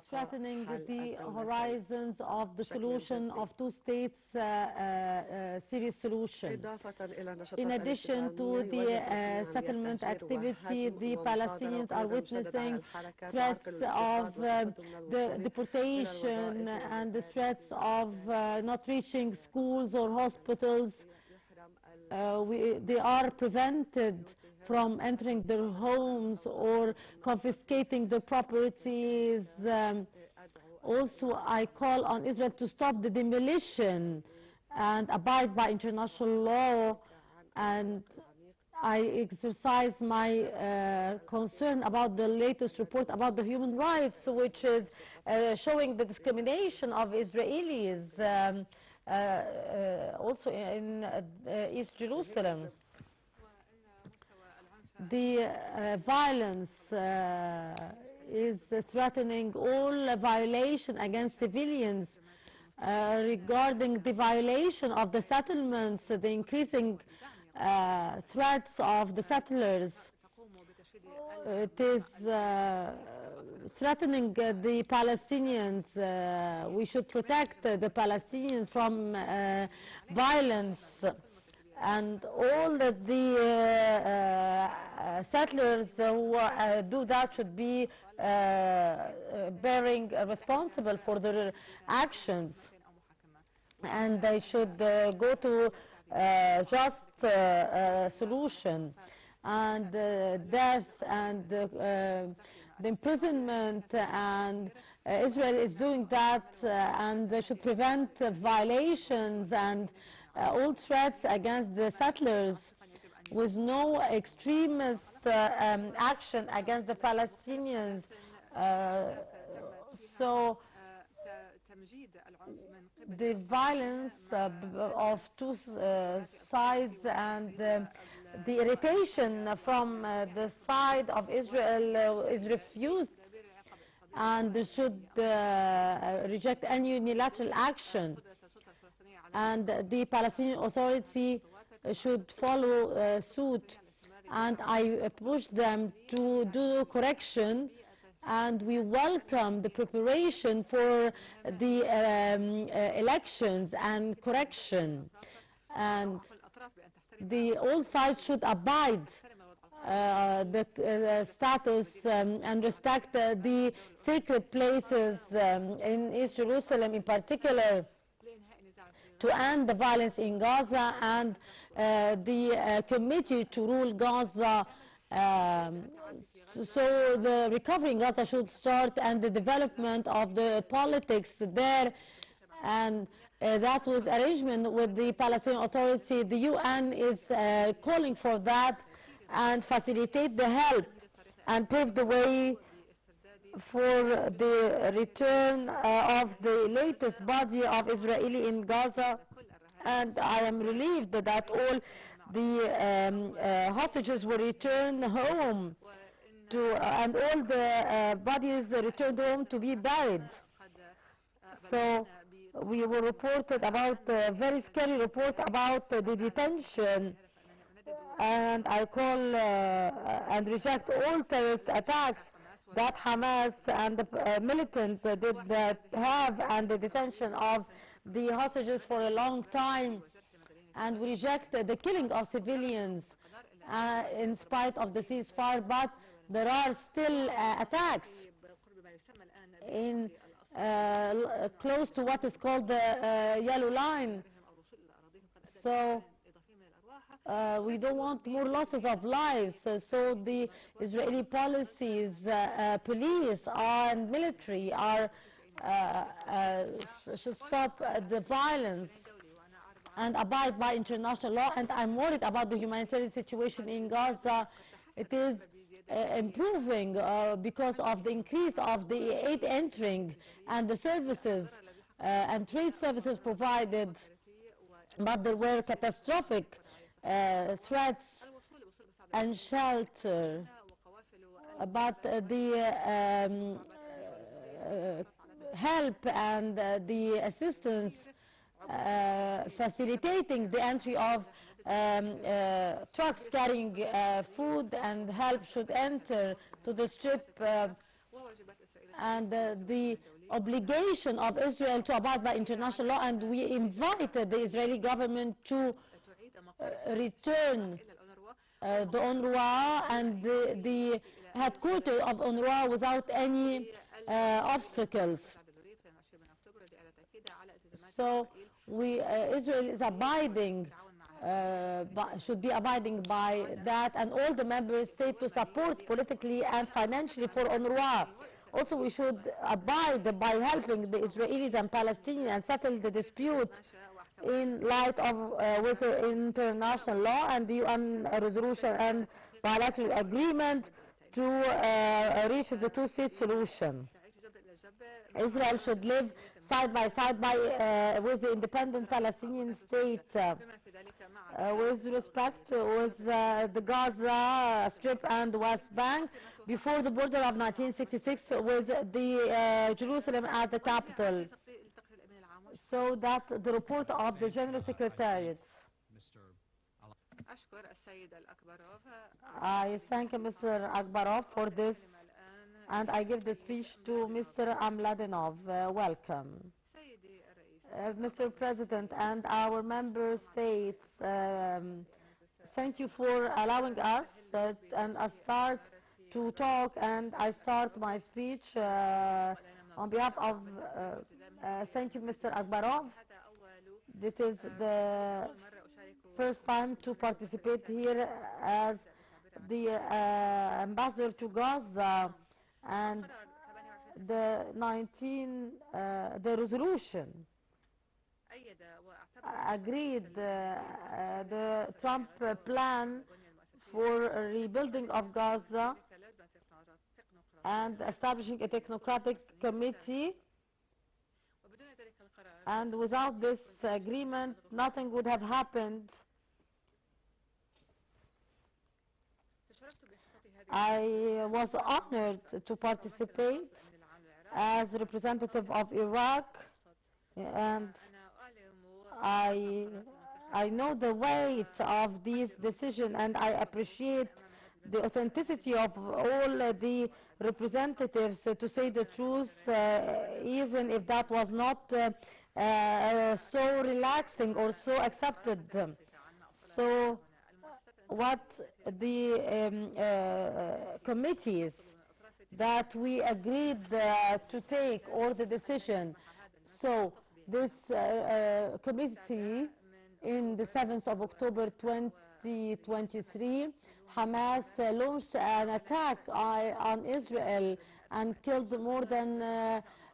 threatening the horizons of the solution of two states serious solution. In addition to the settlement activity, the Palestinians are witnessing threats of the deportation and the threats of not reaching schools or hospitals. They are prevented from entering their homes or confiscating their properties. Also, I call on Israel to stop the demolition and abide by international law, and I exercise my concern about the latest report about the human rights, which is showing the discrimination of Israelis also in East Jerusalem. The violence is threatening all violation against civilians regarding the violation of the settlements, the increasing threats of the settlers. It is threatening the Palestinians. We should protect the Palestinians from violence, and all the settlers who do that should be bearing responsible for their actions, and they should go to just solution. And death and the imprisonment, and Israel is doing that, and they should prevent violations and all threats against the settlers with no extremist action against the Palestinians. So the violence of two sides and the irritation from the side of Israel is refused, and they should reject any unilateral action, and the Palestinian Authority should follow suit, and I push them to do correction, and we welcome the preparation for the elections and correction, and all sides should abide the status and respect the sacred places in East Jerusalem, in particular, to end the violence in Gaza, and the committee to rule Gaza. So the recovery in Gaza should start, and the development of the politics there, and that was arrangement with the Palestinian Authority. The UN is calling for that, and facilitate the help and pave the way for the return of the latest body of Israeli in Gaza. And I am relieved that all the hostages were returned home and all the bodies returned home to be buried. So we were reported about a very scary report about the detention, and I call and reject all terrorist attacks that Hamas and the militant did have, and the detention of the hostages for a long time, and we reject the killing of civilians in spite of the ceasefire, but there are still attacks in close to what is called the yellow line. So we don't want more losses of lives. So the Israeli policies, police and military should stop the violence and abide by international law. And I'm worried about the humanitarian situation in Gaza. It is improving because of the increase of the aid entering and the services and trade services provided, but there were catastrophic threats and shelter. But the help and the assistance facilitating the entry of trucks carrying food and help should enter to the strip and the obligation of Israel to abide by international law, and we invited the Israeli government to return the UNRWA and the headquarters of UNRWA without any obstacles. So Israel is abiding, should be abiding by that, and all the member states to support politically and financially for UNRWA. Also, we should abide by helping the Israelis and Palestinians settle the dispute in light of with the international law and the UN resolution and bilateral agreement to reach the two-state solution. Israel should live side by side with the independent Palestinian state with respect with the Gaza Strip and West Bank before the border of 1966 with the Jerusalem as the capital. So that the report of the General Secretariat. I thank Mr. Akbarov for this, and I give the speech to Mr. Amladinov. Welcome. Mr. President and our member states, thank you for allowing us and I start to talk, and I start my speech on behalf of thank you, Mr. Akbarov. This is the first time to participate here as the ambassador to Gaza, and the resolution agreed the Trump plan for rebuilding of Gaza and establishing a technocratic committee, and without this agreement nothing would have happened. I was honored to participate as representative of Iraq, and I know the weight of these decisions, and I appreciate the authenticity of all the representatives to say the truth, even if that was not so relaxing or so accepted. So what the committees that we agreed to take, or the decision, so this committee in the 7th of October 2023, Hamas launched an attack on Israel and killed more than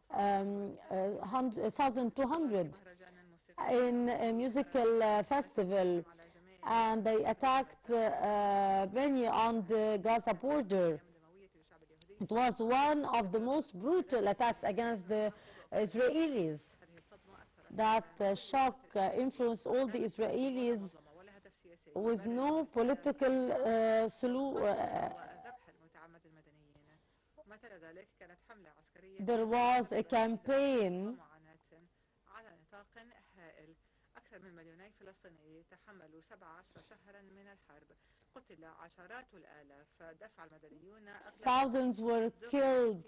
1,200 in a musical festival, and they attacked many on the Gaza border. It was one of the most brutal attacks against the Israelis. That shock influenced all the Israelis with no political solution. There was a campaign أكثر من 2 فلسطيني تحملوا 17 شهرا من الحرب قتل عشرات الآلاف دفع المدنيون thousands were killed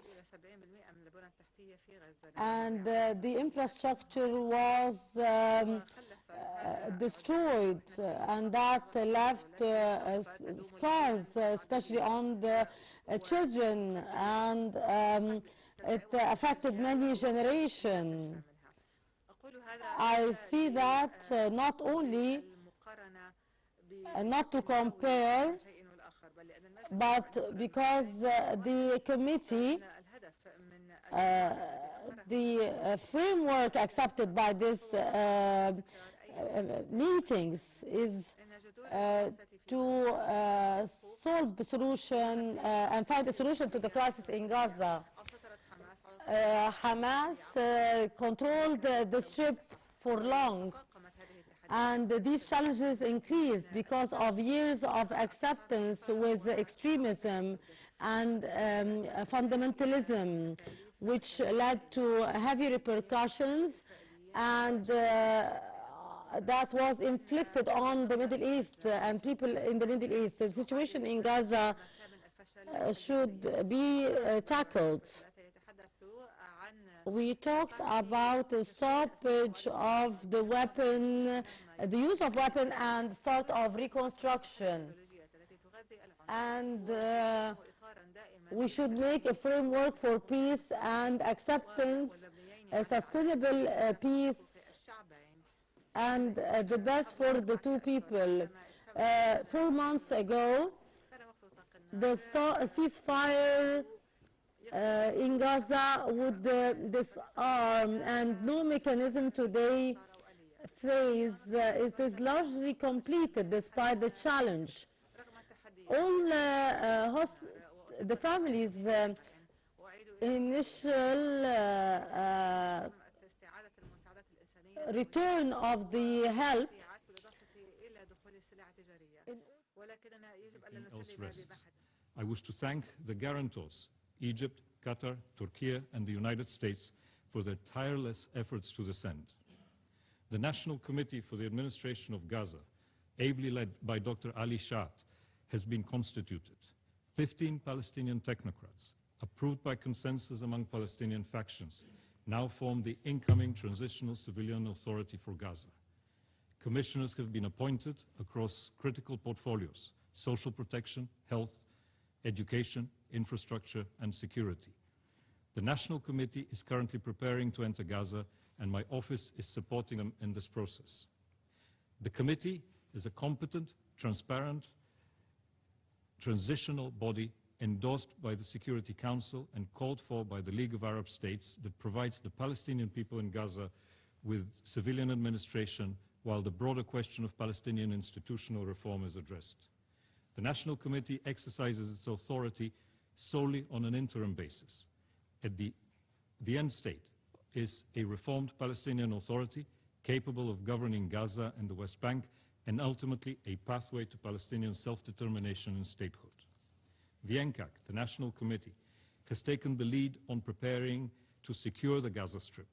and the infrastructure was destroyed, and that left scars especially on the children, and it affected many generations. I see that not only not to compare, but because the committee, the framework accepted by this meetings is to solve the solution and find a solution to the crisis in Gaza. Hamas controlled the Strip for long, and these challenges increased because of years of acceptance with extremism and fundamentalism, which led to heavy repercussions, and that was inflicted on the Middle East and people in the Middle East. The situation in Gaza should be tackled. We talked about the stoppage of the weapon, the use of weapon and start of reconstruction. And we should make a framework for peace and acceptance, a sustainable peace, and the best for the two people. 4 months ago, the ceasefire in Gaza would disarm, and no mechanism today phase it is largely completed despite the challenge. All the families' initial return of the help I wish to thank the guarantors, Egypt, Qatar, Turkey, and the United States, for their tireless efforts to this end. The National Committee for the Administration of Gaza, ably led by Dr. Ali Shah, has been constituted. 15 Palestinian technocrats, approved by consensus among Palestinian factions, now form the incoming Transitional Civilian Authority for Gaza. Commissioners have been appointed across critical portfolios: social protection, health, education, infrastructure, and security. The National Committee is currently preparing to enter Gaza, and my office is supporting them in this process. The committee is a competent, transparent, transitional body endorsed by the Security Council and called for by the League of Arab States that provides the Palestinian people in Gaza with civilian administration while the broader question of Palestinian institutional reform is addressed. The National Committee exercises its authority solely on an interim basis. At the end state is a reformed Palestinian Authority capable of governing Gaza and the West Bank, and ultimately a pathway to Palestinian self-determination and statehood. The NCAC, the National Committee, has taken the lead on preparing to secure the Gaza Strip.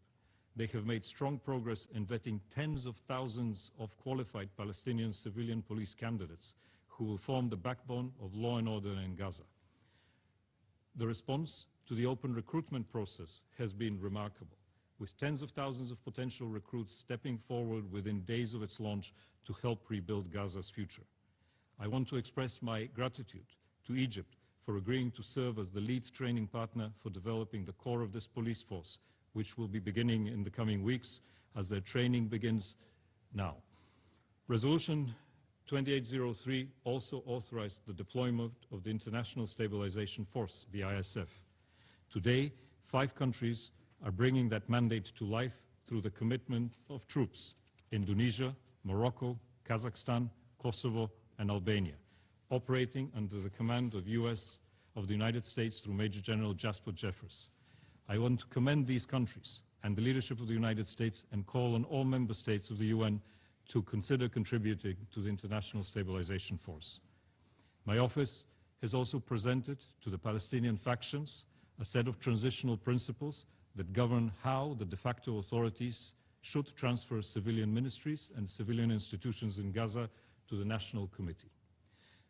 They have made strong progress in vetting tens of thousands of qualified Palestinian civilian police candidates who will form the backbone of law and order in Gaza. The response to the open recruitment process has been remarkable, with tens of thousands of potential recruits stepping forward within days of its launch to help rebuild Gaza's future. I want to express my gratitude to Egypt for agreeing to serve as the lead training partner for developing the core of this police force, which will be beginning in the coming weeks as their training begins now. Resolution 2803 also authorized the deployment of the International Stabilization Force, the ISF. Today, 5 countries are bringing that mandate to life through the commitment of troops: Indonesia, Morocco, Kazakhstan, Kosovo, and Albania, operating under the command of the United States through Major General Jasper Jeffers. I want to commend these countries and the leadership of the United States and call on all member states of the UN to consider contributing to the International Stabilization Force. My office has also presented to the Palestinian factions a set of transitional principles that govern how the de facto authorities should transfer civilian ministries and civilian institutions in Gaza to the National Committee.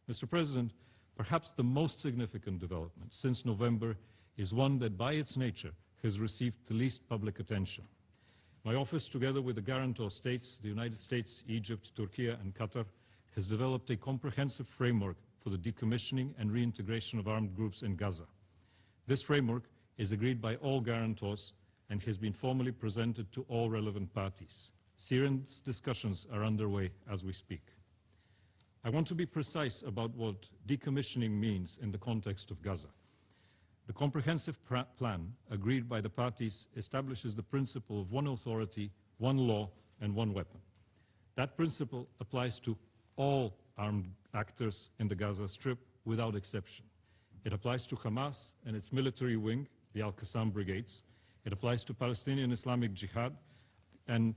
Mr. President, perhaps the most significant development since November is one that by its nature has received the least public attention. My office, together with the guarantor states, the United States, Egypt, Turkey, and Qatar, has developed a comprehensive framework for the decommissioning and reintegration of armed groups in Gaza. This framework is agreed by all guarantors and has been formally presented to all relevant parties. Serious discussions are underway as we speak. I want to be precise about what decommissioning means in the context of Gaza. The comprehensive plan agreed by the parties establishes the principle of one authority, one law, and one weapon. That principle applies to all armed actors in the Gaza Strip without exception. It applies to Hamas and its military wing, the Al-Qassam brigades. It applies to Palestinian Islamic Jihad and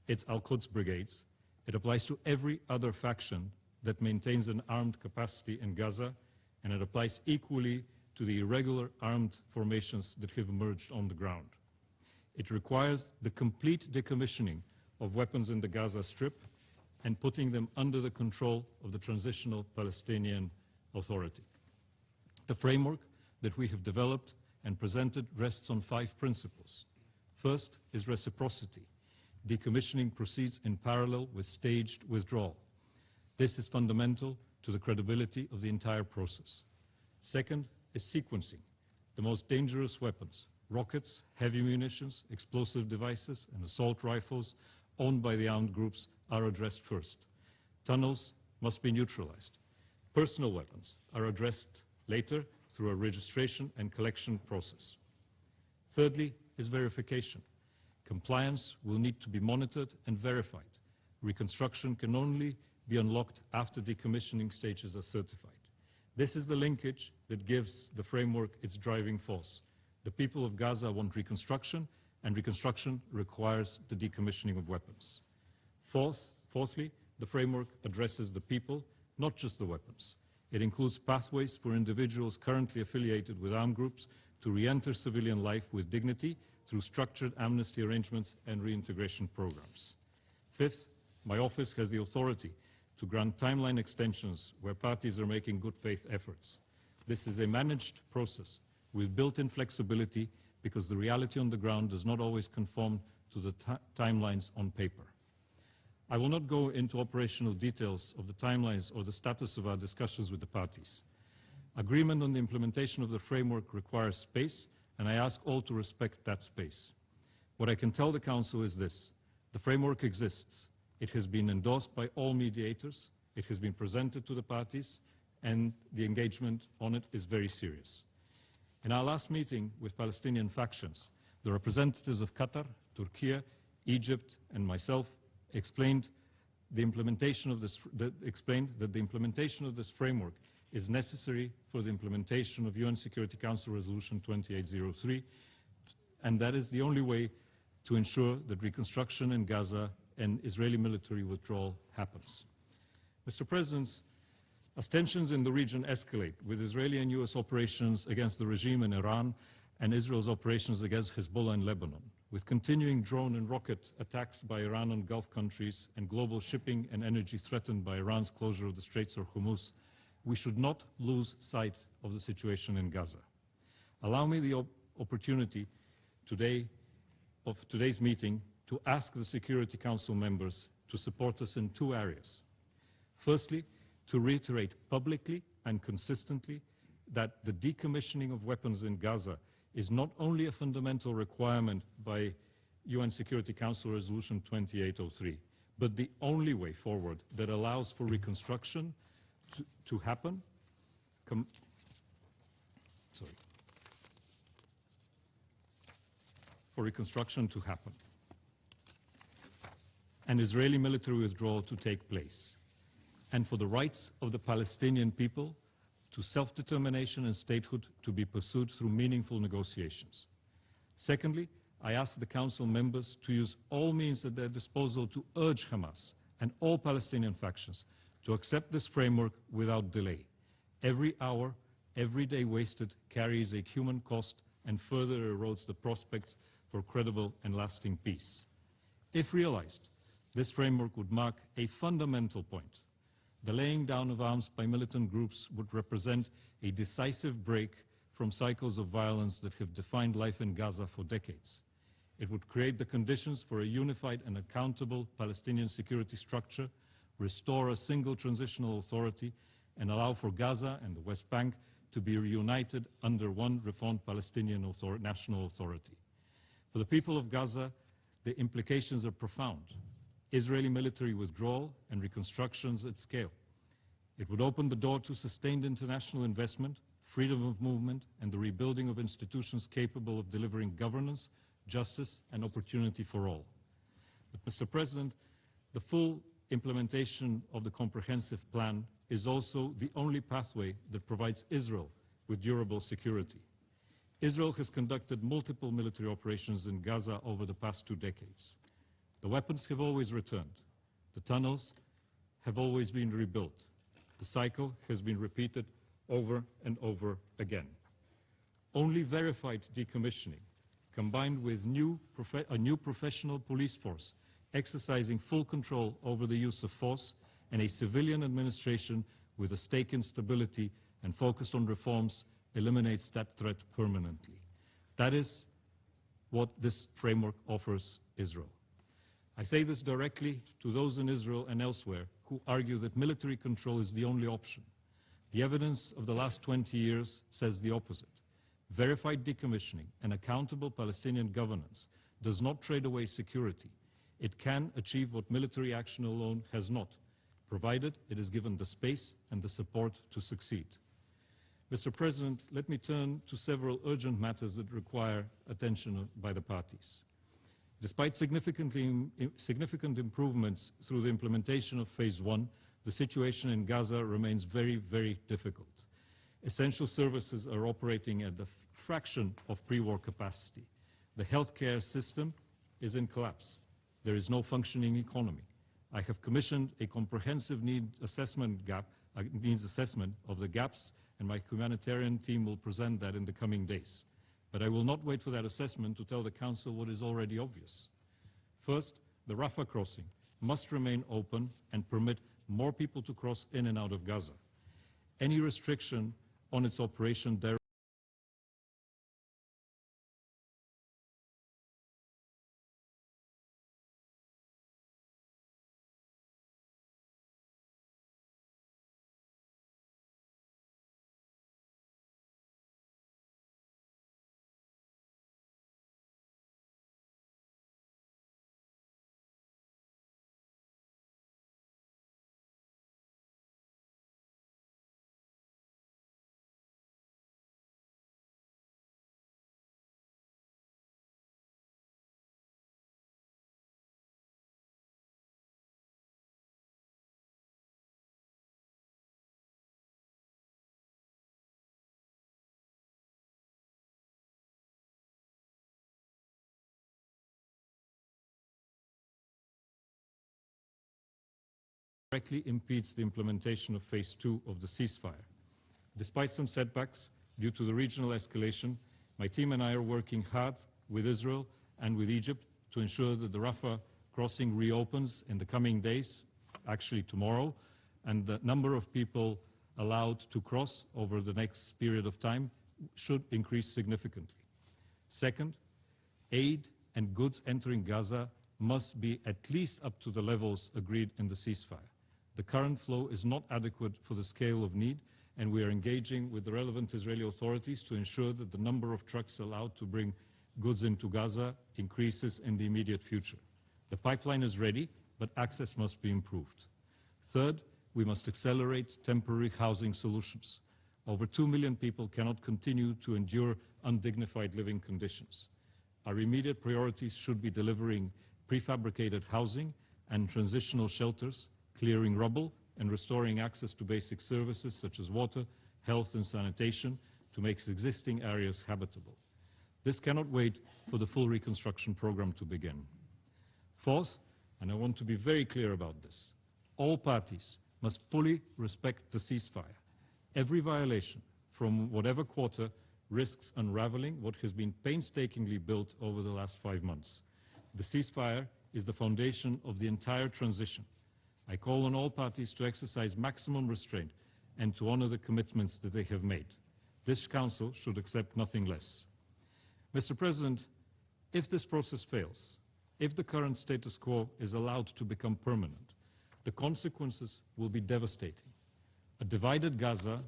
its Al-Quds brigades. It applies to every other faction that maintains an armed capacity in Gaza, and it applies equally to the irregular armed formations that have emerged on the ground. It requires the complete decommissioning of weapons in the Gaza Strip and putting them under the control of the Transitional Palestinian Authority. The framework that we have developed and presented rests on 5 principles. First is reciprocity. Decommissioning proceeds in parallel with staged withdrawal. This is fundamental to the credibility of the entire process. Second is sequencing. The most dangerous weapons, rockets, heavy munitions, explosive devices, and assault rifles owned by the armed groups are addressed first. Tunnels must be neutralized. Personal weapons are addressed later through a registration and collection process. Thirdly is verification. Compliance will need to be monitored and verified. Reconstruction can only be unlocked after decommissioning stages are certified. This is the linkage that gives the framework its driving force. The people of Gaza want reconstruction, and reconstruction requires the decommissioning of weapons. Fourthly, the framework addresses the people, not just the weapons. It includes pathways for individuals currently affiliated with armed groups to re-enter civilian life with dignity through structured amnesty arrangements and reintegration programs. Fifth, my office has the authority to grant timeline extensions where parties are making good faith efforts. This is a managed process with built-in flexibility because the reality on the ground does not always conform to the timelines on paper. I will not go into operational details of the timelines or the status of our discussions with the parties. Agreement on the implementation of the framework requires space, and I ask all to respect that space. What I can tell the Council is this: the framework exists. It has been endorsed by all mediators, it has been presented to the parties, and the engagement on it is very serious. In our last meeting with Palestinian factions, the representatives of Qatar, Turkey, Egypt, and myself explained that the implementation of this framework is necessary for the implementation of UN Security Council Resolution 2803, and that is the only way to ensure that reconstruction in Gaza and Israeli military withdrawal happens. Mr. President, as tensions in the region escalate, with Israeli and US operations against the regime in Iran and Israel's operations against Hezbollah in Lebanon, with continuing drone and rocket attacks by Iran on Gulf countries and global shipping and energy threatened by Iran's closure of the Straits of Hormuz, we should not lose sight of the situation in Gaza. Allow me the opportunity of today's meeting to ask the Security Council members to support us in 2 areas. Firstly, to reiterate publicly and consistently that the decommissioning of weapons in Gaza is not only a fundamental requirement by UN Security Council Resolution 2803, but the only way forward that allows for reconstruction to happen. For reconstruction to happen and Israeli military withdrawal to take place, and for the rights of the Palestinian people to self-determination and statehood to be pursued through meaningful negotiations. Secondly, I ask the Council members to use all means at their disposal to urge Hamas and all Palestinian factions to accept this framework without delay. Every hour, every day wasted carries a human cost and further erodes the prospects for credible and lasting peace. If realized, this framework would mark a fundamental point. The laying down of arms by militant groups would represent a decisive break from cycles of violence that have defined life in Gaza for decades. It would create the conditions for a unified and accountable Palestinian security structure, restore a single transitional authority, and allow for Gaza and the West Bank to be reunited under one reformed Palestinian national authority. For the people of Gaza, the implications are profound. Israeli military withdrawal and reconstructions at scale. It would open the door to sustained international investment, freedom of movement, and the rebuilding of institutions capable of delivering governance, justice, and opportunity for all. But, Mr. President, the full implementation of the comprehensive plan is also the only pathway that provides Israel with durable security. Israel has conducted multiple military operations in Gaza over the past 2 decades. The weapons have always returned. The tunnels have always been rebuilt. The cycle has been repeated over and over again. Only verified decommissioning, combined with a new professional police force exercising full control over the use of force, and a civilian administration with a stake in stability and focused on reforms, eliminates that threat permanently. That is what this framework offers Israel. I say this directly to those in Israel and elsewhere who argue that military control is the only option. The evidence of the last 20 years says the opposite. Verified decommissioning and accountable Palestinian governance does not trade away security. It can achieve what military action alone has not, provided it is given the space and the support to succeed. Mr. President, let me turn to several urgent matters that require attention by the parties. Despite significant improvements through the implementation of Phase 1, the situation in Gaza remains very, very difficult. Essential services are operating at the fraction of pre-war capacity. The healthcare system is in collapse. There is no functioning economy. I have commissioned a comprehensive needs assessment of the gaps, and my humanitarian team will present that in the coming days. But I will not wait for that assessment to tell the Council what is already obvious. First, the Rafah crossing must remain open and permit more people to cross in and out of Gaza. Any restriction on its operation directly impedes the implementation of Phase 2 of the ceasefire. Despite some setbacks due to the regional escalation, my team and I are working hard with Israel and with Egypt to ensure that the Rafah crossing reopens in the coming days, actually tomorrow, and the number of people allowed to cross over the next period of time should increase significantly. Second, aid and goods entering Gaza must be at least up to the levels agreed in the ceasefire. The current flow is not adequate for the scale of need, and we are engaging with the relevant Israeli authorities to ensure that the number of trucks allowed to bring goods into Gaza increases in the immediate future. The pipeline is ready, but access must be improved. Third, we must accelerate temporary housing solutions. Over 2 million people cannot continue to endure undignified living conditions. Our immediate priorities should be delivering prefabricated housing and transitional shelters, clearing rubble, and restoring access to basic services such as water, health and sanitation to make existing areas habitable. This cannot wait for the full reconstruction program to begin. Fourth, and I want to be very clear about this, all parties must fully respect the ceasefire. Every violation, from whatever quarter, risks unraveling what has been painstakingly built over the last 5 months. The ceasefire is the foundation of the entire transition. I call on all parties to exercise maximum restraint and to honor the commitments that they have made. This Council should accept nothing less. Mr. President, if this process fails, if the current status quo is allowed to become permanent, the consequences will be devastating. A divided Gaza,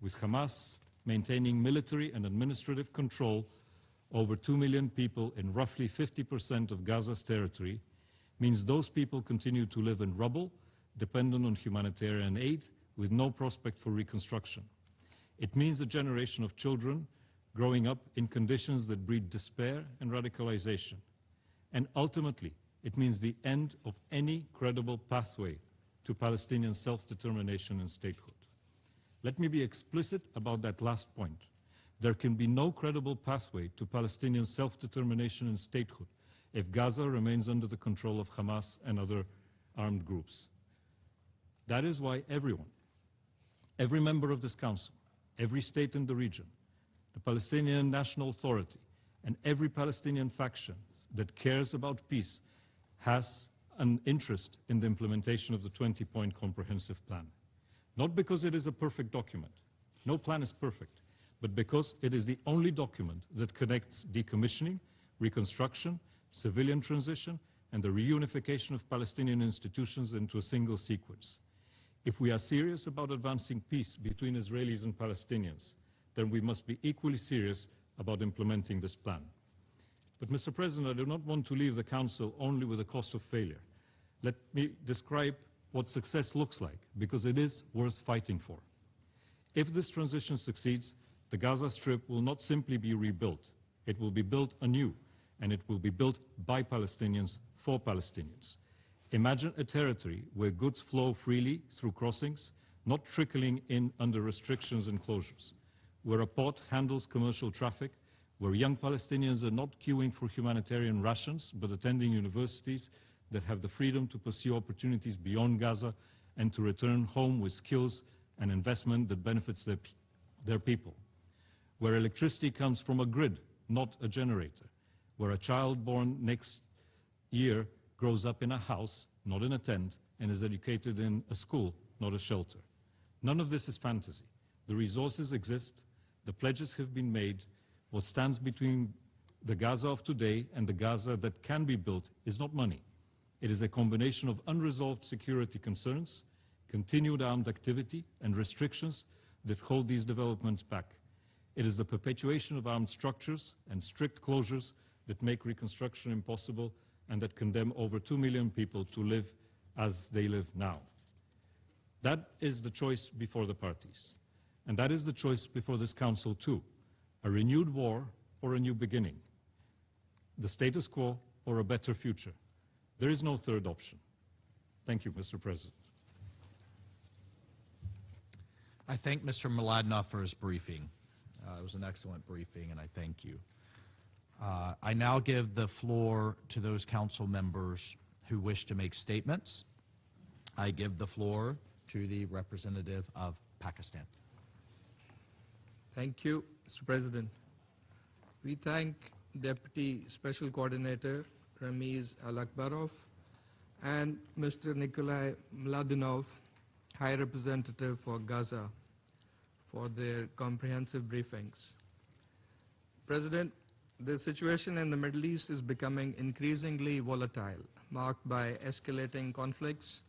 with Hamas maintaining military and administrative control over 2 million people in roughly 50% of Gaza's territory, means those people continue to live in rubble, dependent on humanitarian aid, with no prospect for reconstruction. It means a generation of children growing up in conditions that breed despair and radicalization. And ultimately, it means the end of any credible pathway to Palestinian self-determination and statehood. Let me be explicit about that last point. There can be no credible pathway to Palestinian self-determination and statehood if Gaza remains under the control of Hamas and other armed groups. That is why everyone, every member of this Council, every state in the region, the Palestinian National Authority, and every Palestinian faction that cares about peace has an interest in the implementation of the 20-point comprehensive plan. Not because it is a perfect document. No plan is perfect. but because it is the only document that connects decommissioning, reconstruction, civilian transition, and the reunification of Palestinian institutions into a single sequence. If we are serious about advancing peace between Israelis and Palestinians, then we must be equally serious about implementing this plan. But, Mr. President, I do not want to leave the Council only with the cost of failure. Let me describe what success looks like, because it is worth fighting for. If this transition succeeds, the Gaza Strip will not simply be rebuilt. It will be built anew, and it will be built by Palestinians for Palestinians. Imagine a territory where goods flow freely through crossings, not trickling in under restrictions and closures, where a port handles commercial traffic, where young Palestinians are not queuing for humanitarian rations, but attending universities that have the freedom to pursue opportunities beyond Gaza and to return home with skills and investment that benefits their people, where electricity comes from a grid, not a generator, where a child born next year grows up in a house, not in a tent, and is educated in a school, not a shelter. None of this is fantasy. The resources exist, the pledges have been made. What stands between the Gaza of today and the Gaza that can be built is not money. It is a combination of unresolved security concerns, continued armed activity, and restrictions that hold these developments back. It is the perpetuation of armed structures and strict closures that make reconstruction impossible and that condemn over 2 million people to live as they live now. That is the choice before the parties. And that is the choice before this Council too. A renewed war or a new beginning. The status quo or a better future. There is no third option. Thank you, Mr. President. I thank Mr. Mladinov for his briefing. It was an excellent briefing, and I thank you. I now give the floor to those council members who wish to make statements. I give the floor to the representative of Pakistan. Thank you, Mr. President. We thank Deputy Special Coordinator Ramiz Al-Akbarov and Mr. Nikolai Mladinov, High Representative for Gaza, for their comprehensive briefings. President, the situation in the Middle East is becoming increasingly volatile, marked by escalating conflicts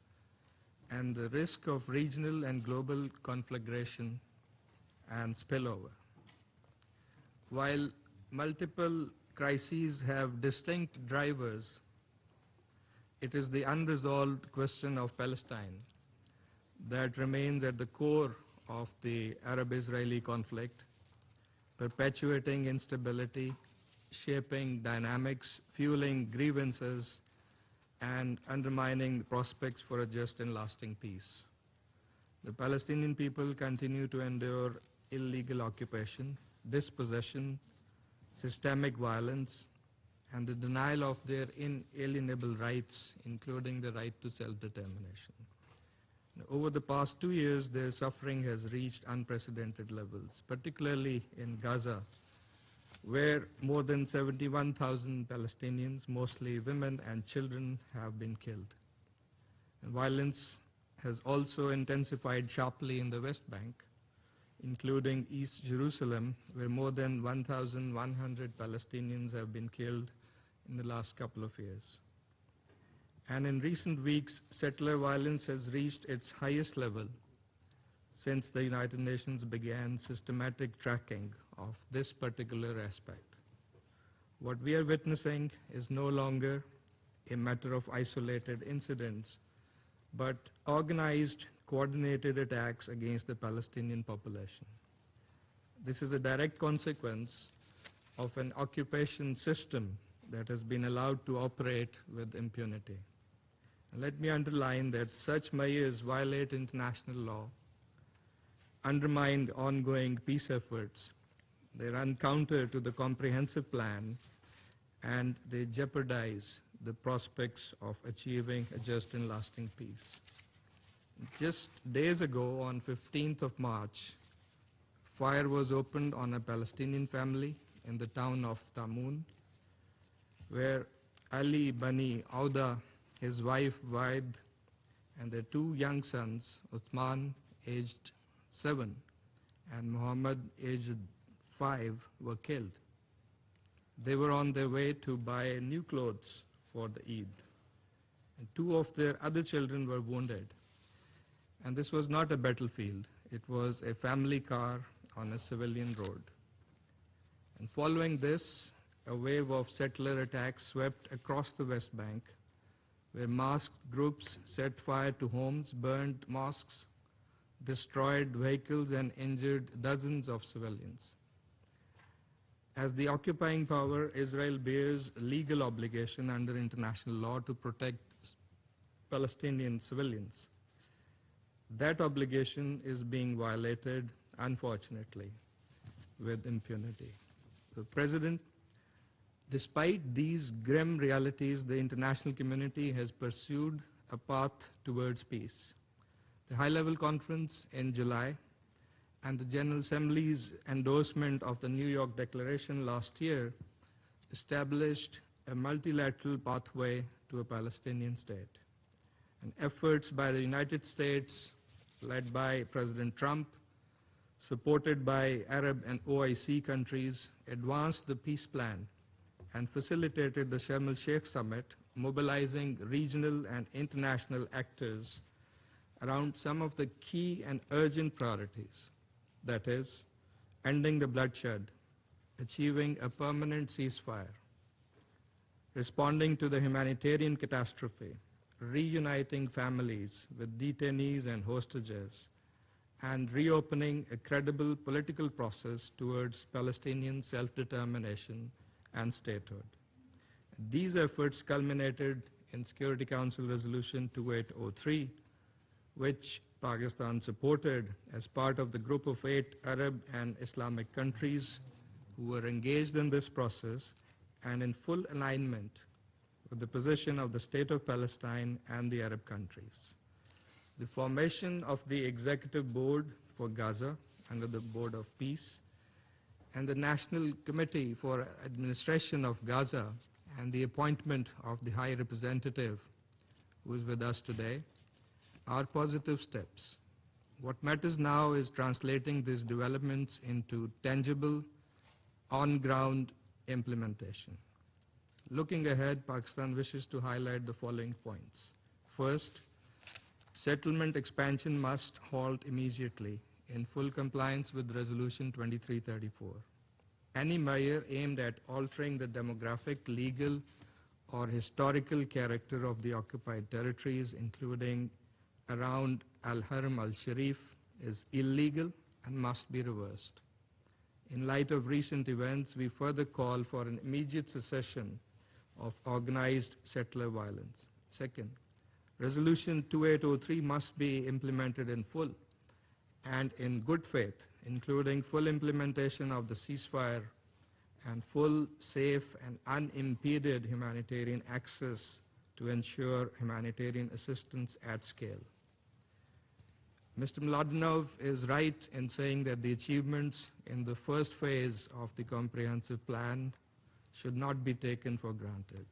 and the risk of regional and global conflagration and spillover. While multiple crises have distinct drivers, it is the unresolved question of Palestine that remains at the core of the Arab-Israeli conflict, perpetuating instability, shaping dynamics, fueling grievances, and undermining the prospects for a just and lasting peace. The Palestinian people continue to endure illegal occupation, dispossession, systemic violence, and the denial of their inalienable rights, including the right to self-determination. Over the past 2 years, their suffering has reached unprecedented levels, particularly in Gaza, where more than 71,000 Palestinians, mostly women and children, have been killed. And violence has also intensified sharply in the West Bank, including East Jerusalem, where more than 1,100 Palestinians have been killed in the last couple of years. And in recent weeks, settler violence has reached its highest level since the United Nations began systematic tracking of this particular aspect. What we are witnessing is no longer a matter of isolated incidents, but organized, coordinated attacks against the Palestinian population. This is a direct consequence of an occupation system that has been allowed to operate with impunity. And let me underline that such measures violate international law, undermine the ongoing peace efforts, they run counter to the comprehensive plan, and they jeopardize the prospects of achieving a just and lasting peace. Just days ago, on 15th of March, fire was opened on a Palestinian family in the town of Tamun, where Ali Bani Auda, his wife Waid, and their 2 young sons, Uthman, aged 7, and Muhammad, aged 5 were killed. They were on their way to buy new clothes for the Eid. And 2 of their other children were wounded. And this was not a battlefield. It was a family car on a civilian road. And following this, a wave of settler attacks swept across the West Bank, where masked groups set fire to homes, burned mosques, destroyed vehicles, and injured dozens of civilians. As the occupying power, Israel bears legal obligation under international law to protect Palestinian civilians. That obligation is being violated, unfortunately, with impunity. So, President, despite these grim realities, the international community has pursued a path towards peace. The high-level conference in July and the General Assembly's endorsement of the New York Declaration last year established a multilateral pathway to a Palestinian state. And efforts by the United States, led by President Trump, supported by Arab and OIC countries, advanced the peace plan and facilitated the Sharm el-Sheikh summit, mobilizing regional and international actors around some of the key and urgent priorities. That is, ending the bloodshed, achieving a permanent ceasefire, responding to the humanitarian catastrophe, reuniting families with detainees and hostages, and reopening a credible political process towards Palestinian self-determination and statehood. These efforts culminated in Security Council Resolution 2803, which Pakistan supported as part of the group of 8 Arab and Islamic countries who were engaged in this process and in full alignment with the position of the State of Palestine and the Arab countries. The formation of the Executive Board for Gaza under the Board of Peace and the National Committee for Administration of Gaza and the appointment of the High Representative, who is with us today, are positive steps. What matters now is translating these developments into tangible, on-ground implementation. Looking ahead, Pakistan wishes to highlight the following points. First, settlement expansion must halt immediately in full compliance with Resolution 2334. Any measure aimed at altering the demographic, legal, or historical character of the occupied territories, including around Al-Haram al-Sharif, is illegal and must be reversed. In light of recent events, we further call for an immediate cessation of organized settler violence. Second, Resolution 2803 must be implemented in full and in good faith, including full implementation of the ceasefire and full, safe, and unimpeded humanitarian access to ensure humanitarian assistance at scale. Mr. Mladinov is right in saying that the achievements in the first phase of the comprehensive plan should not be taken for granted.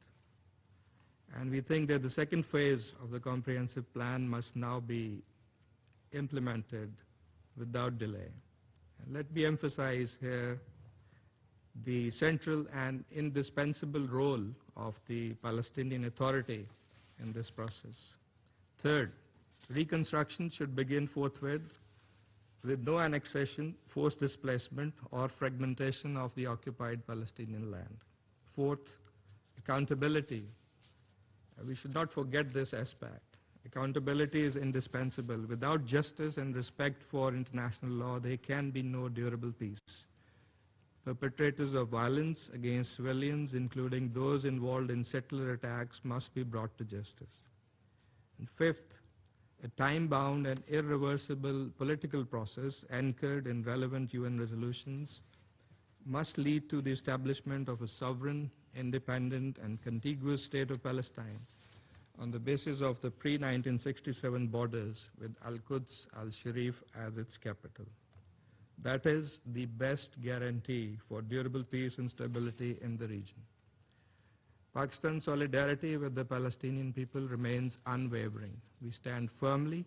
And we think that the second phase of the comprehensive plan must now be implemented without delay. And let me emphasize here the central and indispensable role of the Palestinian Authority in this process. Third, reconstruction should begin forthwith with no annexation, forced displacement, or fragmentation of the occupied Palestinian land. Fourth, accountability. We should not forget this aspect. Accountability is indispensable. Without justice and respect for international law, there can be no durable peace. Perpetrators of violence against civilians, including those involved in settler attacks, must be brought to justice. And fifth, a time-bound and irreversible political process anchored in relevant UN resolutions must lead to the establishment of a sovereign, independent, and contiguous state of Palestine on the basis of the pre-1967 borders with Al-Quds al-Sharif as its capital. That is the best guarantee for durable peace and stability in the region. Pakistan's solidarity with the Palestinian people remains unwavering. We stand firmly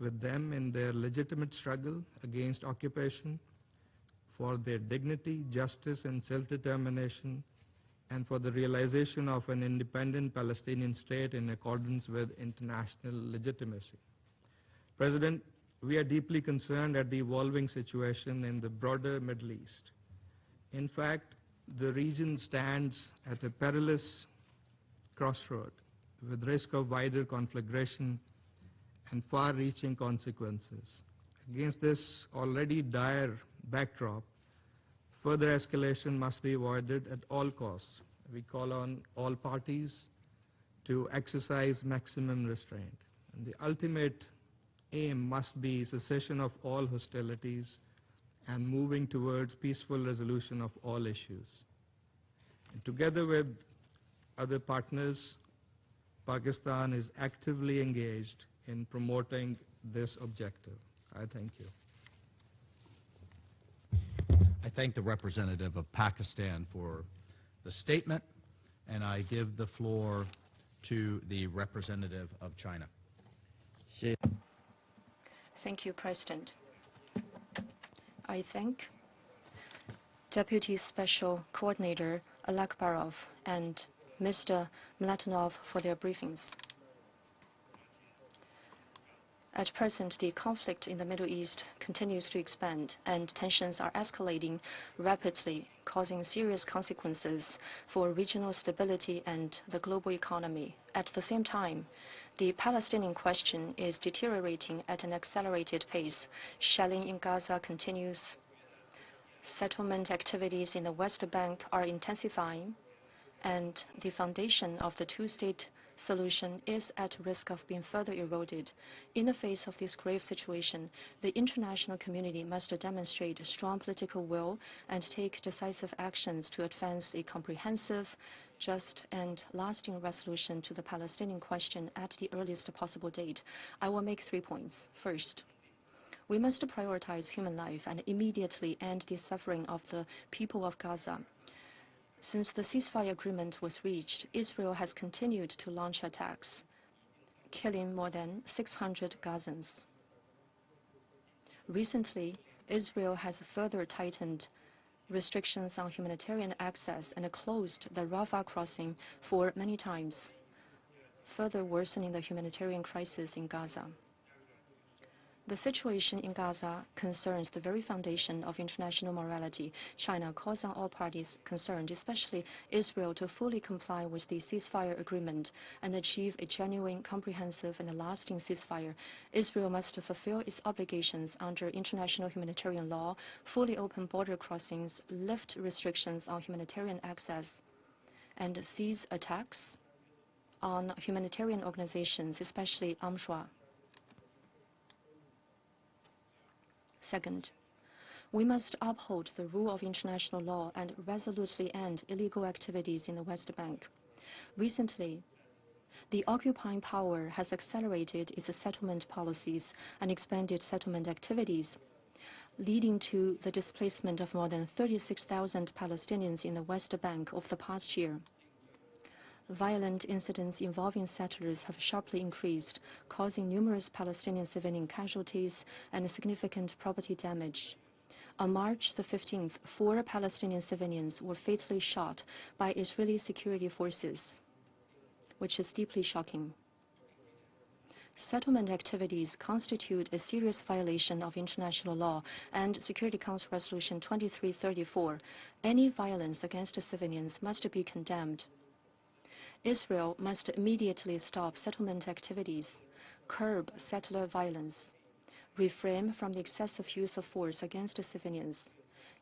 with them in their legitimate struggle against occupation, for their dignity, justice, and self-determination, and for the realization of an independent Palestinian state in accordance with international legitimacy. President, we are deeply concerned at the evolving situation in the broader Middle East. In fact, the region stands at a perilous crossroad with risk of wider conflagration and far-reaching consequences. Against this already dire backdrop, further escalation must be avoided at all costs. We call on all parties to exercise maximum restraint. And the ultimate aim must be cessation of all hostilities and moving towards peaceful resolution of all issues. And together with other partners, Pakistan is actively engaged in promoting this objective. I thank you. I thank the representative of Pakistan for the statement, and I give the floor to the representative of China. Thank you, President. I thank Deputy Special Coordinator Alakbarov and Mr. Mladenov for their briefings. At present, the conflict in the Middle East continues to expand, and tensions are escalating rapidly, causing serious consequences for regional stability and the global economy. At the same time, the Palestinian question is deteriorating at an accelerated pace. Shelling in Gaza continues. Settlement activities in the West Bank are intensifying, and the foundation of the two-state solution is at risk of being further eroded. In the face of this grave situation, the international community must demonstrate strong political will and take decisive actions to advance a comprehensive, just, and lasting resolution to the Palestinian question at the earliest possible date. I will make 3 points. First, we must prioritize human life and immediately end the suffering of the people of Gaza. Since the ceasefire agreement was reached, Israel has continued to launch attacks, killing more than 600 Gazans. Recently, Israel has further tightened restrictions on humanitarian access and closed the Rafah crossing for many times, further worsening the humanitarian crisis in Gaza. The situation in Gaza concerns the very foundation of international morality. China calls on all parties concerned, especially Israel, to fully comply with the ceasefire agreement and achieve a genuine, comprehensive, and lasting ceasefire. Israel must fulfill its obligations under international humanitarian law, fully open border crossings, lift restrictions on humanitarian access, and cease attacks on humanitarian organizations, especially UNRWA. Second, we must uphold the rule of international law and resolutely end illegal activities in the West Bank. Recently, the occupying power has accelerated its settlement policies and expanded settlement activities, leading to the displacement of more than 36,000 Palestinians in the West Bank over the past year. Violent incidents involving settlers have sharply increased, causing numerous Palestinian civilian casualties and significant property damage. On March the 15th, 4 Palestinian civilians were fatally shot by Israeli security forces, which is deeply shocking. Settlement activities constitute a serious violation of international law and Security Council Resolution 2334. Any violence against civilians must be condemned. Israel must immediately stop settlement activities, curb settler violence, refrain from the excessive use of force against civilians,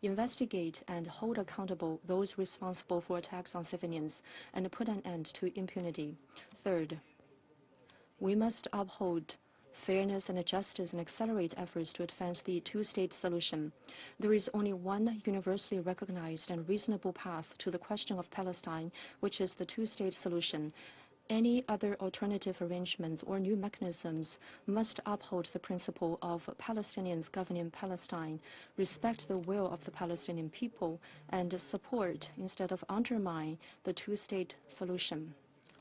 investigate and hold accountable those responsible for attacks on civilians, and put an end to impunity. Third, we must uphold fairness and justice and accelerate efforts to advance the two-state solution. There is only one universally recognized and reasonable path to the question of Palestine, which is the two-state solution. Any other alternative arrangements or new mechanisms must uphold the principle of Palestinians governing Palestine, respect the will of the Palestinian people, and support instead of undermine the two-state solution.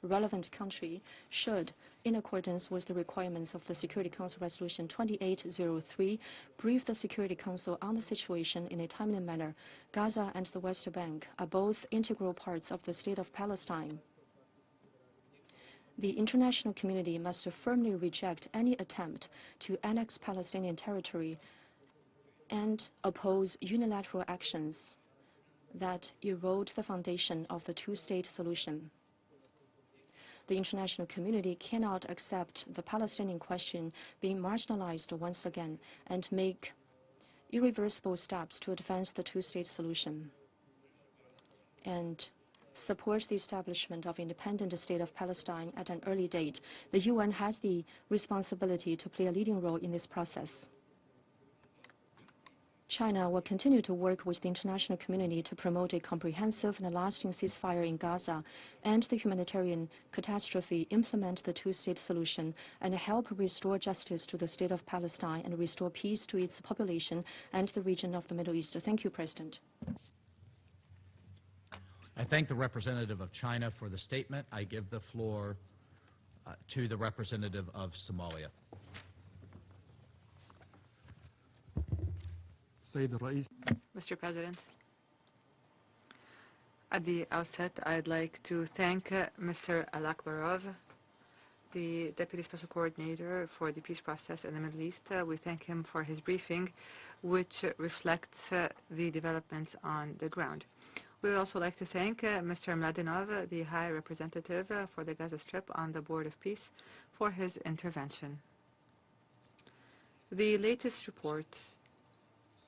relevant country should, in accordance with the requirements of the Security Council Resolution 2803, brief the Security Council on the situation in a timely manner. Gaza and the West Bank are both integral parts of the State of Palestine. The international community must firmly reject any attempt to annex Palestinian territory and oppose unilateral actions that erode the foundation of the two-state solution. The international community cannot accept the Palestinian question being marginalized once again and make irreversible steps to advance the two-state solution and support the establishment of independent state of Palestine at an early date. The UN has the responsibility to play a leading role in this process. China will continue to work with the international community to promote a comprehensive and lasting ceasefire in Gaza and the humanitarian catastrophe, implement the two-state solution, and help restore justice to the state of Palestine and restore peace to its population and the region of the Middle East. Thank you, President. I thank the representative of China for the statement. I give the floor to the representative of Somalia. Mr. President, at the outset, I'd like to thank Mr. Alakbarov, the Deputy Special Coordinator for the peace process in the Middle East. We thank him for his briefing, which reflects the developments on the ground. We would also like to thank Mr. Mladinov, the High Representative for the Gaza Strip on the Board of Peace, for his intervention. The latest report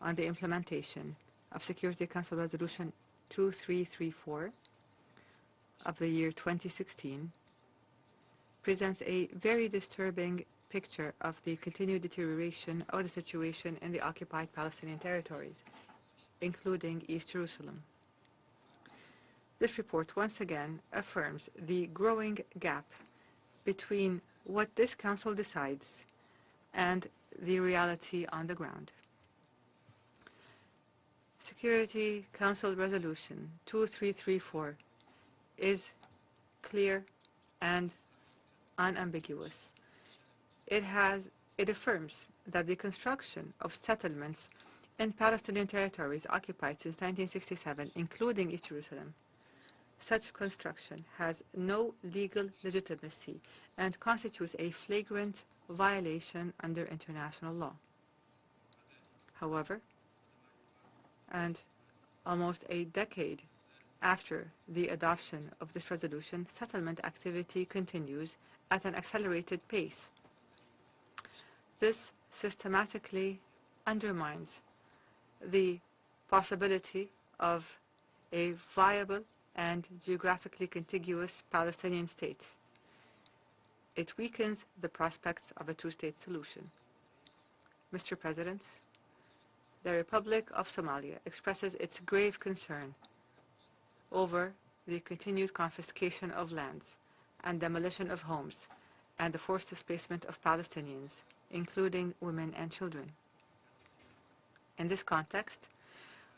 on the implementation of Security Council Resolution 2334 of the year 2016 presents a very disturbing picture of the continued deterioration of the situation in the occupied Palestinian territories, including East Jerusalem. This report once again affirms the growing gap between what this Council decides and the reality on the ground. Security Council Resolution 2334 is clear and unambiguous. It affirms that the construction of settlements in Palestinian territories occupied since 1967, including East Jerusalem, such construction has no legal legitimacy and constitutes a flagrant violation under international law. However, and almost a decade after the adoption of this resolution, settlement activity continues at an accelerated pace. This systematically undermines the possibility of a viable and geographically contiguous Palestinian state. It weakens the prospects of a two-state solution. Mr. President, the Republic of Somalia expresses its grave concern over the continued confiscation of lands and demolition of homes and the forced displacement of Palestinians, including women and children. In this context,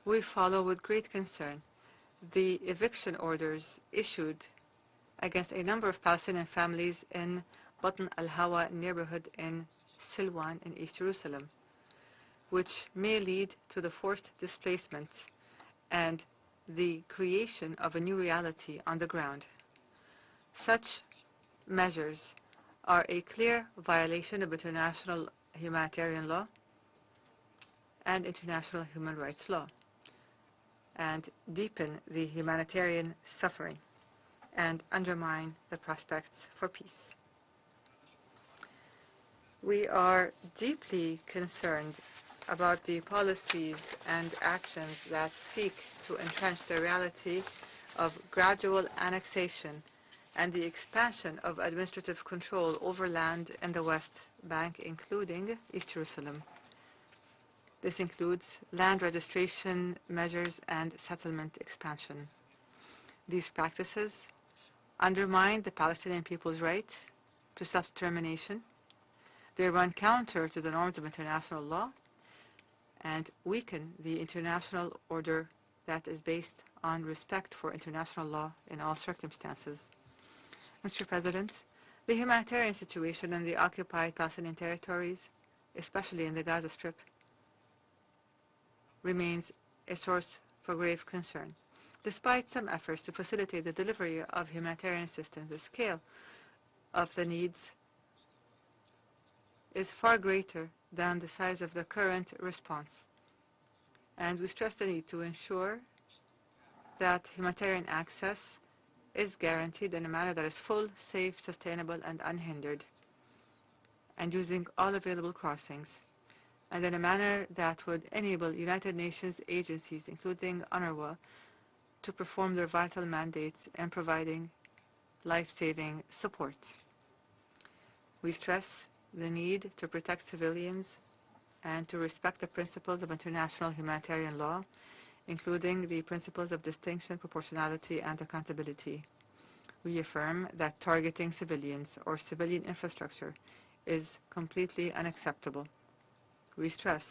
we follow with great concern the eviction orders issued against a number of Palestinian families in Batn al-Hawa neighborhood in Silwan in East Jerusalem, which may lead to the forced displacement and the creation of a new reality on the ground. Such measures are a clear violation of international humanitarian law and international human rights law, and deepen the humanitarian suffering and undermine the prospects for peace. We are deeply concerned about the policies and actions that seek to entrench the reality of gradual annexation and the expansion of administrative control over land in the West Bank, including East Jerusalem. This includes land registration measures and settlement expansion. These practices undermine the Palestinian people's right to self-determination. They run counter to the norms of international law and weaken the international order that is based on respect for international law in all circumstances. Mr. President, the humanitarian situation in the occupied Palestinian territories, especially in the Gaza Strip, remains a source for grave concern. Despite some efforts to facilitate the delivery of humanitarian assistance, the scale of the needs is far greater than the size of the current response. And we stress the need to ensure that humanitarian access is guaranteed in a manner that is full, safe, sustainable, and unhindered, and using all available crossings, and in a manner that would enable United Nations agencies, including UNRWA, to perform their vital mandates in providing life-saving support. We stress the need to protect civilians and to respect the principles of international humanitarian law, including the principles of distinction, proportionality, and accountability. We affirm that targeting civilians or civilian infrastructure is completely unacceptable. We stress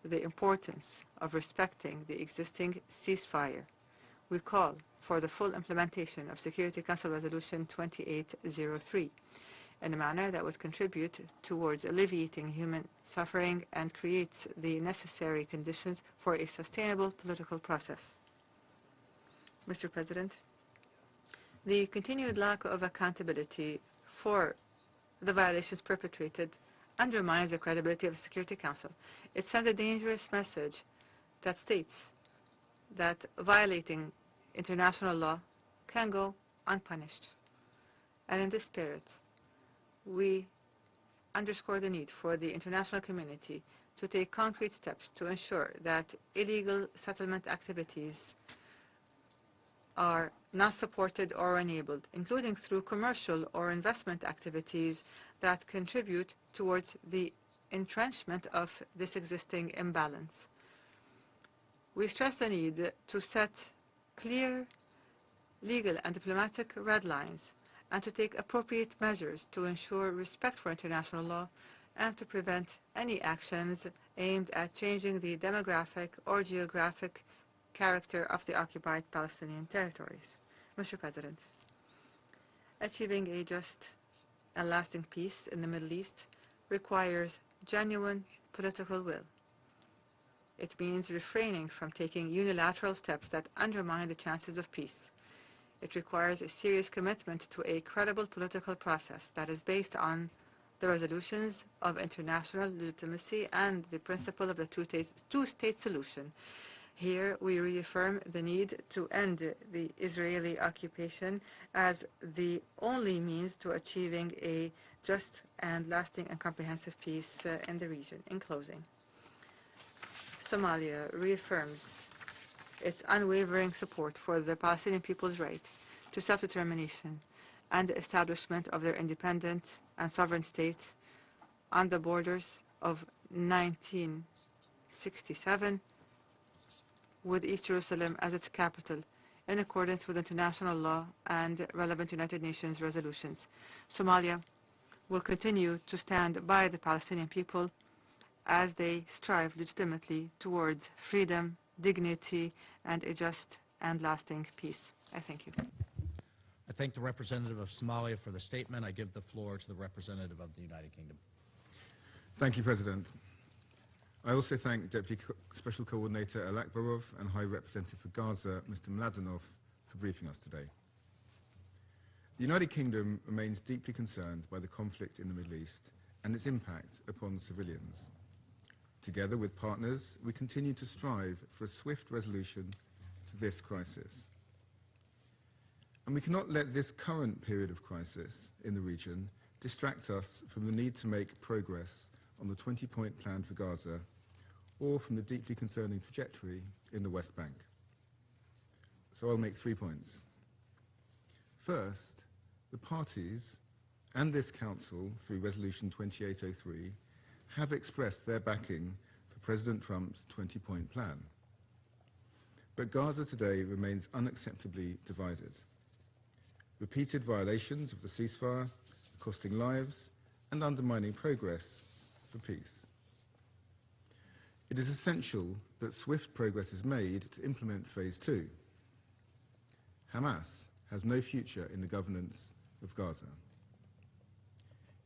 the importance of respecting the existing ceasefire. We call for the full implementation of Security Council Resolution 2803 in a manner that would contribute towards alleviating human suffering and creates the necessary conditions for a sustainable political process. Mr. President, the continued lack of accountability for the violations perpetrated undermines the credibility of the Security Council. It sends a dangerous message that states that violating international law can go unpunished. And in this spirit, we underscore the need for the international community to take concrete steps to ensure that illegal settlement activities are not supported or enabled, including through commercial or investment activities that contribute towards the entrenchment of this existing imbalance. We stress the need to set clear legal and diplomatic red lines and to take appropriate measures to ensure respect for international law and to prevent any actions aimed at changing the demographic or geographic character of the occupied Palestinian territories. Mr. President, achieving a just and lasting peace in the Middle East requires genuine political will. It means refraining from taking unilateral steps that undermine the chances of peace. It requires a serious commitment to a credible political process that is based on the resolutions of international legitimacy and the principle of the two-state solution. Here we reaffirm the need to end the Israeli occupation as the only means to achieving a just and lasting and comprehensive peace in the region. In closing, Somalia reaffirms its unwavering support for the Palestinian people's right to self-determination and the establishment of their independent and sovereign state on the borders of 1967 with East Jerusalem as its capital in accordance with international law and relevant United Nations resolutions. Somalia will continue to stand by the Palestinian people as they strive legitimately towards freedom, dignity, and a just and lasting peace. I thank you. I thank the representative of Somalia for the statement. I give the floor to the representative of the United Kingdom. Thank you, President. I also thank Deputy Special Coordinator Al Akbarov and High Representative for Gaza, Mr. Mladenov, for briefing us today. The United Kingdom remains deeply concerned by the conflict in the Middle East and its impact upon civilians. Together with partners, we continue to strive for a swift resolution to this crisis. And we cannot let this current period of crisis in the region distract us from the need to make progress on the 20-point plan for Gaza or from the deeply concerning trajectory in the West Bank. So I'll make 3 points. First, the parties and this Council, through Resolution 2803, have expressed their backing for President Trump's 20-point plan. But Gaza today remains unacceptably divided. Repeated violations of the ceasefire are costing lives and undermining progress for peace. It is essential that swift progress is made to implement Phase 2. Hamas has no future in the governance of Gaza.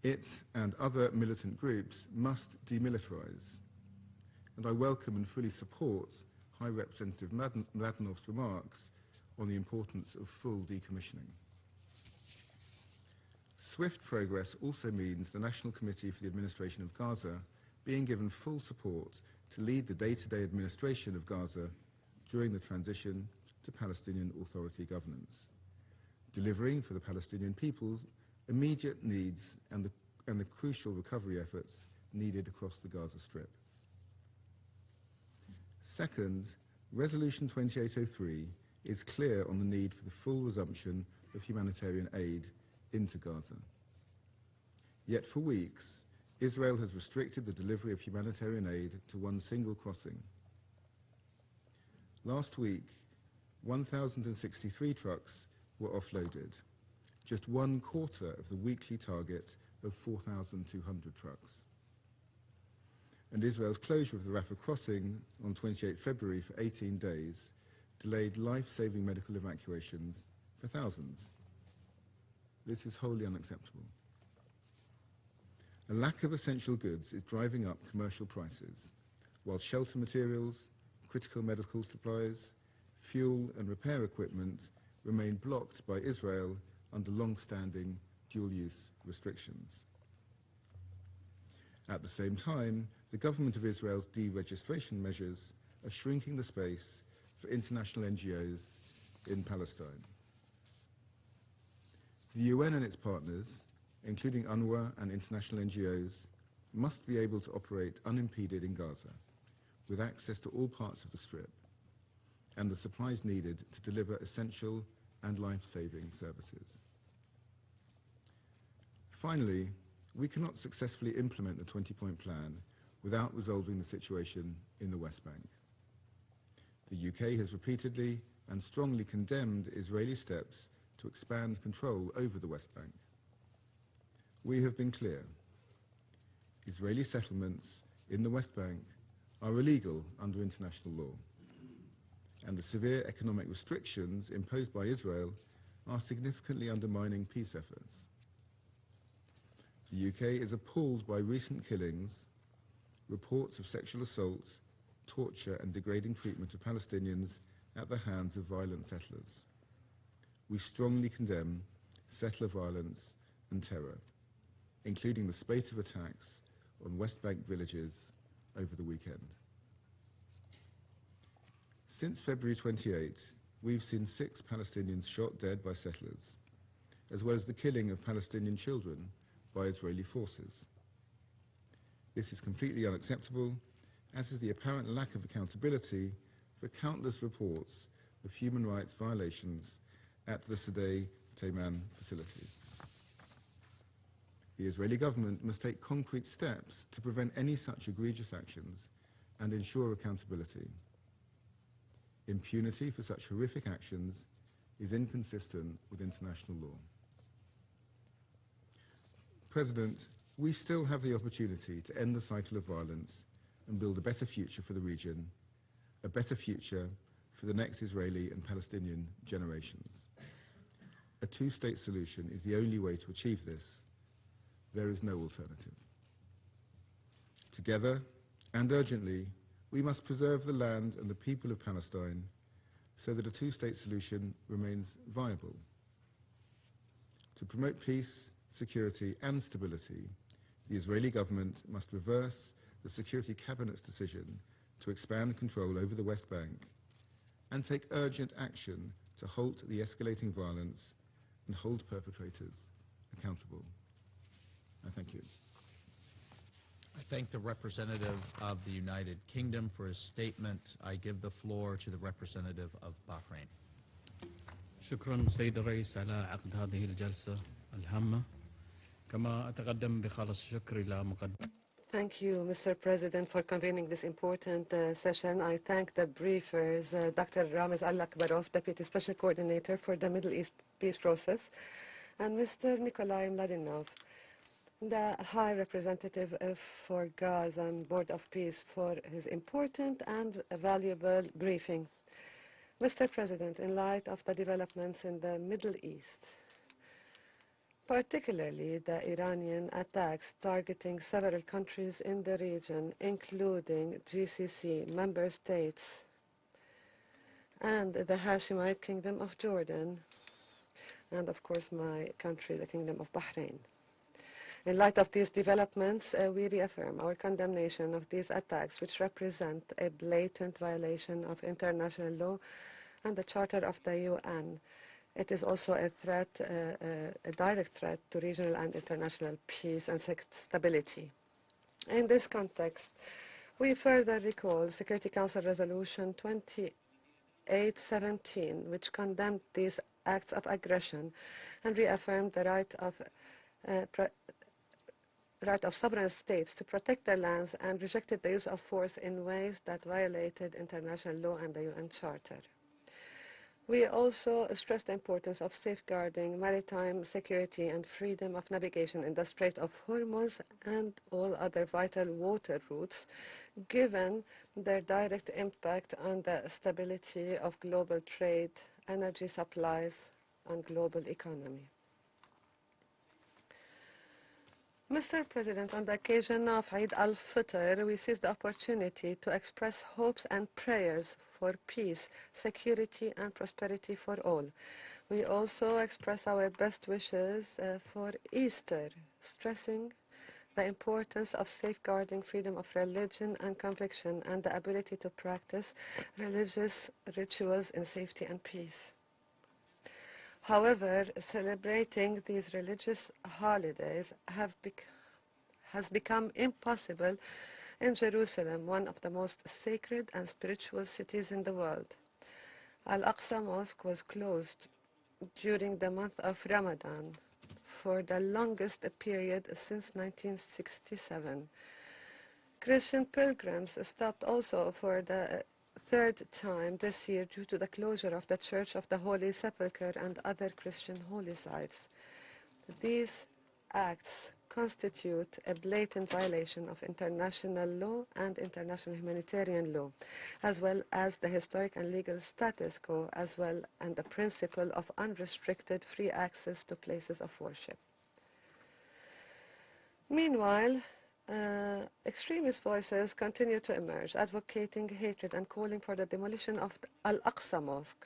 It and other militant groups must demilitarize, and I welcome and fully support High Representative Mladenov's remarks on the importance of full decommissioning. Swift progress also means the National Committee for the Administration of Gaza being given full support to lead the day-to-day administration of Gaza during the transition to Palestinian Authority governance, delivering for the Palestinian people's immediate needs and the crucial recovery efforts needed across the Gaza Strip. Second, Resolution 2803 is clear on the need for the full resumption of humanitarian aid into Gaza. Yet for weeks, Israel has restricted the delivery of humanitarian aid to one single crossing. Last week, 1,063 trucks were offloaded, just 1/4 of the weekly target of 4,200 trucks. And Israel's closure of the Rafah crossing on 28 February for 18 days delayed life-saving medical evacuations for thousands. This is wholly unacceptable. A lack of essential goods is driving up commercial prices, while shelter materials, critical medical supplies, fuel and repair equipment remain blocked by Israel under long-standing dual-use restrictions. At the same time, the government of Israel's deregistration measures are shrinking the space for international NGOs in Palestine. The UN and its partners, including UNRWA and international NGOs, must be able to operate unimpeded in Gaza, with access to all parts of the Strip, and the supplies needed to deliver essential and life-saving services. Finally, we cannot successfully implement the 20-point plan without resolving the situation in the West Bank. The UK has repeatedly and strongly condemned Israeli steps to expand control over the West Bank. We have been clear. Israeli settlements in the West Bank are illegal under international law, and the severe economic restrictions imposed by Israel are significantly undermining peace efforts. The UK is appalled by recent killings, reports of sexual assault, torture and degrading treatment of Palestinians at the hands of violent settlers. We strongly condemn settler violence and terror, including the spate of attacks on West Bank villages over the weekend. Since February 28, we've seen 6 Palestinians shot dead by settlers, as well as the killing of Palestinian children by Israeli forces. This is completely unacceptable, as is the apparent lack of accountability for countless reports of human rights violations at the Sderot Teiman facility. The Israeli government must take concrete steps to prevent any such egregious actions and ensure accountability. Impunity for such horrific actions is inconsistent with international law. President, we still have the opportunity to end the cycle of violence and build a better future for the region, a better future for the next Israeli and Palestinian generations. A two-state solution is the only way to achieve this. There is no alternative. Together and urgently, we must preserve the land and the people of Palestine so that a two-state solution remains viable. To promote peace, security and stability, the Israeli government must reverse the Security Cabinet's decision to expand control over the West Bank and take urgent action to halt the escalating violence and hold perpetrators accountable. I thank you. I thank the representative of the United Kingdom for his statement. I give the floor to the representative of Bahrain. شكرا سيد الرئيس على عقد هذه الجلسة الهامة. كما أتقدم بخالص الشكر إلى مقدم. Thank you, Mr. President, for convening this important session. I thank the briefers, Dr. Ramiz Al-Akbarov, Deputy Special Coordinator for the Middle East Peace Process, and Mr. Nikolai Mladenov, the High Representative for Gaza and Board of Peace, for his important and valuable briefing. Mr. President, in light of the developments in the Middle East, particularly the Iranian attacks targeting several countries in the region, including GCC member states and the Hashemite Kingdom of Jordan, and of course my country, the Kingdom of Bahrain. In light of these developments, we reaffirm our condemnation of these attacks, which represent a blatant violation of international law and the Charter of the UN. It is also a threat, a direct threat to regional and international peace and stability. In this context, we further recall Security Council Resolution 2817, which condemned these acts of aggression and reaffirmed the right of sovereign states to protect their lands and rejected the use of force in ways that violated international law and the UN Charter. We also stress the importance of safeguarding maritime security and freedom of navigation in the Strait of Hormuz and all other vital water routes, given their direct impact on the stability of global trade, energy supplies, and global economy. Mr. President, on the occasion of Eid al-Fitr, we seize the opportunity to express hopes and prayers for peace, security, and prosperity for all. We also express our best wishes for Easter, stressing the importance of safeguarding freedom of religion and conviction and the ability to practice religious rituals in safety and peace. However, celebrating these religious holidays has become impossible in Jerusalem, one of the most sacred and spiritual cities in the world. Al-Aqsa Mosque was closed during the month of Ramadan for the longest period since 1967. Christian pilgrims stopped also for the third time this year due to the closure of the Church of the Holy Sepulchre and other Christian holy sites. These acts constitute a blatant violation of international law and international humanitarian law, as well as the historic and legal status quo, as well and the principle of unrestricted free access to places of worship. Meanwhile, extremist voices continue to emerge, advocating hatred and calling for the demolition of the Al-Aqsa Mosque,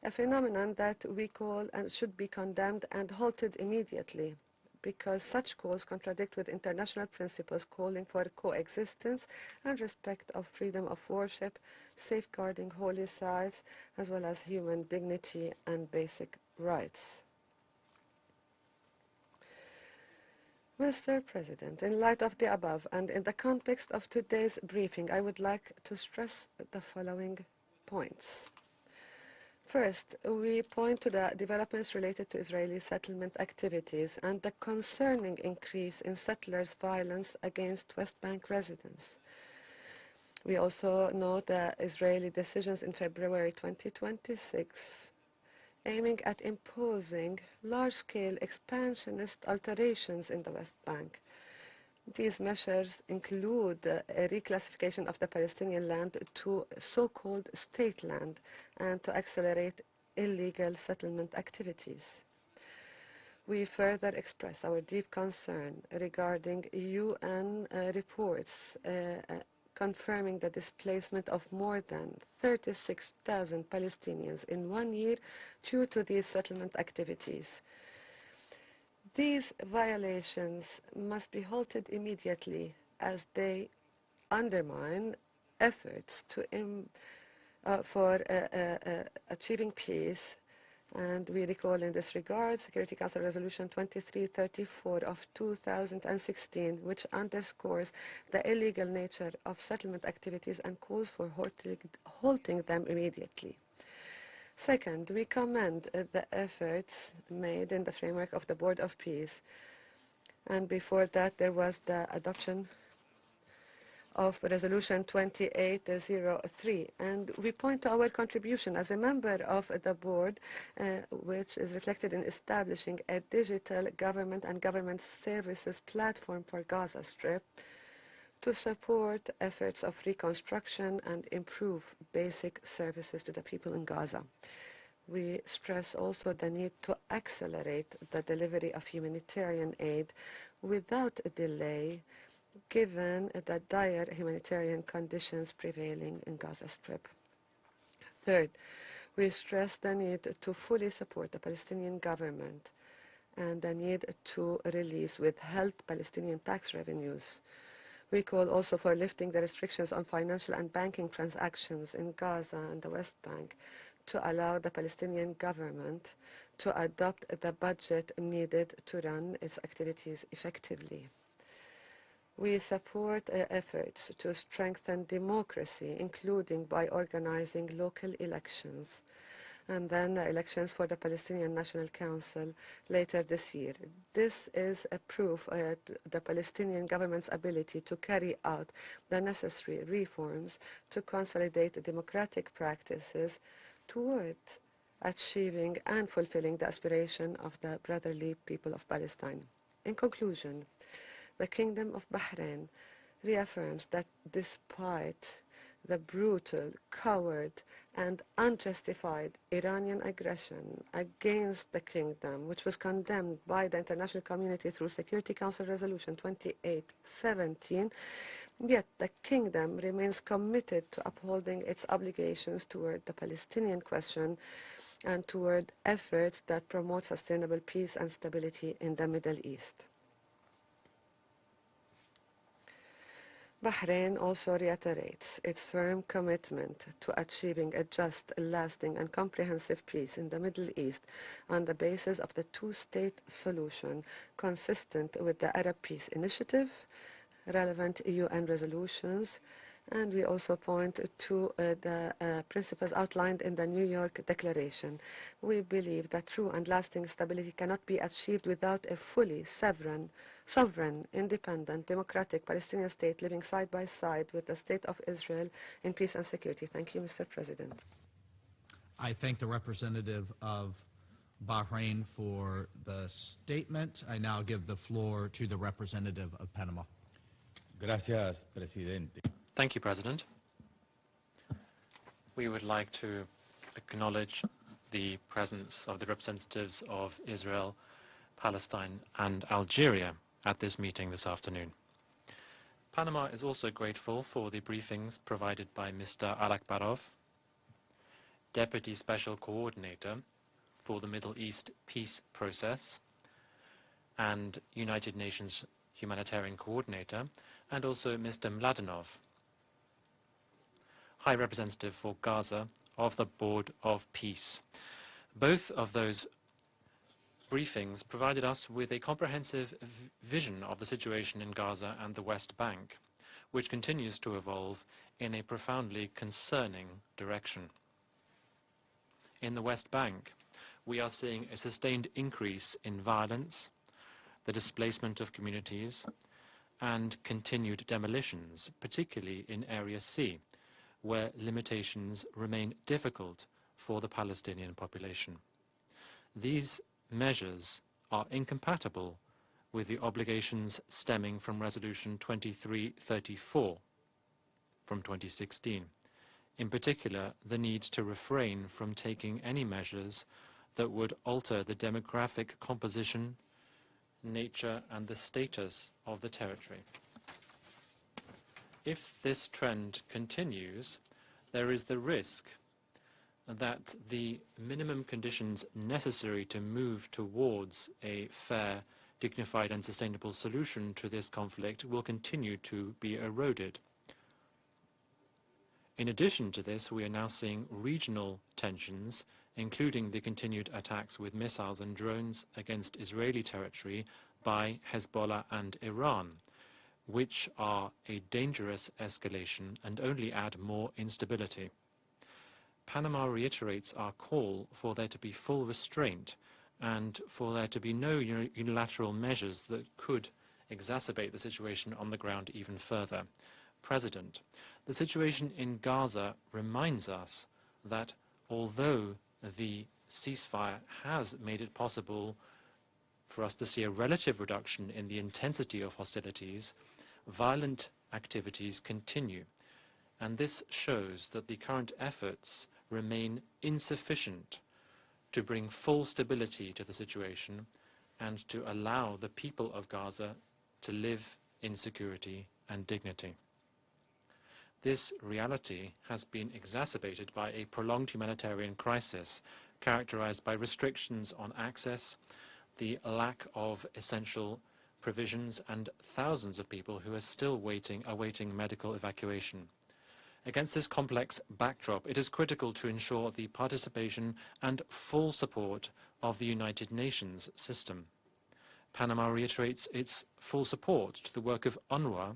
a phenomenon that we call and should be condemned and halted immediately, because such calls contradict with international principles calling for coexistence and respect of freedom of worship, safeguarding holy sites, as well as human dignity and basic rights. Mr. President, in light of the above and in the context of today's briefing, I would like to stress the following points. First, we point to the developments related to Israeli settlement activities and the concerning increase in settlers' violence against West Bank residents. We also note the Israeli decisions in February 2026 aiming at imposing large-scale expansionist alterations in the West Bank. These measures include a reclassification of the Palestinian land to so-called state land and to accelerate illegal settlement activities. We further express our deep concern regarding UN reports confirming the displacement of more than 36,000 Palestinians in 1 year due to these settlement activities. These violations must be halted immediately as they undermine efforts for achieving peace. And we recall in this regard Security Council Resolution 2334 of 2016, which underscores the illegal nature of settlement activities and calls for halting them immediately. Second, we commend the efforts made in the framework of the Board of Peace. And before that, there was the adoption of Resolution 2803. And we point to our contribution as a member of the board, which is reflected in establishing a digital government and government services platform for Gaza Strip to support efforts of reconstruction and improve basic services to the people in Gaza. We stress also the need to accelerate the delivery of humanitarian aid without a delay, given the dire humanitarian conditions prevailing in Gaza Strip. Third, we stress the need to fully support the Palestinian government and the need to release withheld Palestinian tax revenues. We call also for lifting the restrictions on financial and banking transactions in Gaza and the West Bank to allow the Palestinian government to adopt the budget needed to run its activities effectively. We support efforts to strengthen democracy, including by organizing local elections, and then elections for the Palestinian National Council later this year. This is a proof of the Palestinian government's ability to carry out the necessary reforms to consolidate democratic practices towards achieving and fulfilling the aspiration of the brotherly people of Palestine. In conclusion, the Kingdom of Bahrain reaffirms that despite the brutal, coward, and unjustified Iranian aggression against the Kingdom, which was condemned by the international community through Security Council Resolution 2817, yet the Kingdom remains committed to upholding its obligations toward the Palestinian question and toward efforts that promote sustainable peace and stability in the Middle East. Bahrain also reiterates its firm commitment to achieving a just, lasting, and comprehensive peace in the Middle East on the basis of the two-state solution consistent with the Arab Peace Initiative, relevant UN resolutions, and we also point to the principles outlined in the New York Declaration. We believe that true and lasting stability cannot be achieved without a fully sovereign, independent, democratic Palestinian state living side by side with the State of Israel in peace and security. Thank you, Mr. President. I thank the representative of Bahrain for the statement. I now give the floor to the representative of Panama. Gracias, Presidente. Thank you, President. We would like to acknowledge the presence of the representatives of Israel, Palestine, and Algeria at this meeting this afternoon. Panama is also grateful for the briefings provided by Mr. Alakbarov, Deputy Special Coordinator for the Middle East Peace Process and United Nations Humanitarian Coordinator, and also Mr. Mladenov, High Representative for Gaza of the Board of Peace. Both of those briefings provided us with a comprehensive vision of the situation in Gaza and the West Bank, which continues to evolve in a profoundly concerning direction. In the West Bank, we are seeing a sustained increase in violence, the displacement of communities, and continued demolitions, particularly in Area C, where limitations remain difficult for the Palestinian population. These measures are incompatible with the obligations stemming from Resolution 2334 from 2016. In particular, the need to refrain from taking any measures that would alter the demographic composition, nature, and the status of the territory. If this trend continues, there is the risk that the minimum conditions necessary to move towards a fair, dignified, and sustainable solution to this conflict will continue to be eroded. In addition to this, we are now seeing regional tensions, including the continued attacks with missiles and drones against Israeli territory by Hezbollah and Iran, which are a dangerous escalation and only add more instability. Panama reiterates our call for there to be full restraint and for there to be no unilateral measures that could exacerbate the situation on the ground even further. President, the situation in Gaza reminds us that although the ceasefire has made it possible for us to see a relative reduction in the intensity of hostilities, violent activities continue, and this shows that the current efforts remain insufficient to bring full stability to the situation and to allow the people of Gaza to live in security and dignity. This reality has been exacerbated by a prolonged humanitarian crisis characterized by restrictions on access, the lack of essential provisions, and thousands of people who are still awaiting medical evacuation. Against this complex backdrop, it is critical to ensure the participation and full support of the United Nations system. Panama reiterates its full support to the work of UNRWA,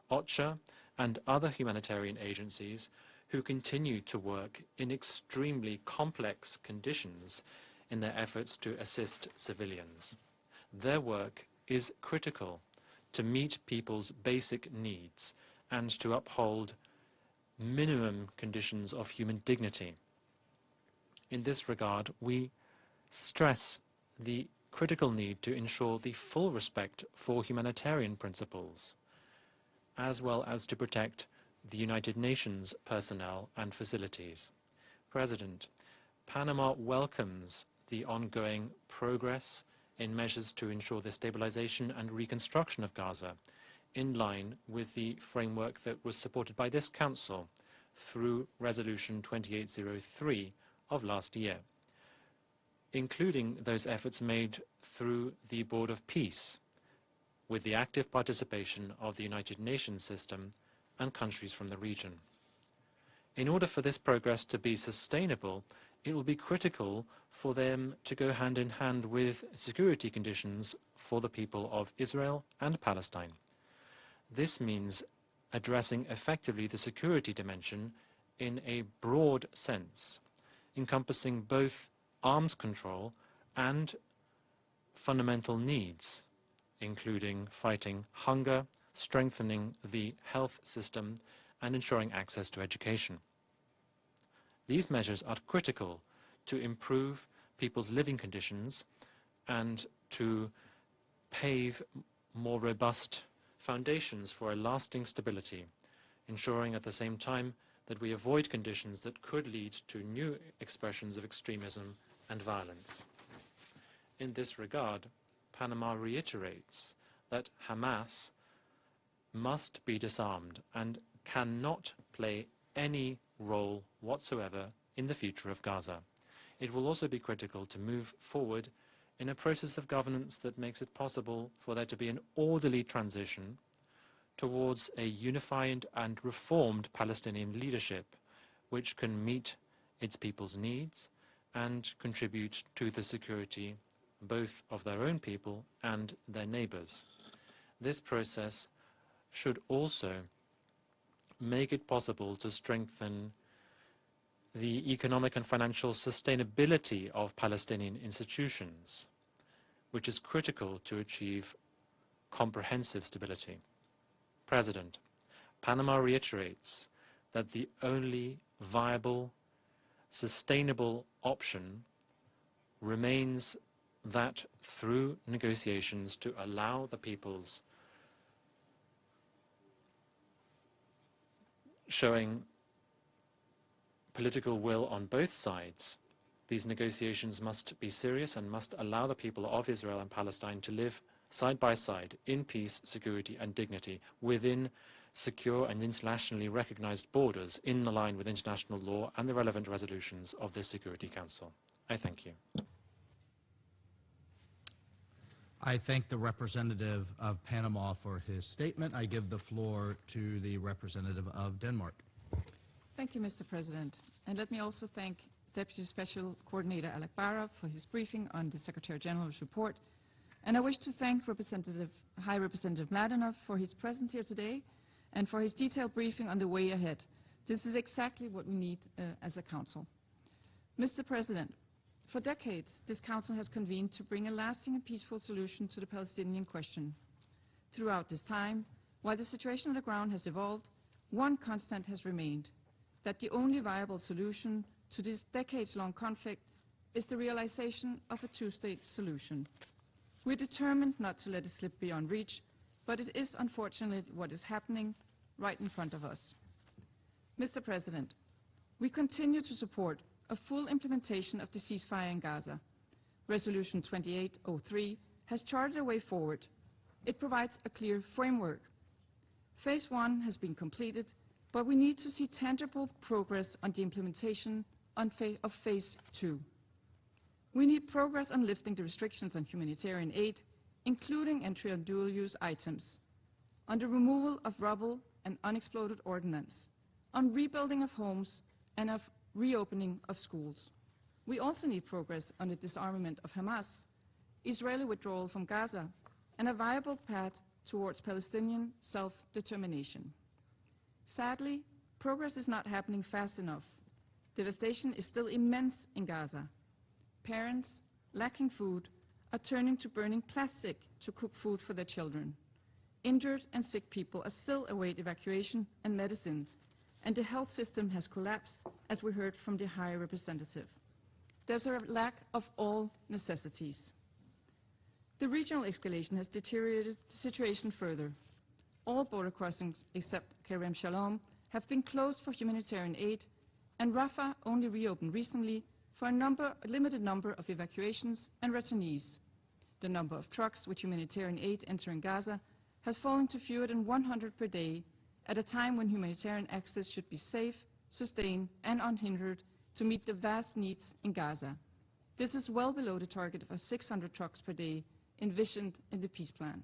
OCHA, and other humanitarian agencies who continue to work in extremely complex conditions in their efforts to assist civilians. Their work is critical to meet people's basic needs and to uphold minimum conditions of human dignity. In this regard, we stress the critical need to ensure the full respect for humanitarian principles, as well as to protect the United Nations personnel and facilities. President, Panama welcomes the ongoing progress in measures to ensure the stabilization and reconstruction of Gaza, in line with the framework that was supported by this Council through Resolution 2803 of last year, including those efforts made through the Board of Peace, with the active participation of the United Nations system and countries from the region. In order for this progress to be sustainable, it will be critical for them to go hand in hand with security conditions for the people of Israel and Palestine. This means addressing effectively the security dimension in a broad sense, encompassing both arms control and fundamental needs, including fighting hunger, strengthening the health system, and ensuring access to education. These measures are critical to improve people's living conditions and to pave more robust foundations for a lasting stability, ensuring at the same time that we avoid conditions that could lead to new expressions of extremism and violence. In this regard, Panama reiterates that Hamas must be disarmed and cannot play any role whatsoever in the future of Gaza. It will also be critical to move forward in a process of governance that makes it possible for there to be an orderly transition towards a unified and reformed Palestinian leadership which can meet its people's needs and contribute to the security both of their own people and their neighbors. This process should also make it possible to strengthen the economic and financial sustainability of Palestinian institutions, which is critical to achieve comprehensive stability. President, Panama reiterates that the only viable, sustainable option remains that through negotiations to allow the peoples showing political will on both sides. These negotiations must be serious and must allow the people of Israel and Palestine to live side by side in peace, security and dignity within secure and internationally recognized borders in line with international law and the relevant resolutions of this Security Council. I thank you. I thank the representative of Panama for his statement. I give the floor to the representative of Denmark. Thank you, Mr. President. And let me also thank Deputy Special Coordinator Alec Barra for his briefing on the Secretary General's report. And I wish to thank High Representative Mladenov for his presence here today and for his detailed briefing on the way ahead. This is exactly what we need as a Council. Mr. President, for decades, this Council has convened to bring a lasting and peaceful solution to the Palestinian question. Throughout this time, while the situation on the ground has evolved, one constant has remained, that the only viable solution to this decades-long conflict is the realization of a two-state solution. We're determined not to let it slip beyond reach, but it is unfortunately what is happening right in front of us. Mr. President, we continue to support a full implementation of the ceasefire in Gaza. Resolution 2803 has charted a way forward. It provides a clear framework. Phase 1 has been completed, but we need to see tangible progress on the implementation of Phase 2. We need progress on lifting the restrictions on humanitarian aid, including entry on dual-use items, on the removal of rubble and unexploded ordnance, on rebuilding of homes and of reopening of schools. We also need progress on the disarmament of Hamas, Israeli withdrawal from Gaza, and a viable path towards Palestinian self-determination. Sadly, progress is not happening fast enough. Devastation is still immense in Gaza. Parents, lacking food, are turning to burning plastic to cook food for their children. Injured and sick people are still await evacuation and medicine, and the health system has collapsed, as we heard from the High Representative. There's a lack of all necessities. The regional escalation has deteriorated the situation further. All border crossings except Kerem Shalom have been closed for humanitarian aid, and Rafah only reopened recently for a limited number of evacuations and returnees. The number of trucks with humanitarian aid entering Gaza has fallen to fewer than 100 per day, at a time when humanitarian access should be safe, sustained, and unhindered to meet the vast needs in Gaza. This is well below the target of 600 trucks per day envisioned in the peace plan.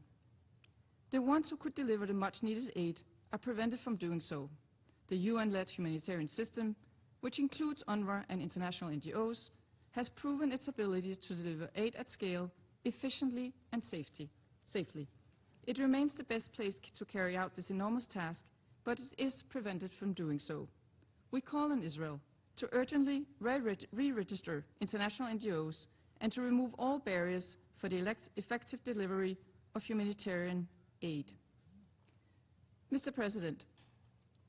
The ones who could deliver the much-needed aid are prevented from doing so. The UN-led humanitarian system, which includes UNRWA and international NGOs, has proven its ability to deliver aid at scale, efficiently and safely. It remains the best place to carry out this enormous task, but it is prevented from doing so. We call on Israel to urgently re-register international NGOs and to remove all barriers for the effective delivery of humanitarian aid. Mr. President,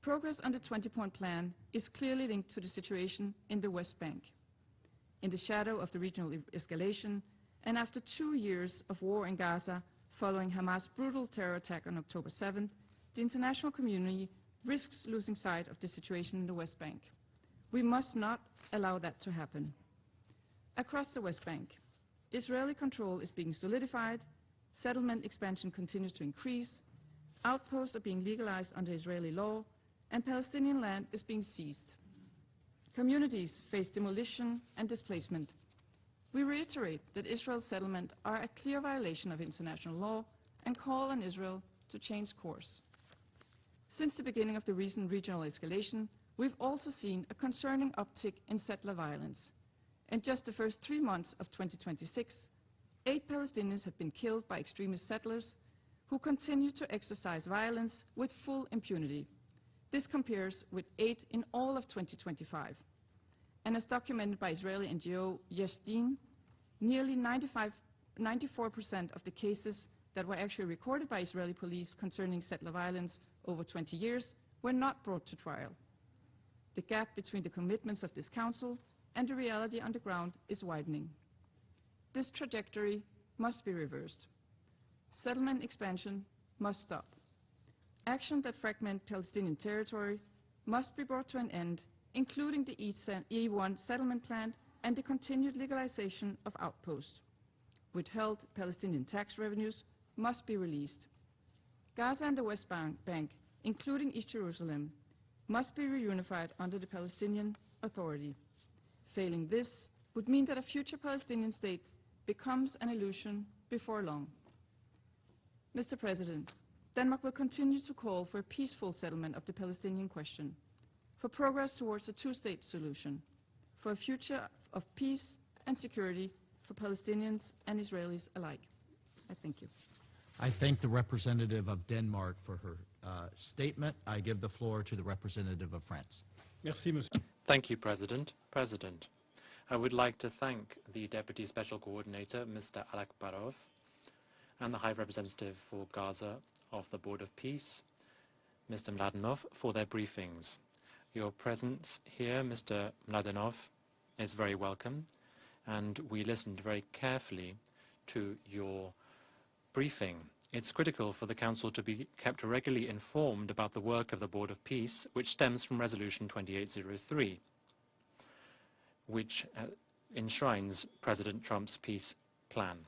progress on the 20-point plan is clearly linked to the situation in the West Bank. In the shadow of the regional escalation, and after 2 years of war in Gaza following Hamas' brutal terror attack on October 7th, the international community risks losing sight of the situation in the West Bank. We must not allow that to happen. Across the West Bank, Israeli control is being solidified, settlement expansion continues to increase, outposts are being legalized under Israeli law, and Palestinian land is being seized. Communities face demolition and displacement. We reiterate that Israel's settlements are a clear violation of international law and call on Israel to change course. Since the beginning of the recent regional escalation, we've also seen a concerning uptick in settler violence. In just the first 3 months of 2026, 8 Palestinians have been killed by extremist settlers who continue to exercise violence with full impunity. This compares with 8 in all of 2025. And as documented by Israeli NGO Yesh Din, nearly 94% of the cases that were actually recorded by Israeli police concerning settler violence over 20 years were not brought to trial. The gap between the commitments of this council and the reality on the ground is widening. This trajectory must be reversed. Settlement expansion must stop. Action that fragment Palestinian territory must be brought to an end, including the E1 settlement plan and the continued legalization of outposts. Withheld Palestinian tax revenues must be released. Gaza and the West Bank, including East Jerusalem, must be reunified under the Palestinian Authority. Failing this would mean that a future Palestinian state becomes an illusion before long. Mr. President, Denmark will continue to call for a peaceful settlement of the Palestinian question, for progress towards a two-state solution, for a future of peace and security for Palestinians and Israelis alike. I thank you. I thank the representative of Denmark for her statement. I give the floor to the representative of France. Merci, Monsieur. Thank you, President. I would like to thank the Deputy Special Coordinator, Mr. Alakbarov, and the High Representative for Gaza of the Board of Peace, Mr. Mladenov, for their briefings. Your presence here, Mr. Mladenov, is very welcome, and we listened very carefully to your briefing. It's critical for the Council to be kept regularly informed about the work of the Board of Peace, which stems from Resolution 2803. which enshrines President Trump's peace plan.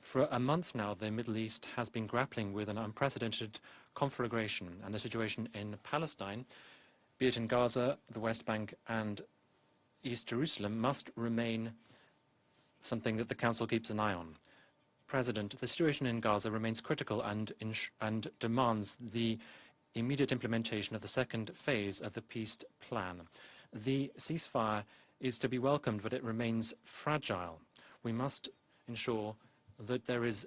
For a month now, the Middle East has been grappling with an unprecedented conflagration, and the situation in Palestine, be it in Gaza, the West Bank, and East Jerusalem, must remain something that the Council keeps an eye on. President, the situation in Gaza remains critical and demands the immediate implementation of the second phase of the peace plan. The ceasefire is to be welcomed, but it remains fragile. We must ensure that there is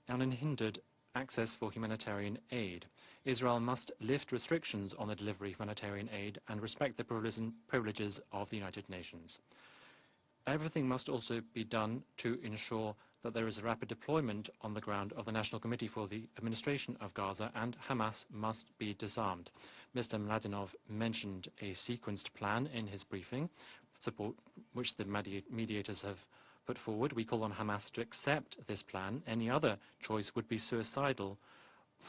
unhindered access for humanitarian aid. Israel must lift restrictions on the delivery of humanitarian aid and respect the privileges of the United Nations. Everything must also be done to ensure that there is a rapid deployment on the ground of the National Committee for the Administration of Gaza, and Hamas must be disarmed. Mr. Mladenov mentioned a sequenced plan in his briefing, support which the mediators have put forward. We call on Hamas to accept this plan. Any other choice would be suicidal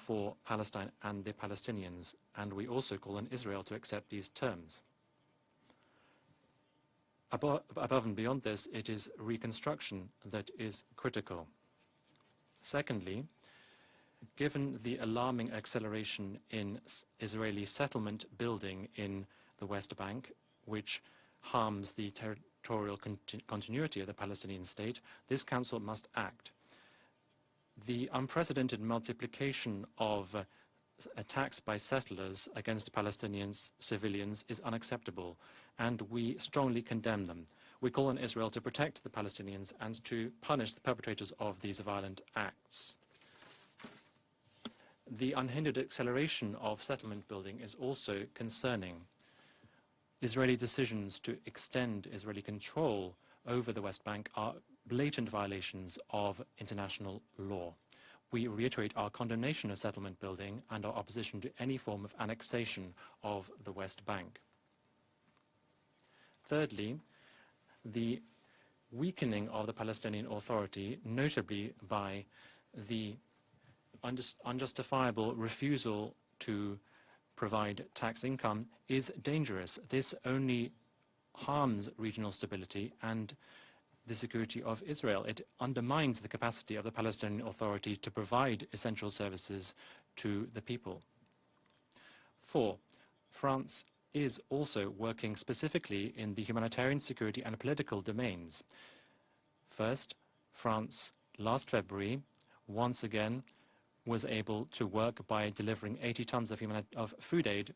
for Palestine and the Palestinians, and we also call on Israel to accept these terms. Above and beyond this, it is reconstruction that is critical. Secondly, given the alarming acceleration in Israeli settlement building in the West Bank, which harms the territorial continuity of the Palestinian state, this Council must act. The unprecedented multiplication of attacks by settlers against Palestinian civilians is unacceptable, and we strongly condemn them. We call on Israel to protect the Palestinians and to punish the perpetrators of these violent acts. The unhindered acceleration of settlement building is also concerning. Israeli decisions to extend Israeli control over the West Bank are blatant violations of international law. We reiterate our condemnation of settlement building and our opposition to any form of annexation of the West Bank. Thirdly, the weakening of the Palestinian Authority, notably by the unjustifiable refusal to provide tax income, is dangerous. This only harms regional stability and the security of Israel. It undermines the capacity of the Palestinian Authority to provide essential services to the people. 4. France is also working specifically in the humanitarian, security and political domains. First, France last February once again was able to work by delivering 80 tons of food aid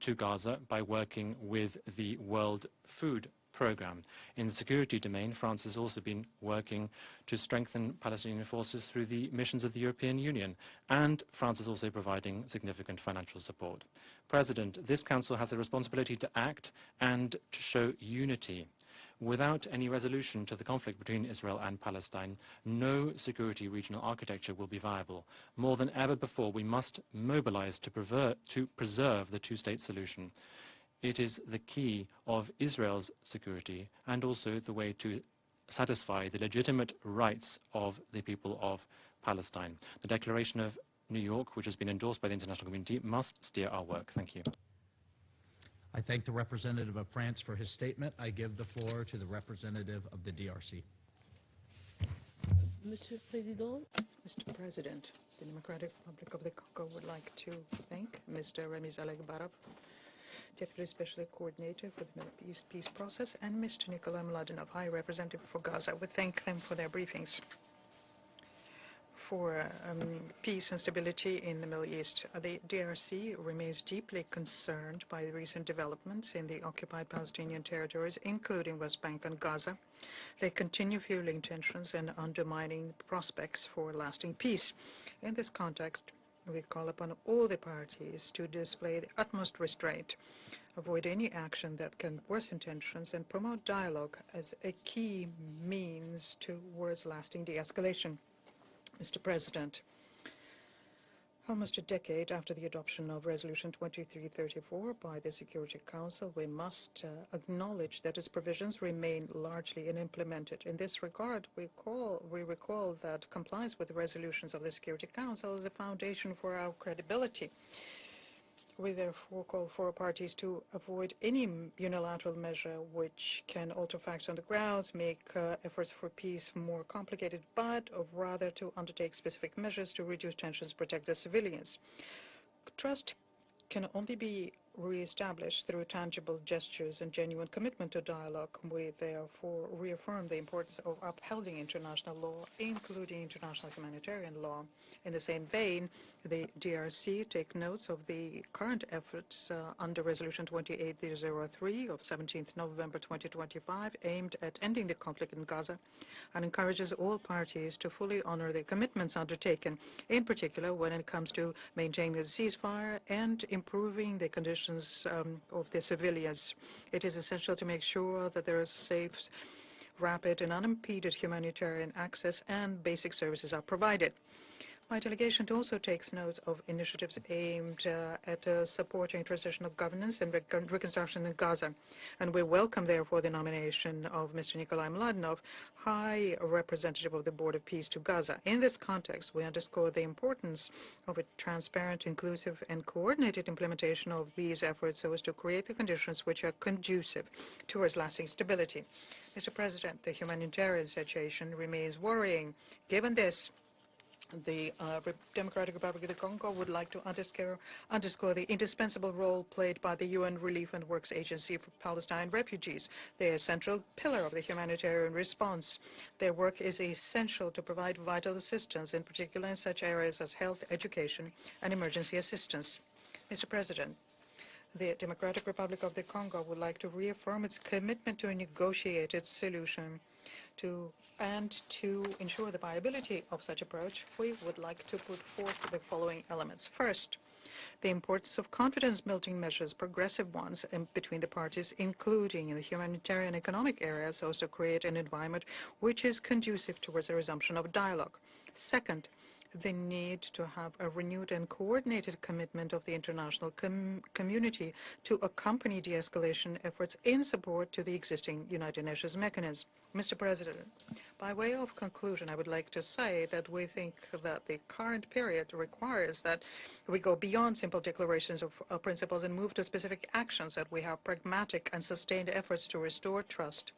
to Gaza by working with the World Food Programme. In the security domain, France has also been working to strengthen Palestinian forces through the missions of the European Union, and France is also providing significant financial support. President, this Council has the responsibility to act and to show unity. Without any resolution to the conflict between Israel and Palestine, no security regional architecture will be viable. More than ever before, we must mobilize to preserve the two-state solution. It is the key of Israel's security and also the way to satisfy the legitimate rights of the people of Palestine. The Declaration of New York, which has been endorsed by the international community, must steer our work. Thank you. I thank the representative of France for his statement. I give the floor to the representative of the DRC. Mr. President, the Democratic Republic of the Congo would like to thank Mr. Ramiz Alekbarov, Deputy Special Coordinator for the Middle East Peace Process, and Mr. Nikolai Mladenov, High Representative for Gaza. I would thank them for their briefings for peace and stability in the Middle East. The DRC remains deeply concerned by the recent developments in the occupied Palestinian territories, including West Bank and Gaza. They continue fueling tensions and undermining prospects for lasting peace. In this context, we call upon all the parties to display the utmost restraint, avoid any action that can worsen tensions, and promote dialogue as a key means towards lasting de-escalation. Mr. President, almost a decade after the adoption of Resolution 2334 by the Security Council, we must acknowledge that its provisions remain largely unimplemented. In this regard, we recall that compliance with the resolutions of the Security Council is a foundation for our credibility. We therefore call for parties to avoid any unilateral measure which can alter facts on the ground, make efforts for peace more complicated, but rather to undertake specific measures to reduce tensions, protect the civilians. Trust can only be re-established through tangible gestures and genuine commitment to dialogue. We therefore reaffirm the importance of upholding international law, including international humanitarian law. In the same vein, the DRC take notes of the current efforts under Resolution 2803 of 17th November 2025 aimed at ending the conflict in Gaza and encourages all parties to fully honor the commitments undertaken, in particular when it comes to maintaining the ceasefire and improving the conditions of the civilians. It is essential to make sure that there is safe, rapid and unimpeded humanitarian access and basic services are provided. My delegation also takes note of initiatives aimed at supporting transitional governance and reconstruction in Gaza, and we welcome, therefore, the nomination of Mr. Nikolai Mladenov, High Representative of the Board of Peace to Gaza. In this context, we underscore the importance of a transparent, inclusive, and coordinated implementation of these efforts so as to create the conditions which are conducive towards lasting stability. Mr. President, the humanitarian situation remains worrying. Given this, the Democratic Republic of the Congo would like to underscore the indispensable role played by the UN Relief and Works Agency for Palestine refugees. They are a central pillar of the humanitarian response. Their work is essential to provide vital assistance, in particular in such areas as health, education, and emergency assistance. Mr. President, the Democratic Republic of the Congo would like to reaffirm its commitment to a negotiated solution. To ensure the viability of such approach, we would like to put forth the following elements. First, the importance of confidence-building measures, progressive ones, between the parties, including in the humanitarian economic area, so as to create an environment which is conducive towards the resumption of dialogue. Second, the need to have a renewed and coordinated commitment of the international community to accompany de-escalation efforts in support to the existing United Nations mechanism. Mr. President, by way of conclusion, I would like to say that we think that the current period requires that we go beyond simple declarations of principles and move to specific actions, that we have pragmatic and sustained efforts to restore trust.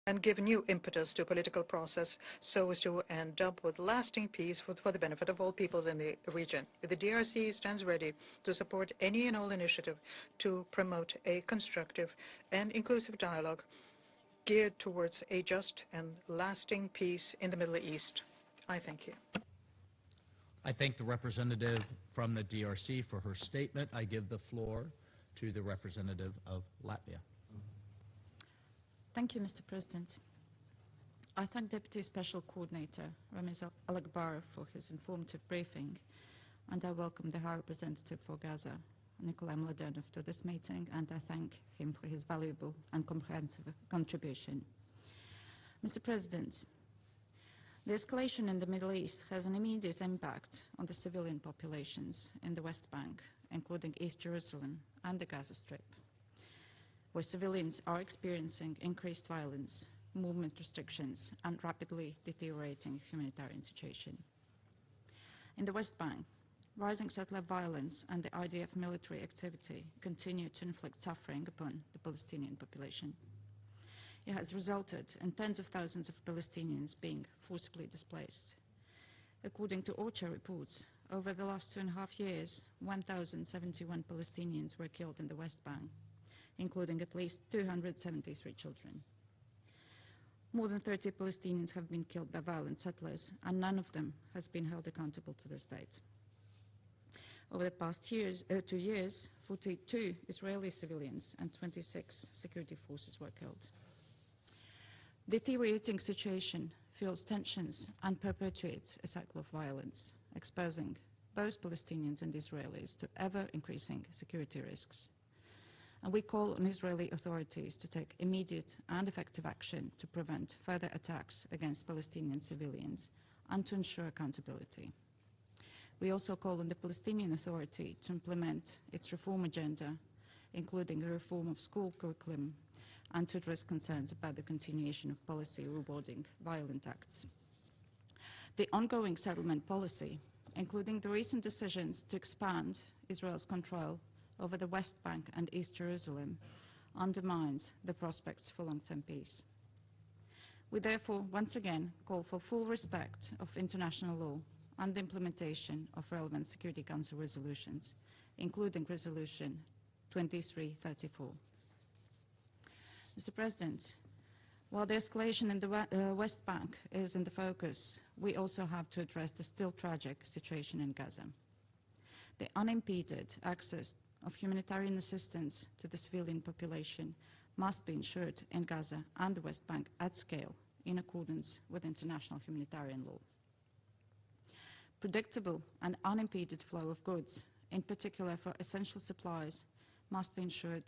And give new impetus to political process so as to end up with lasting peace for the benefit of all peoples in the region. The DRC stands ready to support any and all initiative to promote a constructive and inclusive dialogue geared towards a just and lasting peace in the Middle East. I thank you. I thank the representative from the DRC for her statement. I give the floor to the representative of Latvia. Thank you, Mr. President. I thank Deputy Special Coordinator Ramiz Alakbarov for his informative briefing, and I welcome the High Representative for Gaza, Nikolai Mladenov, to this meeting, and I thank him for his valuable and comprehensive contribution. Mr. President, the escalation in the Middle East has an immediate impact on the civilian populations in the West Bank, including East Jerusalem and the Gaza Strip, where civilians are experiencing increased violence, movement restrictions, and rapidly deteriorating humanitarian situation. In the West Bank, rising settler violence and the IDF military activity continue to inflict suffering upon the Palestinian population. It has resulted in tens of thousands of Palestinians being forcibly displaced. According to OCHA reports, over the last 2.5 years, 1,071 Palestinians were killed in the West Bank, including at least 273 children. More than 30 Palestinians have been killed by violent settlers, and none of them has been held accountable to this date. Over the past 2 years, 42 Israeli civilians and 26 security forces were killed. The deteriorating situation fuels tensions and perpetuates a cycle of violence, exposing both Palestinians and Israelis to ever-increasing security risks. And we call on Israeli authorities to take immediate and effective action to prevent further attacks against Palestinian civilians and to ensure accountability. We also call on the Palestinian Authority to implement its reform agenda, including the reform of school curriculum, and to address concerns about the continuation of policy rewarding violent acts. The ongoing settlement policy, including the recent decisions to expand Israel's control over the West Bank and East Jerusalem, undermines the prospects for long-term peace. We therefore once again call for full respect of international law and the implementation of relevant Security Council resolutions, including Resolution 2334. Mr. President, while the escalation in the West Bank is in the focus, we also have to address the still tragic situation in Gaza. The unimpeded access of humanitarian assistance to the civilian population must be ensured in Gaza and the West Bank at scale, in accordance with international humanitarian law. Predictable and unimpeded flow of goods, in particular for essential supplies, must be ensured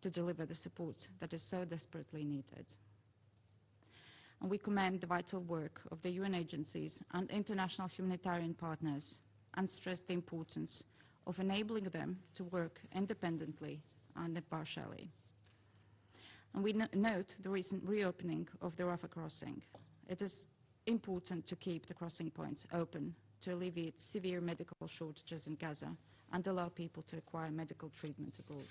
to deliver the support that is so desperately needed. And we commend the vital work of the UN agencies and international humanitarian partners and stress the importance of enabling them to work independently and impartially. And we note the recent reopening of the Rafah crossing. It is important to keep the crossing points open to alleviate severe medical shortages in Gaza and allow people to acquire medical treatment abroad.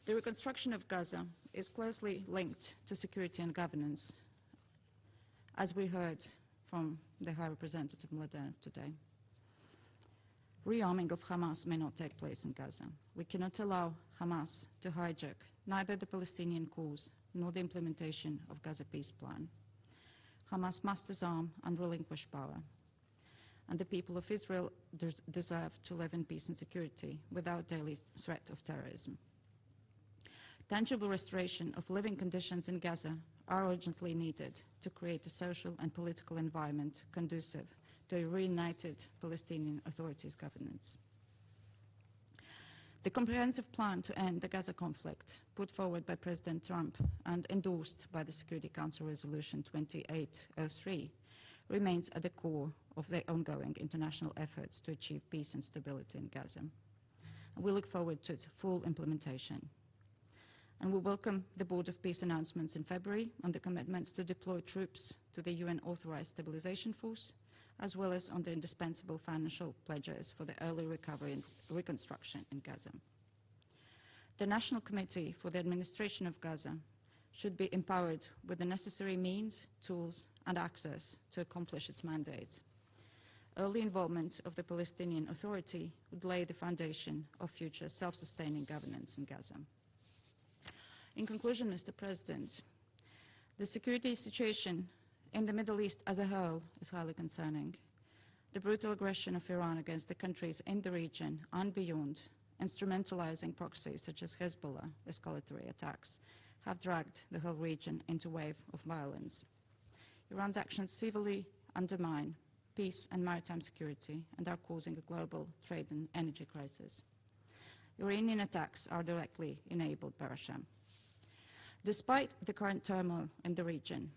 The reconstruction of Gaza is closely linked to security and governance, as we heard from the High Representative Mladenov today. Rearming of Hamas may not take place in Gaza. We cannot allow Hamas to hijack neither the Palestinian cause nor the implementation of Gaza peace plan. Hamas must disarm and relinquish power, and the people of Israel deserve to live in peace and security without daily threat of terrorism. Tangible restoration of living conditions in Gaza are urgently needed to create a social and political environment conducive to a reunited Palestinian Authority's governance. The comprehensive plan to end the Gaza conflict, put forward by President Trump and endorsed by the Security Council Resolution 2803, remains at the core of the ongoing international efforts to achieve peace and stability in Gaza. And we look forward to its full implementation. And we welcome the Board of Peace announcements in February on the commitments to deploy troops to the UN-authorized stabilization force, as well as on the indispensable financial pledges for the early recovery and reconstruction in Gaza. The National Committee for the Administration of Gaza should be empowered with the necessary means, tools, and access to accomplish its mandate. Early involvement of the Palestinian Authority would lay the foundation of future self-sustaining governance in Gaza. In conclusion, Mr. President, the security situation in the Middle East as a whole is highly concerning, The brutal aggression of Iran against the countries in the region and beyond, instrumentalizing proxies such as Hezbollah escalatory attacks, have dragged the whole region into a wave of violence. Iran's actions severely undermine peace and maritime security and are causing a global trade and energy crisis. Iranian attacks are directly enabled by Russia. Despite the current turmoil in the region,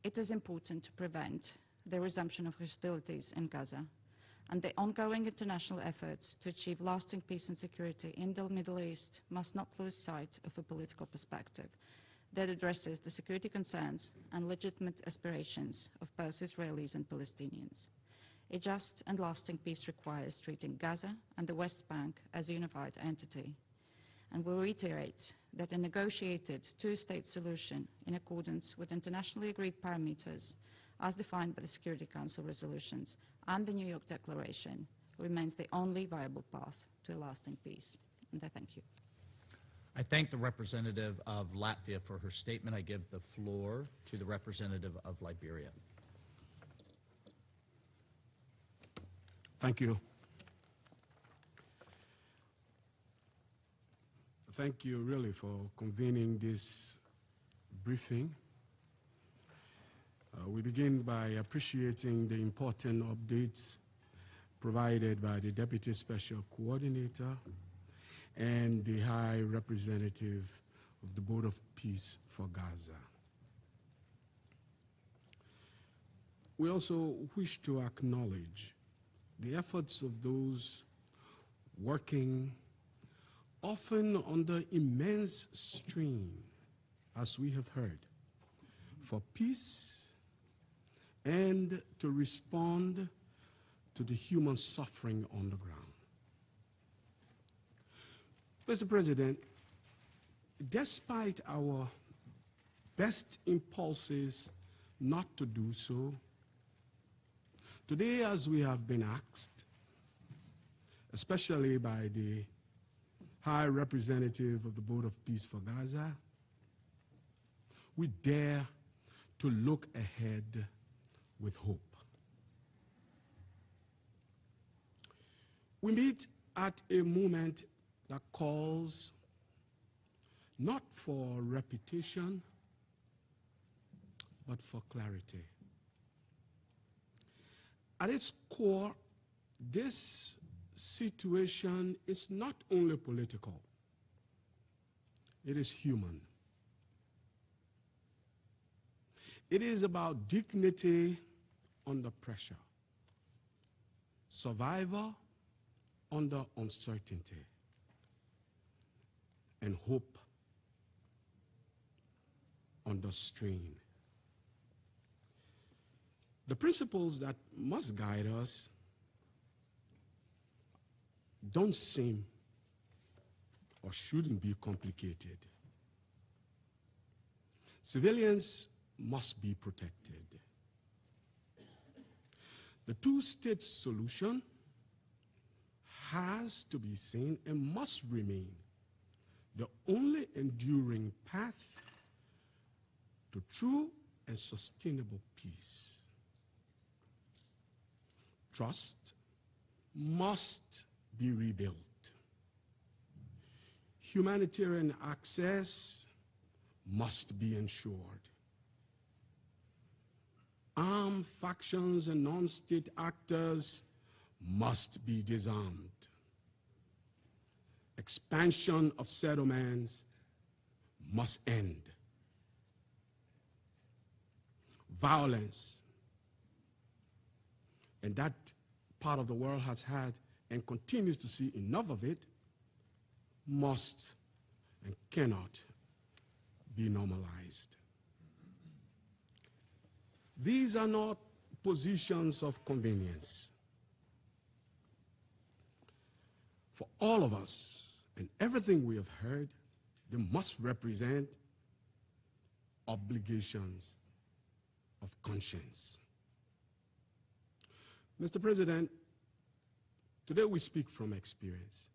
it is important to prevent the resumption of hostilities in Gaza and the ongoing international efforts to achieve lasting peace and security in the Middle East must not lose sight of a political perspective that addresses the security concerns and legitimate aspirations of both Israelis and Palestinians. A just and lasting peace requires treating Gaza and the West Bank as a unified entity, and we reiterate that a negotiated two-state solution in accordance with internationally agreed parameters as defined by the Security Council resolutions and the New York Declaration remains the only viable path to a lasting peace. And I thank you. I thank the representative of Latvia for her statement. I give the floor to the representative of Liberia. Thank you. Thank you really for convening this briefing. We begin by appreciating the important updates provided by the Deputy Special Coordinator and the High Representative of the Board of Peace for Gaza. We also wish to acknowledge the efforts of those working often under immense strain, as we have heard, for peace and to respond to the human suffering on the ground. Mr. President, despite our best impulses not to do so, today, as we have been asked, especially by the High Representative of the Board of Peace for Gaza, we dare to look ahead with hope. We meet at a moment that calls not for repetition, but for clarity. At its core, this situation is not only political, it is human. It is about dignity under pressure, survival under uncertainty, and hope under strain. The principles that must guide us don't seem or shouldn't be complicated. Civilians must be protected. The two-state solution has to be seen and must remain the only enduring path to true and sustainable peace. Trust must be rebuilt. Humanitarian access must be ensured. Armed factions and non-state actors must be disarmed. Expansion of settlements must end. Violence, and that part of the world has had and continues to see enough of it, must and cannot be normalized. These are not positions of convenience. For all of us and everything we have heard, they must represent obligations of conscience. Mr. President, today we speak from experience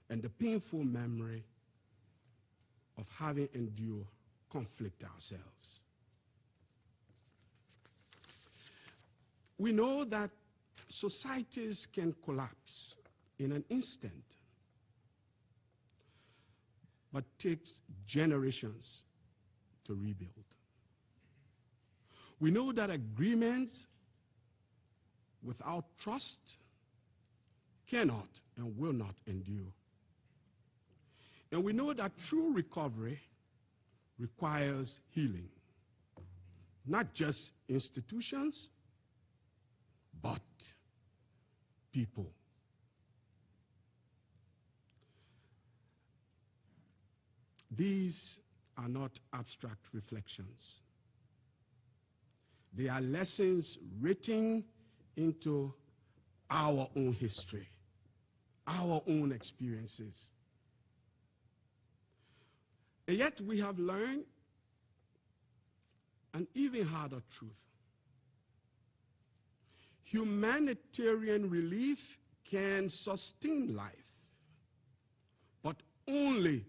and the painful memory of having endured conflict ourselves. We know that societies can collapse in an instant, but takes generations to rebuild. We know that agreements without trust cannot and will not endure. And we know that true recovery requires healing, not just institutions, but people. These are not abstract reflections. They are lessons written into our own history, our own experiences. And yet we have learned an even harder truth. Humanitarian relief can sustain life, but only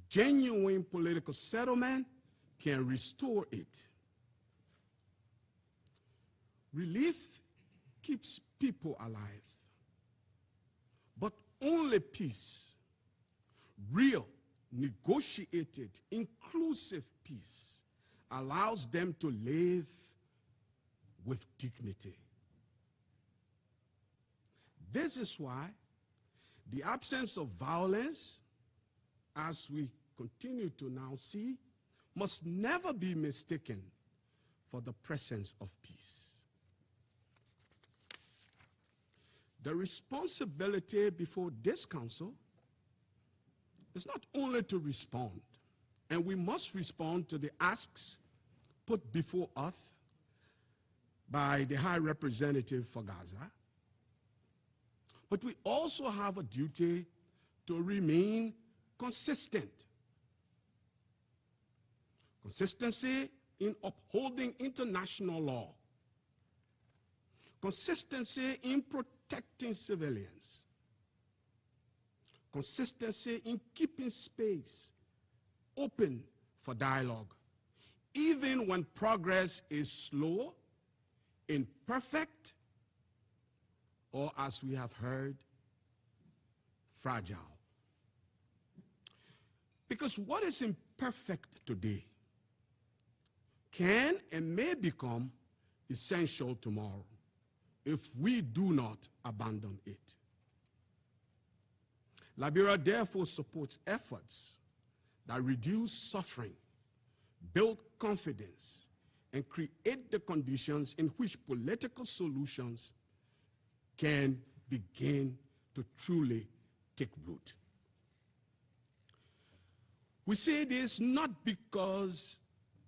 genuine political settlement can restore it. Relief keeps people alive, but only peace, real, negotiated, inclusive peace, allows them to live with dignity. This is why the absence of violence, as we continue to now see, must never be mistaken for the presence of peace. The responsibility before this council is not only to respond, and we must respond to the asks put before us by the High Representative for Gaza, but we also have a duty to remain consistent. Consistency in upholding international law. Consistency in protecting civilians. Consistency in keeping space open for dialogue, even when progress is slow, imperfect, or, as we have heard, fragile. Because what is imperfect today can and may become essential tomorrow if we do not abandon it. Liberia therefore supports efforts that reduce suffering, build confidence, and create the conditions in which political solutions can begin to truly take root. We say this not because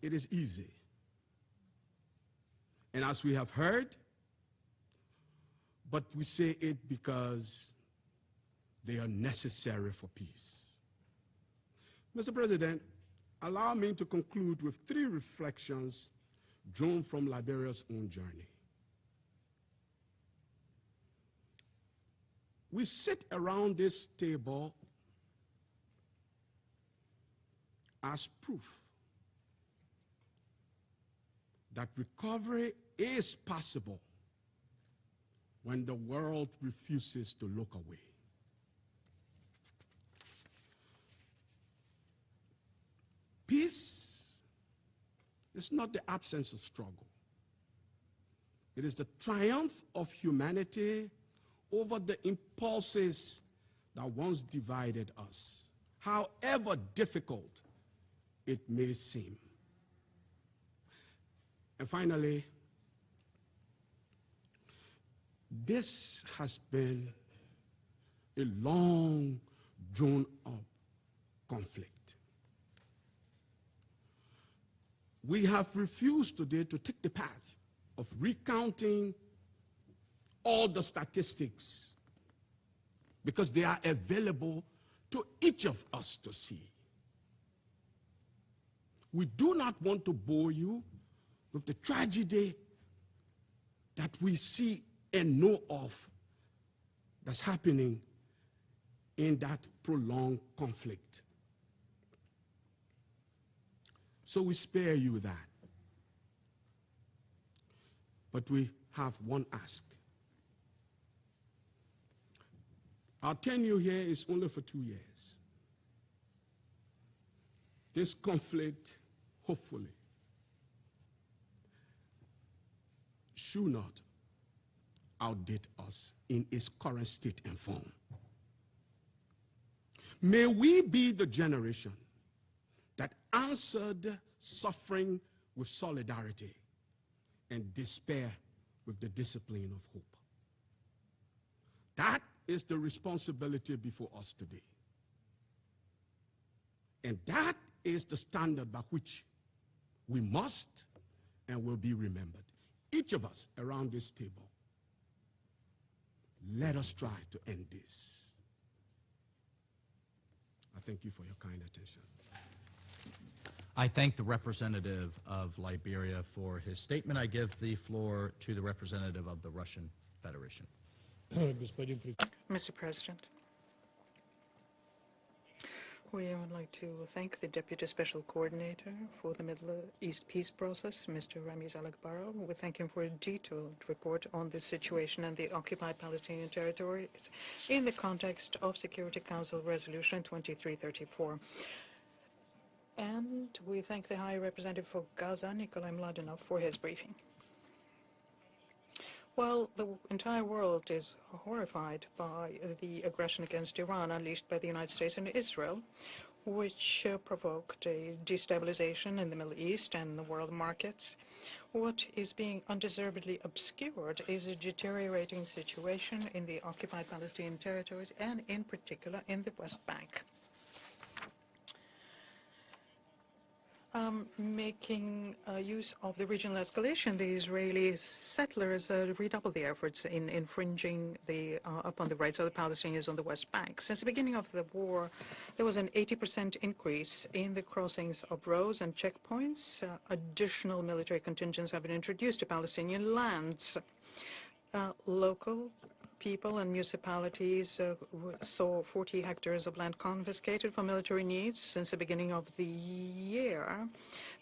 it is easy, and as we have heard, but we say it because they are necessary for peace. Mr. President, allow me to conclude with 3 reflections drawn from Liberia's own journey. We sit around this table as proof that recovery is possible when the world refuses to look away. Peace is not the absence of struggle. It is the triumph of humanity over the impulses that once divided us, however difficult it may seem. And finally, this has been a long, drawn-up conflict. We have refused today to take the path of recounting all the statistics because they are available to each of us to see. We do not want to bore you with the tragedy that we see and know of that's happening in that prolonged conflict. So we spare you that. But we have one ask. Our tenure here is only for 2 years. This conflict, hopefully, should not outdate us in its current state and form. May we be the generation that answered suffering with solidarity and despair with the discipline of hope. That is the responsibility before us today. And that is the standard by which we must and will be remembered. Each of us around this table, let us try to end this. I thank you for your kind attention. I thank the representative of Liberia for his statement. I give the floor to the representative of the Russian Federation. Mr. President, we would like to thank the Deputy Special Coordinator for the Middle East Peace Process, Mr. Ramiz Alakbarov. We thank him for a detailed report on the situation in the occupied Palestinian territories in the context of Security Council Resolution 2334. And we thank the High Representative for Gaza, Nikolai Mladenov, for his briefing. Well, the entire world is horrified by the aggression against Iran unleashed by the United States and Israel, which provoked a destabilization in the Middle East and the world markets. What is being undeservedly obscured is a deteriorating situation in the occupied Palestinian territories and in particular in the West Bank. Making use of the regional escalation, the Israeli settlers redoubled their efforts in infringing upon the rights of the Palestinians on the West Bank. Since the beginning of the war, there was an 80% increase in the crossings of roads and checkpoints. Additional military contingents have been introduced to Palestinian lands. Local people and municipalities saw 40 hectares of land confiscated for military needs. Since the beginning of the year,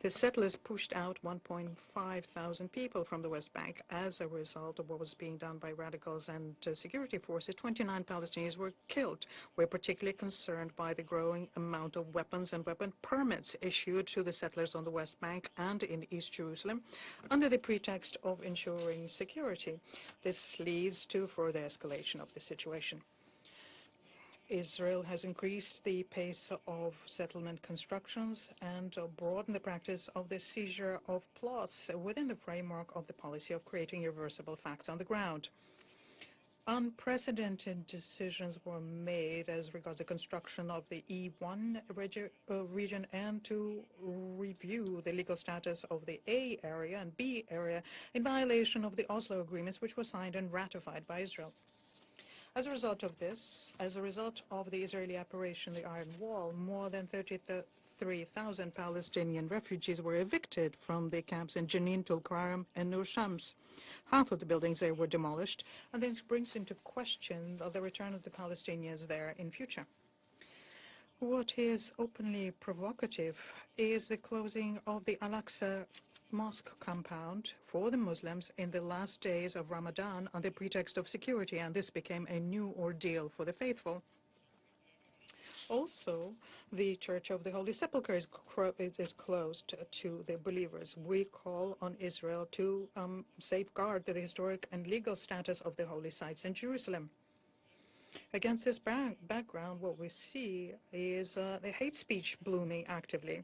the settlers pushed out 1,500 people from the West Bank. As a result of what was being done by radicals and security forces, 29 Palestinians were killed. We're particularly concerned by the growing amount of weapons and weapon permits issued to the settlers on the West Bank and in East Jerusalem under the pretext of ensuring security. This leads to further escalation of the situation. Israel has increased the pace of settlement constructions and broadened the practice of the seizure of plots within the framework of the policy of creating irreversible facts on the ground. Unprecedented decisions were made as regards the construction of the E1 region and to review the legal status of the A area and B area in violation of the Oslo agreements, which were signed and ratified by Israel. As a result of this, as a result of the Israeli operation, the Iron Wall, more than 33,000 Palestinian refugees were evicted from the camps in Jenin, Tulkarm, and Nur Shams. Half of the buildings there were demolished, and this brings into question the return of the Palestinians there in future. What is openly provocative is the closing of the Al-Aqsa mosque compound for the Muslims in the last days of Ramadan on the pretext of security, and this became a new ordeal for the faithful. Also, the Church of the Holy Sepulchre is closed to the believers. We call on Israel to safeguard the historic and legal status of the holy sites in Jerusalem. Against this background, what we see is the hate speech blooming actively.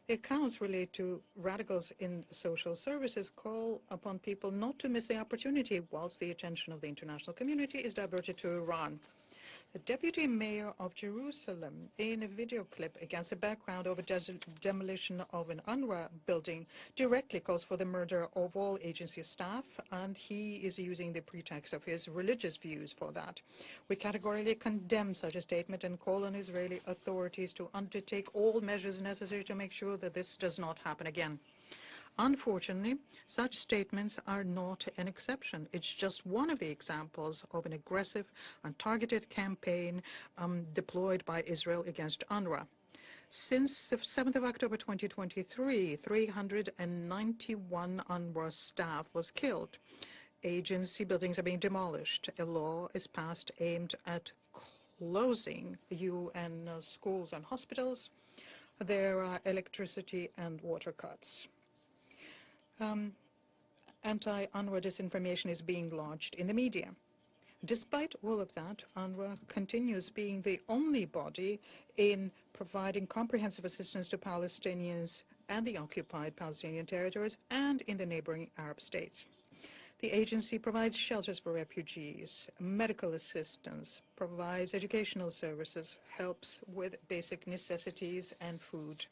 The accounts related to radicals in social services call upon people not to miss the opportunity whilst the attention of the international community is diverted to Iran. The deputy mayor of Jerusalem, in a video clip against the background of a demolition of an UNRWA building, directly calls for the murder of all agency staff, and he is using the pretext of his religious views for that. We categorically condemn such a statement and call on Israeli authorities to undertake all measures necessary to make sure that this does not happen again. Unfortunately, such statements are not an exception. It's just one of the examples of an aggressive and targeted campaign deployed by Israel against UNRWA. Since the 7th of October 2023, 391 UNRWA staff was killed. Agency buildings are being demolished. A law is passed aimed at closing UN schools and hospitals. There are electricity and water cuts. Anti-UNRWA disinformation is being launched in the media. Despite all of that, UNRWA continues being the only body in providing comprehensive assistance to Palestinians and the occupied Palestinian territories and in the neighboring Arab states. The agency provides shelters for refugees, medical assistance, provides educational services, helps with basic necessities and food.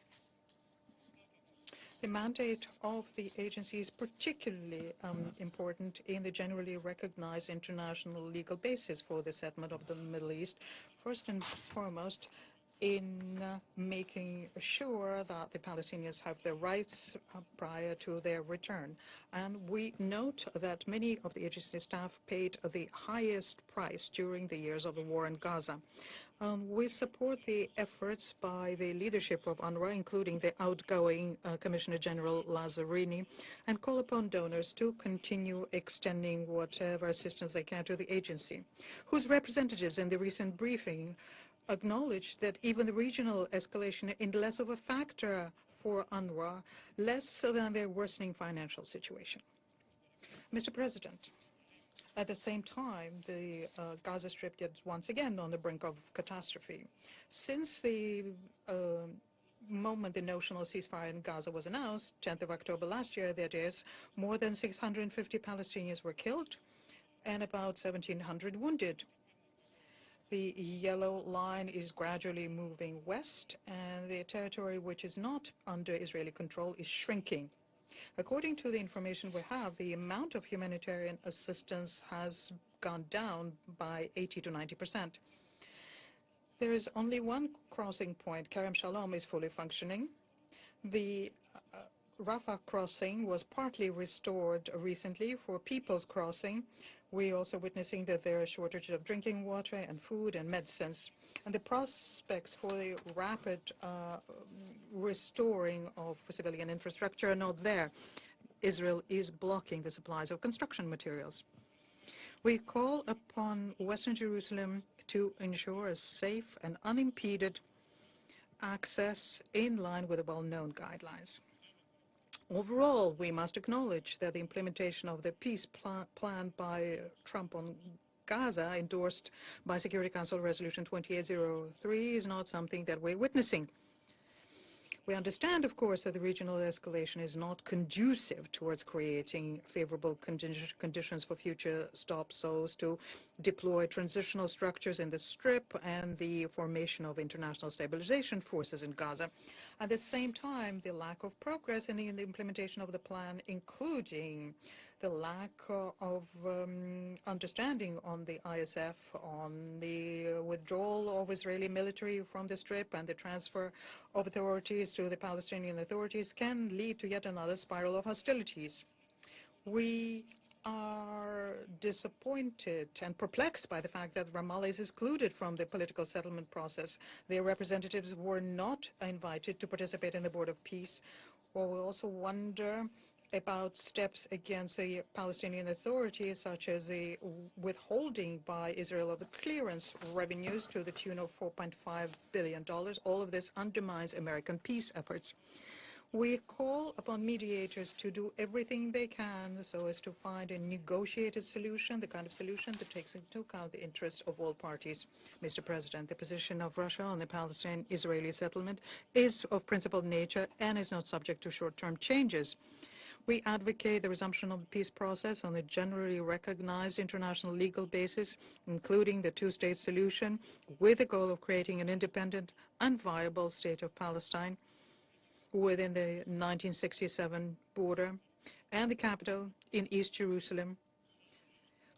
The mandate of the agency is particularly important in the generally recognized international legal basis for the settlement of the Middle East, first and foremost in making sure that the Palestinians have their rights prior to their return. And we note that many of the agency staff paid the highest price during the years of the war in Gaza. We support the efforts by the leadership of UNRWA, including the outgoing Commissioner General Lazzarini, and call upon donors to continue extending whatever assistance they can to the agency, whose representatives in the recent briefing acknowledged that even the regional escalation is less of a factor for UNRWA, less than their worsening financial situation. Mr. President, at the same time, the Gaza Strip is once again on the brink of catastrophe. Since the moment the notional ceasefire in Gaza was announced, 10th of October last year, that is, more than 650 Palestinians were killed and about 1,700 wounded. The yellow line is gradually moving west, and the territory which is not under Israeli control is shrinking. According to the information we have, the amount of humanitarian assistance has gone down by 80 to 90%. There is only one crossing point. Kerem Shalom is fully functioning. The Rafah crossing was partly restored recently for people's crossing. We're also witnessing that there are shortages of drinking water and food and medicines. And the prospects for the rapid restoring of civilian infrastructure are not there. Israel is blocking the supplies of construction materials. We call upon Western Jerusalem to ensure a safe and unimpeded access in line with the well-known guidelines. Overall, we must acknowledge that the implementation of the peace plan by Trump on Gaza, endorsed by Security Council Resolution 2803, is not something that we're witnessing. We understand, of course, that the regional escalation is not conducive towards creating favorable conditions for future stops so as to deploy transitional structures in the Strip and the formation of international stabilization forces in Gaza. At the same time, the lack of progress in the implementation of the plan, including the lack of understanding on the ISF, on the withdrawal of Israeli military from the Strip and the transfer of authorities to the Palestinian authorities, can lead to yet another spiral of hostilities. We are disappointed and perplexed by the fact that Ramallah is excluded from the political settlement process. Their representatives were not invited to participate in the Board of Peace. Well, we also wonder about steps against the Palestinian authorities, such as the withholding by Israel of the clearance revenues to the tune of $4.5 billion. All of this undermines American peace efforts. We call upon mediators to do everything they can so as to find a negotiated solution, the kind of solution that takes into account the interests of all parties. Mr. President, the position of Russia on the Palestine-Israeli settlement is of principled nature and is not subject to short-term changes. We advocate the resumption of the peace process on a generally recognized international legal basis, including the two-state solution, with the goal of creating an independent and viable state of Palestine within the 1967 border and the capital in East Jerusalem,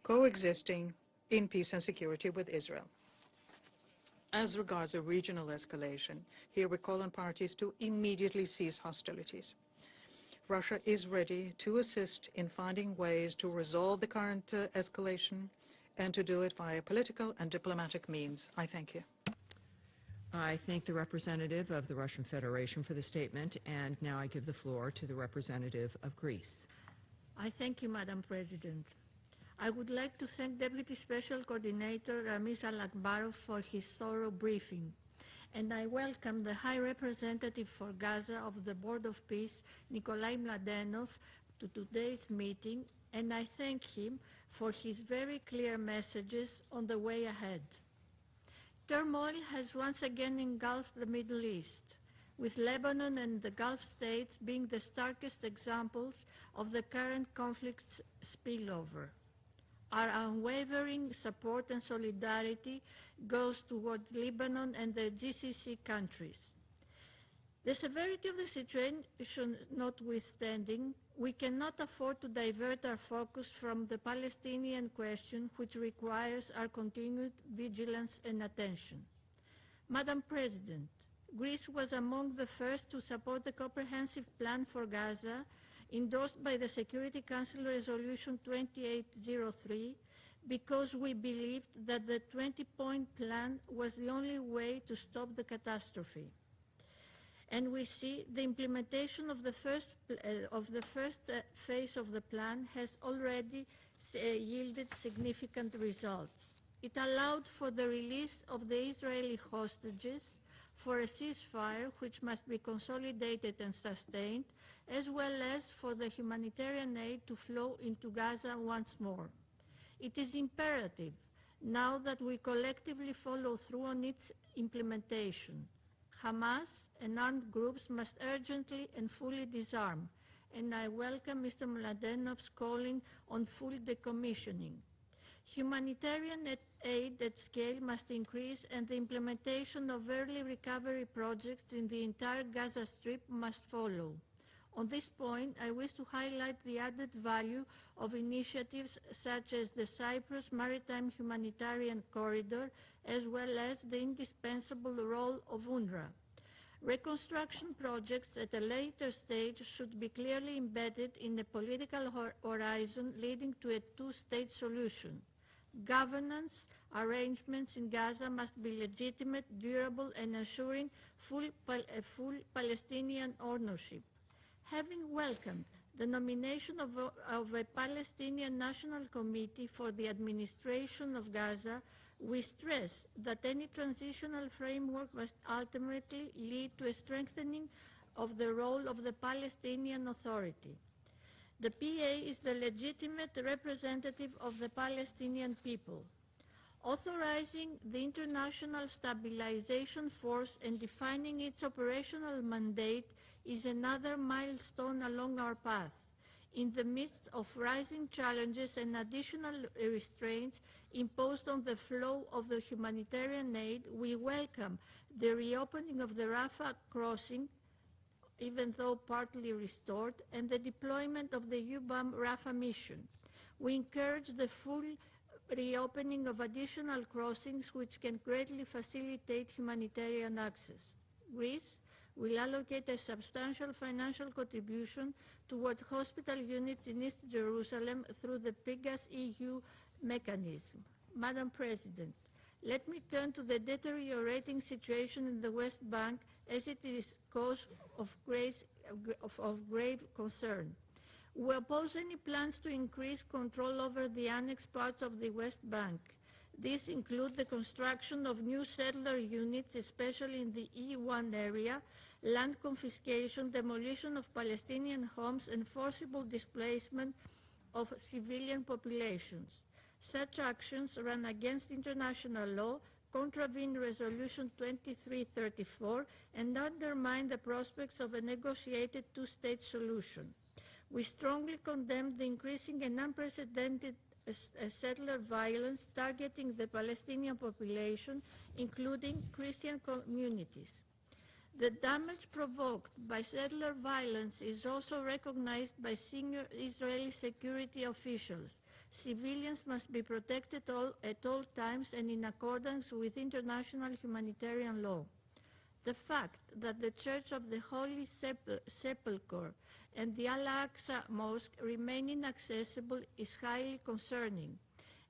coexisting in peace and security with Israel. As regards a regional escalation, here we call on parties to immediately cease hostilities. Russia is ready to assist in finding ways to resolve the current escalation and to do it via political and diplomatic means. I thank you. I thank the representative of the Russian Federation for the statement, and now I give the floor to the representative of Greece. I thank you, Madam President. I would like to thank Deputy Special Coordinator Ramiz Al-Akbarov for his thorough briefing. And I welcome the High Representative for Gaza of the Board of Peace, Nikolai Mladenov, to today's meeting, and I thank him for his very clear messages on the way ahead. Turmoil has once again engulfed the Middle East, with Lebanon and the Gulf states being the starkest examples of the current conflict's spillover. Our unwavering support and solidarity goes toward Lebanon and the GCC countries. The severity of the situation notwithstanding, we cannot afford to divert our focus from the Palestinian question, which requires our continued vigilance and attention. Madam President, Greece was among the first to support the comprehensive plan for Gaza endorsed by the Security Council Resolution 2803 because we believed that the 20-point plan was the only way to stop the catastrophe. And we see the implementation of the first phase of the plan has already yielded significant results. It allowed for the release of the Israeli hostages, for a ceasefire which must be consolidated and sustained, as well as for the humanitarian aid to flow into Gaza once more. It is imperative now that we collectively follow through on its implementation. Hamas and armed groups must urgently and fully disarm, and I welcome Mr. Mladenov's calling on full decommissioning. Humanitarian aid at scale must increase, and the implementation of early recovery projects in the entire Gaza Strip must follow. On this point, I wish to highlight the added value of initiatives such as the Cyprus Maritime Humanitarian Corridor, as well as the indispensable role of UNRWA. Reconstruction projects at a later stage should be clearly embedded in a political horizon leading to a two-state solution. Governance arrangements in Gaza must be legitimate, durable, and ensuring full Palestinian ownership. Having welcomed the nomination of a Palestinian National Committee for the administration of Gaza, we stress that any transitional framework must ultimately lead to a strengthening of the role of the Palestinian Authority. The PA is the legitimate representative of the Palestinian people. Authorizing the International Stabilization Force and defining its operational mandate is another milestone along our path. In the midst of rising challenges and additional restraints imposed on the flow of the humanitarian aid, we welcome the reopening of the Rafah crossing, even though partly restored, and the deployment of the UBAM Rafah mission. We encourage the full reopening of additional crossings which can greatly facilitate humanitarian access. Greece will allocate a substantial financial contribution towards hospital units in East Jerusalem through the PIGAS EU mechanism. Madam President, let me turn to the deteriorating situation in the West Bank, as it is cause of grave concern. We oppose any plans to increase control over the annexed parts of the West Bank. These include the construction of new settler units, especially in the E1 area, land confiscation, demolition of Palestinian homes, and forcible displacement of civilian populations. Such actions run against international law, contravene Resolution 2334, and undermine the prospects of a negotiated two-state solution. We strongly condemn the increasing and unprecedented settler violence targeting the Palestinian population, including Christian communities. The damage provoked by settler violence is also recognized by senior Israeli security officials. Civilians must be protected at all times and in accordance with international humanitarian law. The fact that the Church of the Holy Sepulchre and the Al-Aqsa Mosque remain inaccessible is highly concerning,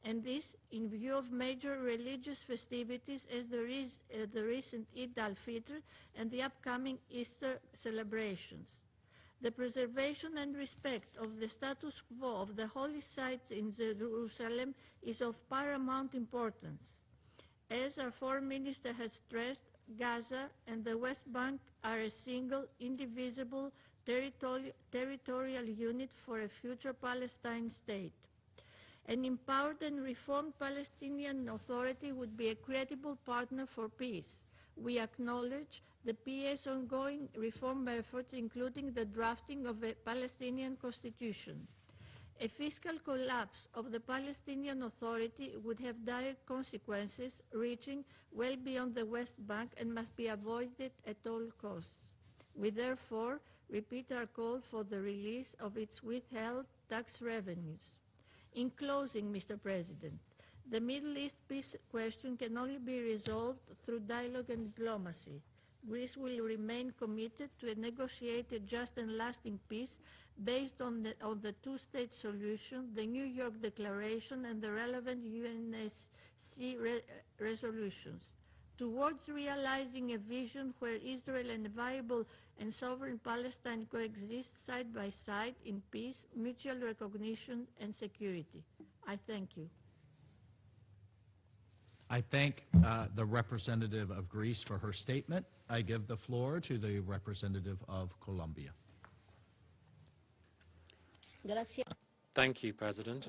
and this in view of major religious festivities as the recent Eid al-Fitr and the upcoming Easter celebrations. The preservation and respect of the status quo of the holy sites in Jerusalem is of paramount importance. As our Foreign Minister has stressed, Gaza and the West Bank are a single, indivisible territorial unit for a future Palestine state. An empowered and reformed Palestinian Authority would be a credible partner for peace. We acknowledge the PA's ongoing reform efforts, including the drafting of a Palestinian constitution. A fiscal collapse of the Palestinian Authority would have direct consequences reaching well beyond the West Bank and must be avoided at all costs. We therefore repeat our call for the release of its withheld tax revenues. In closing, Mr. President, the Middle East peace question can only be resolved through dialogue and diplomacy. Greece will remain committed to negotiate a just and lasting peace based on the two-state solution, the New York Declaration, and the relevant UNSC resolutions. Towards realizing a vision where Israel and a viable and sovereign Palestine coexist side by side in peace, mutual recognition, and security. I thank you. I thank the representative of Greece for her statement. I give the floor to the representative of Colombia. Thank you, President.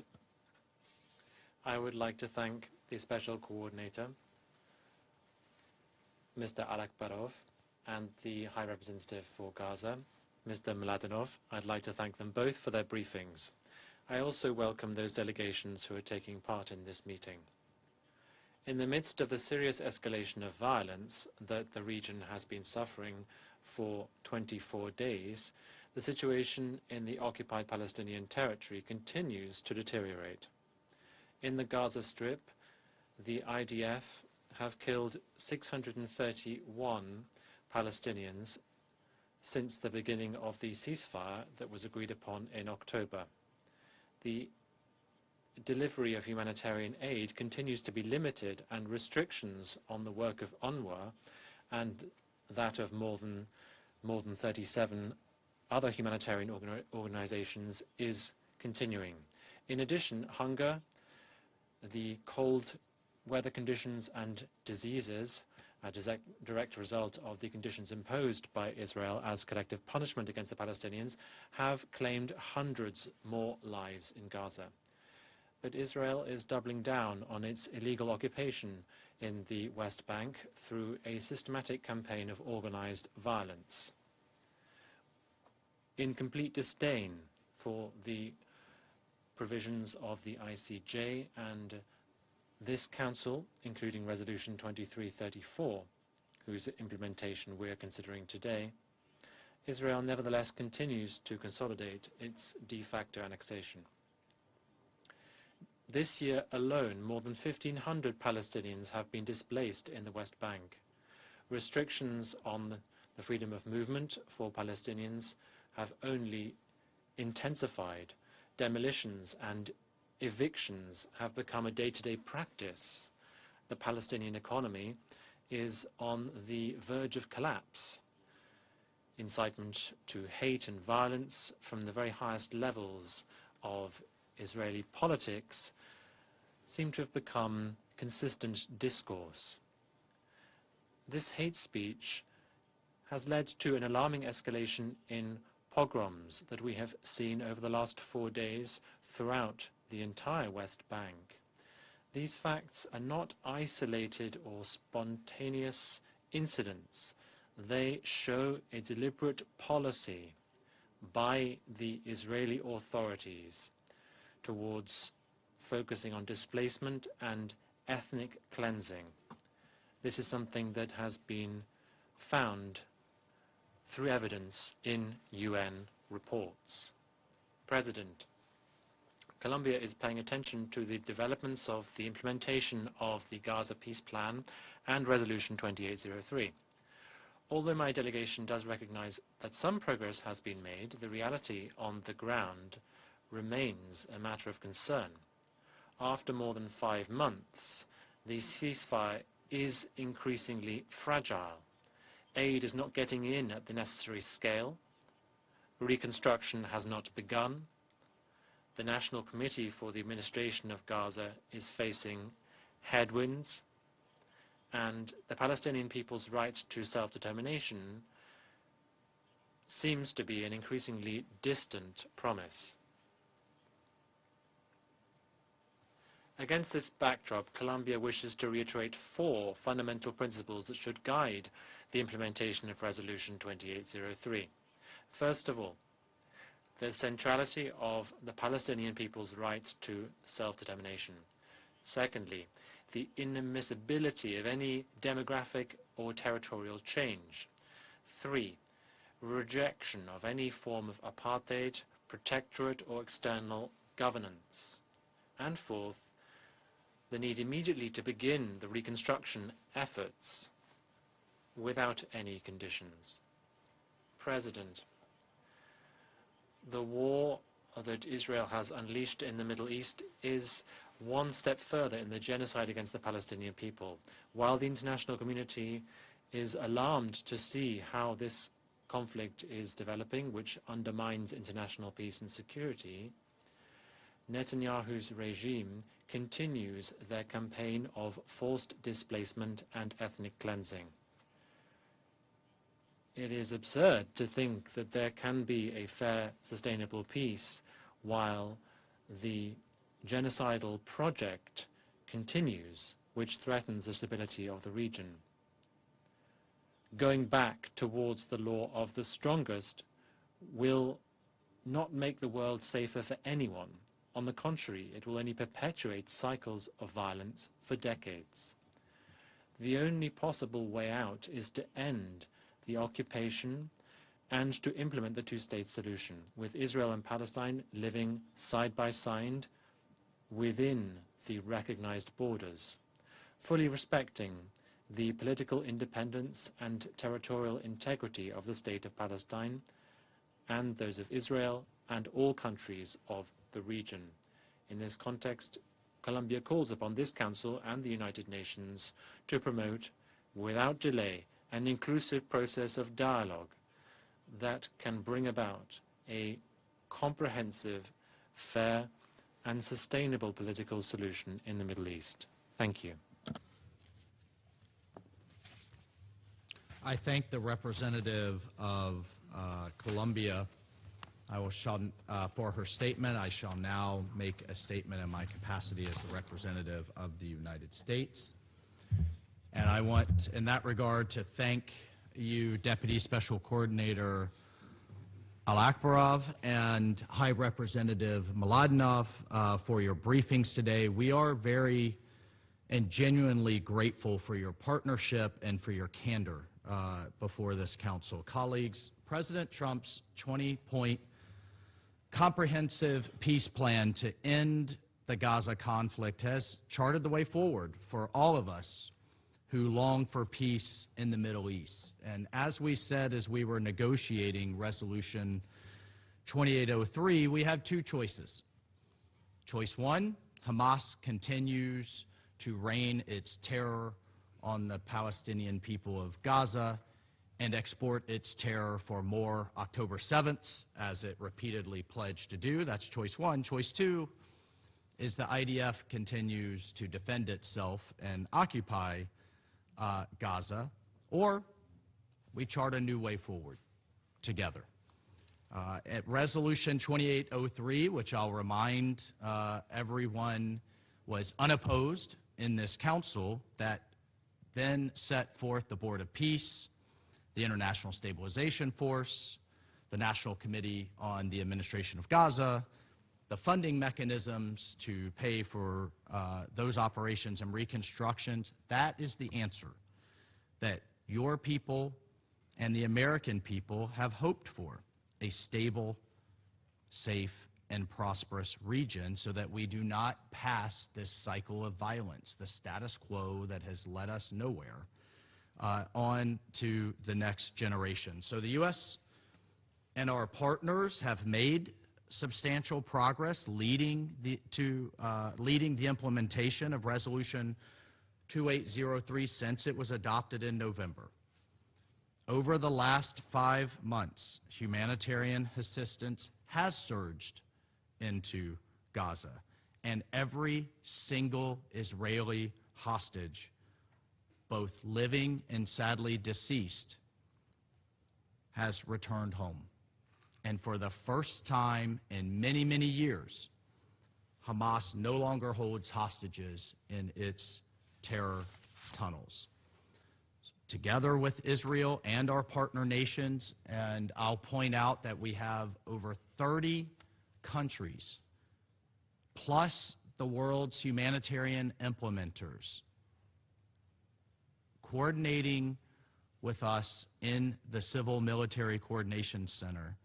I would like to thank the Special Coordinator, Mr. Alakbarov, and the High Representative for Gaza, Mr. Mladenov. I'd like to thank them both for their briefings. I also welcome those delegations who are taking part in this meeting. In the midst of the serious escalation of violence that the region has been suffering for 24 days, the situation in the occupied Palestinian territory continues to deteriorate. In the Gaza Strip, the IDF have killed 631 Palestinians since the beginning of the ceasefire that was agreed upon in October. The delivery of humanitarian aid continues to be limited, and restrictions on the work of UNRWA and that of more than 37 other humanitarian organizations is continuing. In addition, hunger, the cold weather conditions and diseases, a direct result of the conditions imposed by Israel as collective punishment against the Palestinians, have claimed hundreds more lives in Gaza. But Israel is doubling down on its illegal occupation in the West Bank through a systematic campaign of organized violence. In complete disdain for the provisions of the ICJ and this Council, including Resolution 2334, whose implementation we are considering today, Israel nevertheless continues to consolidate its de facto annexation. This year alone, more than 1,500 Palestinians have been displaced in the West Bank. Restrictions on the freedom of movement for Palestinians have only intensified. Demolitions and evictions have become a day-to-day practice. The Palestinian economy is on the verge of collapse. Incitement to hate and violence from the very highest levels of Israeli politics seem to have become consistent discourse. This hate speech has led to an alarming escalation in pogroms that we have seen over the last 4 days throughout the entire West Bank. These facts are not isolated or spontaneous incidents. They show a deliberate policy by the Israeli authorities towards focusing on displacement and ethnic cleansing. This is something that has been found through evidence in UN reports. President, Colombia is paying attention to the developments of the implementation of the Gaza Peace Plan and Resolution 2803. Although my delegation does recognize that some progress has been made, the reality on the ground remains a matter of concern. After more than 5 months, the ceasefire is increasingly fragile. Aid is not getting in at the necessary scale. reconstruction has not begun. The National Committee for the Administration of Gaza is facing headwinds, and the Palestinian people's right to self-determination seems to be an increasingly distant promise. Against this backdrop, Colombia wishes to reiterate 4 fundamental principles that should guide the implementation of Resolution 2803. First of all, the centrality of the Palestinian people's right to self-determination. Secondly, the inadmissibility of any demographic or territorial change. 3, rejection of any form of apartheid, protectorate, or external governance. And 4th, the need immediately to begin the reconstruction efforts without any conditions. President, the war that Israel has unleashed in the Middle East is one step further in the genocide against the Palestinian people. While the international community is alarmed to see how this conflict is developing, which undermines international peace and security, Netanyahu's regime continues their campaign of forced displacement and ethnic cleansing. It is absurd to think that there can be a fair, sustainable peace while the genocidal project continues, which threatens the stability of the region. Going back towards the law of the strongest will not make the world safer for anyone. On the contrary, it will only perpetuate cycles of violence for decades. The only possible way out is to end the occupation and to implement the two-state solution, with Israel and Palestine living side by side within the recognized borders, fully respecting the political independence and territorial integrity of the State of Palestine and those of Israel and all countries of the region. In this context, Colombia calls upon this Council and the United Nations to promote, without delay, an inclusive process of dialogue that can bring about a comprehensive, fair, and sustainable political solution in the Middle East. Thank you. I thank the representative of Colombia for her statement. I shall now make a statement in my capacity as the representative of the United States. And I want, in that regard, to thank you, Deputy Special Coordinator Al-Akbarov and High Representative Mladenov, for your briefings today. We are very and genuinely grateful for your partnership and for your candor before this Council. Colleagues, President Trump's 20-point comprehensive peace plan to end the Gaza conflict has charted the way forward for all of us who long for peace in the Middle East. And as we said as we were negotiating Resolution 2803, we have 2 choices. Choice 1, Hamas continues to rain its terror on the Palestinian people of Gaza and export its terror for more October 7ths, as it repeatedly pledged to do. That's choice 1. Choice 2 is the IDF continues to defend itself and occupy Gaza, or we chart a new way forward together. At Resolution 2803, which I'll remind everyone was unopposed in this Council, that then set forth the Board of Peace, the International Stabilization Force, the National Committee on the Administration of Gaza, the funding mechanisms to pay for those operations and reconstructions. That is the answer that your people and the American people have hoped for, a stable, safe, and prosperous region so that we do not pass this cycle of violence, the status quo that has led us nowhere, on to the next generation. So the U.S. and our partners have made substantial progress leading the implementation of Resolution 2803 since it was adopted in November. Over the last 5 months, humanitarian assistance has surged into Gaza, and every single Israeli hostage, both living and sadly deceased, has returned home. And for the first time in many, many years, Hamas no longer holds hostages in its terror tunnels. Together with Israel and our partner nations, and I'll point out that we have over 30 countries, plus the world's humanitarian implementers, coordinating with us in the Civil Military Coordination Center.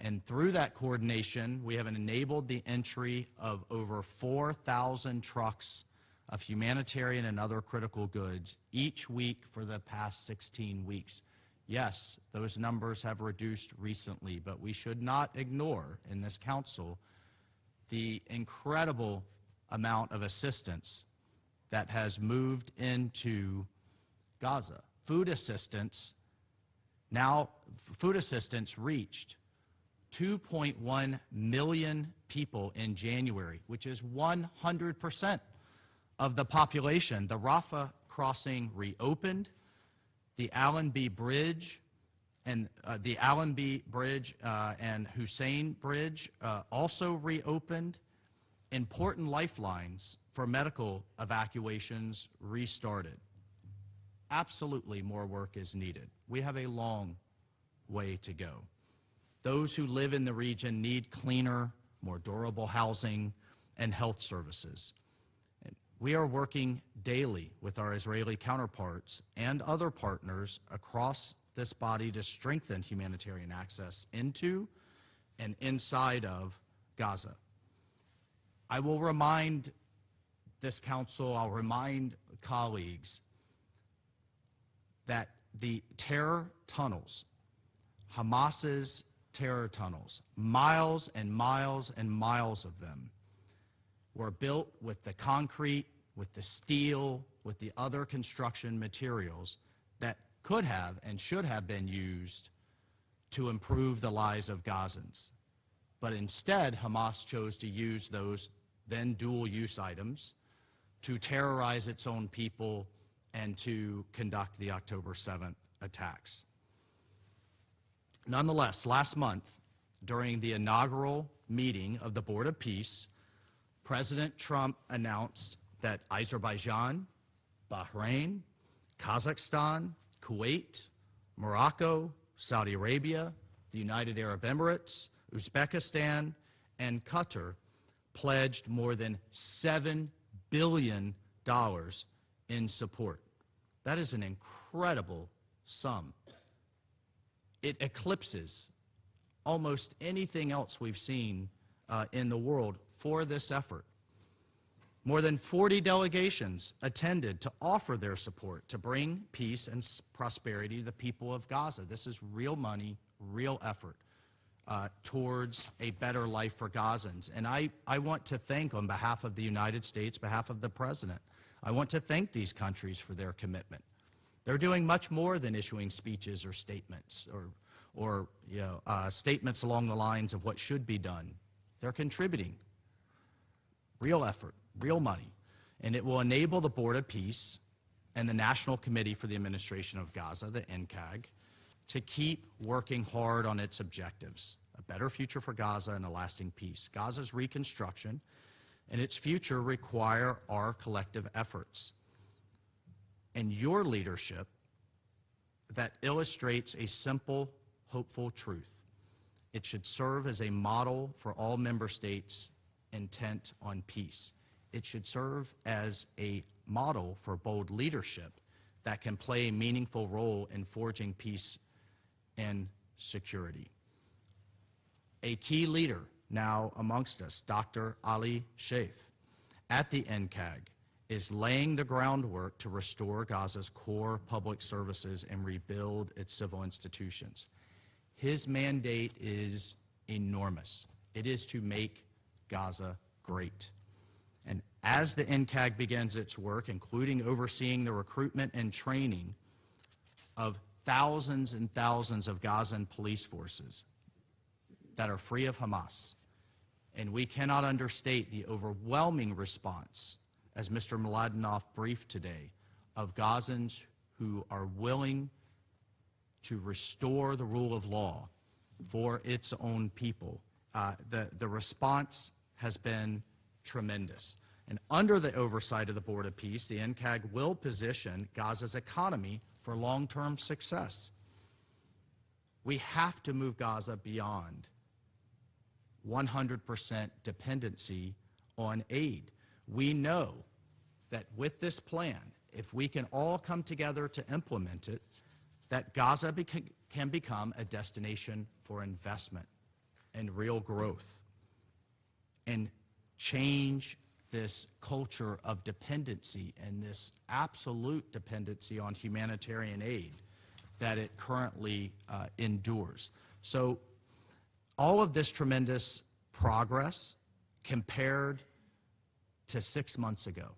And through that coordination, we have enabled the entry of over 4,000 trucks of humanitarian and other critical goods each week for the past 16 weeks. Yes, those numbers have reduced recently, but we should not ignore in this council the incredible amount of assistance that has moved into Gaza. Food assistance reached 2.1 million people in January, which is 100% of the population. The Rafah crossing reopened. The Allenby Bridge and and Hussein Bridge also reopened. Important lifelines for medical evacuations restarted. Absolutely more work is needed. We have a long way to go. Those who live in the region need cleaner, more durable housing and health services. We are working daily with our Israeli counterparts and other partners across this body to strengthen humanitarian access into and inside of Gaza. I will remind this council, I'll remind colleagues that the terror tunnels, Hamas's terror tunnels, miles and miles and miles of them, were built with the concrete, with the steel, with the other construction materials that could have and should have been used to improve the lives of Gazans. But instead, Hamas chose to use those then dual-use items to terrorize its own people and to conduct the October 7th attacks. Nonetheless, last month, during the inaugural meeting of the Board of Peace, President Trump announced that Azerbaijan, Bahrain, Kazakhstan, Kuwait, Morocco, Saudi Arabia, the United Arab Emirates, Uzbekistan, and Qatar pledged more than $7 billion in support. That is an incredible sum. It eclipses almost anything else we've seen in the world for this effort. More than 40 delegations attended to offer their support to bring peace and prosperity to the people of Gaza. This is real money, real effort towards a better life for Gazans. And I want to thank, on behalf of the United States, behalf of the President, I want to thank these countries for their commitment. They're doing much more than issuing speeches or statements or statements along the lines of what should be done. They're contributing real effort, real money, and it will enable the Board of Peace and the National Committee for the Administration of Gaza, the NCAG, to keep working hard on its objectives, a better future for Gaza and a lasting peace. Gaza's reconstruction and its future require our collective efforts. And your leadership that illustrates a simple, hopeful truth. It should serve as a model for all member states intent on peace. It should serve as a model for bold leadership that can play a meaningful role in forging peace and security. A key leader now amongst us, Dr. Ali Sheikh, at the NCAG, is laying the groundwork to restore Gaza's core public services and rebuild its civil institutions. His mandate is enormous. It is to make Gaza great. And as the NCAG begins its work, including overseeing the recruitment and training of thousands and thousands of Gazan police forces that are free of Hamas. And we cannot understate the overwhelming response, as Mr. Mladenov briefed today, of Gazans who are willing to restore the rule of law for its own people. The response has been tremendous. And under the oversight of the Board of Peace, the NCAG will position Gaza's economy for long-term success. We have to move Gaza beyond 100% dependency on aid. We know that with this plan, if we can all come together to implement it, that Gaza can become a destination for investment and real growth and change this culture of dependency and this absolute dependency on humanitarian aid that it currently endures. So all of this tremendous progress compared to 6 months ago.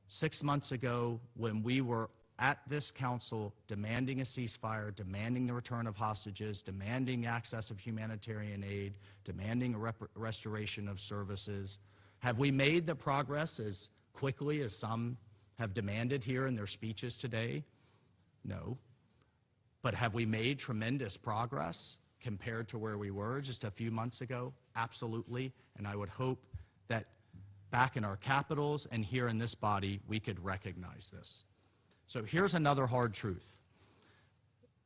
6 months ago, when we were at this council demanding a ceasefire, demanding the return of hostages, demanding access of humanitarian aid, demanding a restoration of services, have we made the progress as quickly as some have demanded here in their speeches today? No. But have we made tremendous progress compared to where we were just a few months ago? Absolutely. And I would hope that back in our capitals and here in this body, we could recognize this. So here's another hard truth.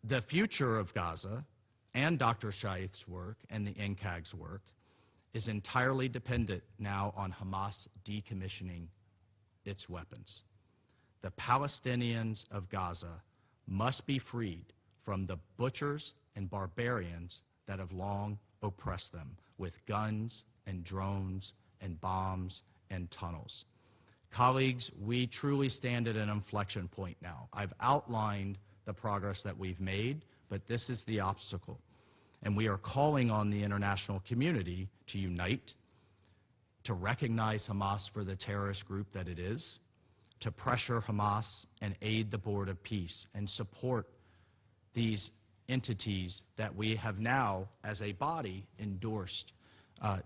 The future of Gaza and Dr. Shaith's work and the NCAG's work is entirely dependent now on Hamas decommissioning its weapons. The Palestinians of Gaza must be freed from the butchers and barbarians that have long oppressed them with guns and drones and bombs and tunnels. Colleagues, we truly stand at an inflection point now. I've outlined the progress that we've made, but this is the obstacle. And we are calling on the international community to unite, to recognize Hamas for the terrorist group that it is, to pressure Hamas and aid the Board of Peace and support these entities that we have now, as a body, endorsed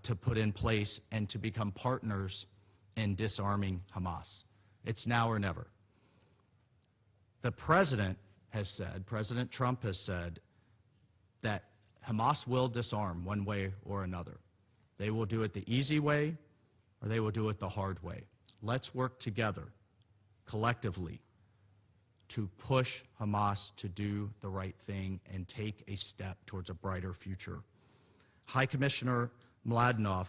to put in place and to become partners in disarming Hamas. It's now or never. The President has said, President Trump has said, that Hamas will disarm one way or another. They will do it the easy way or they will do it the hard way. Let's work together, collectively, to push Hamas to do the right thing and take a step towards a brighter future. High Commissioner Mladenov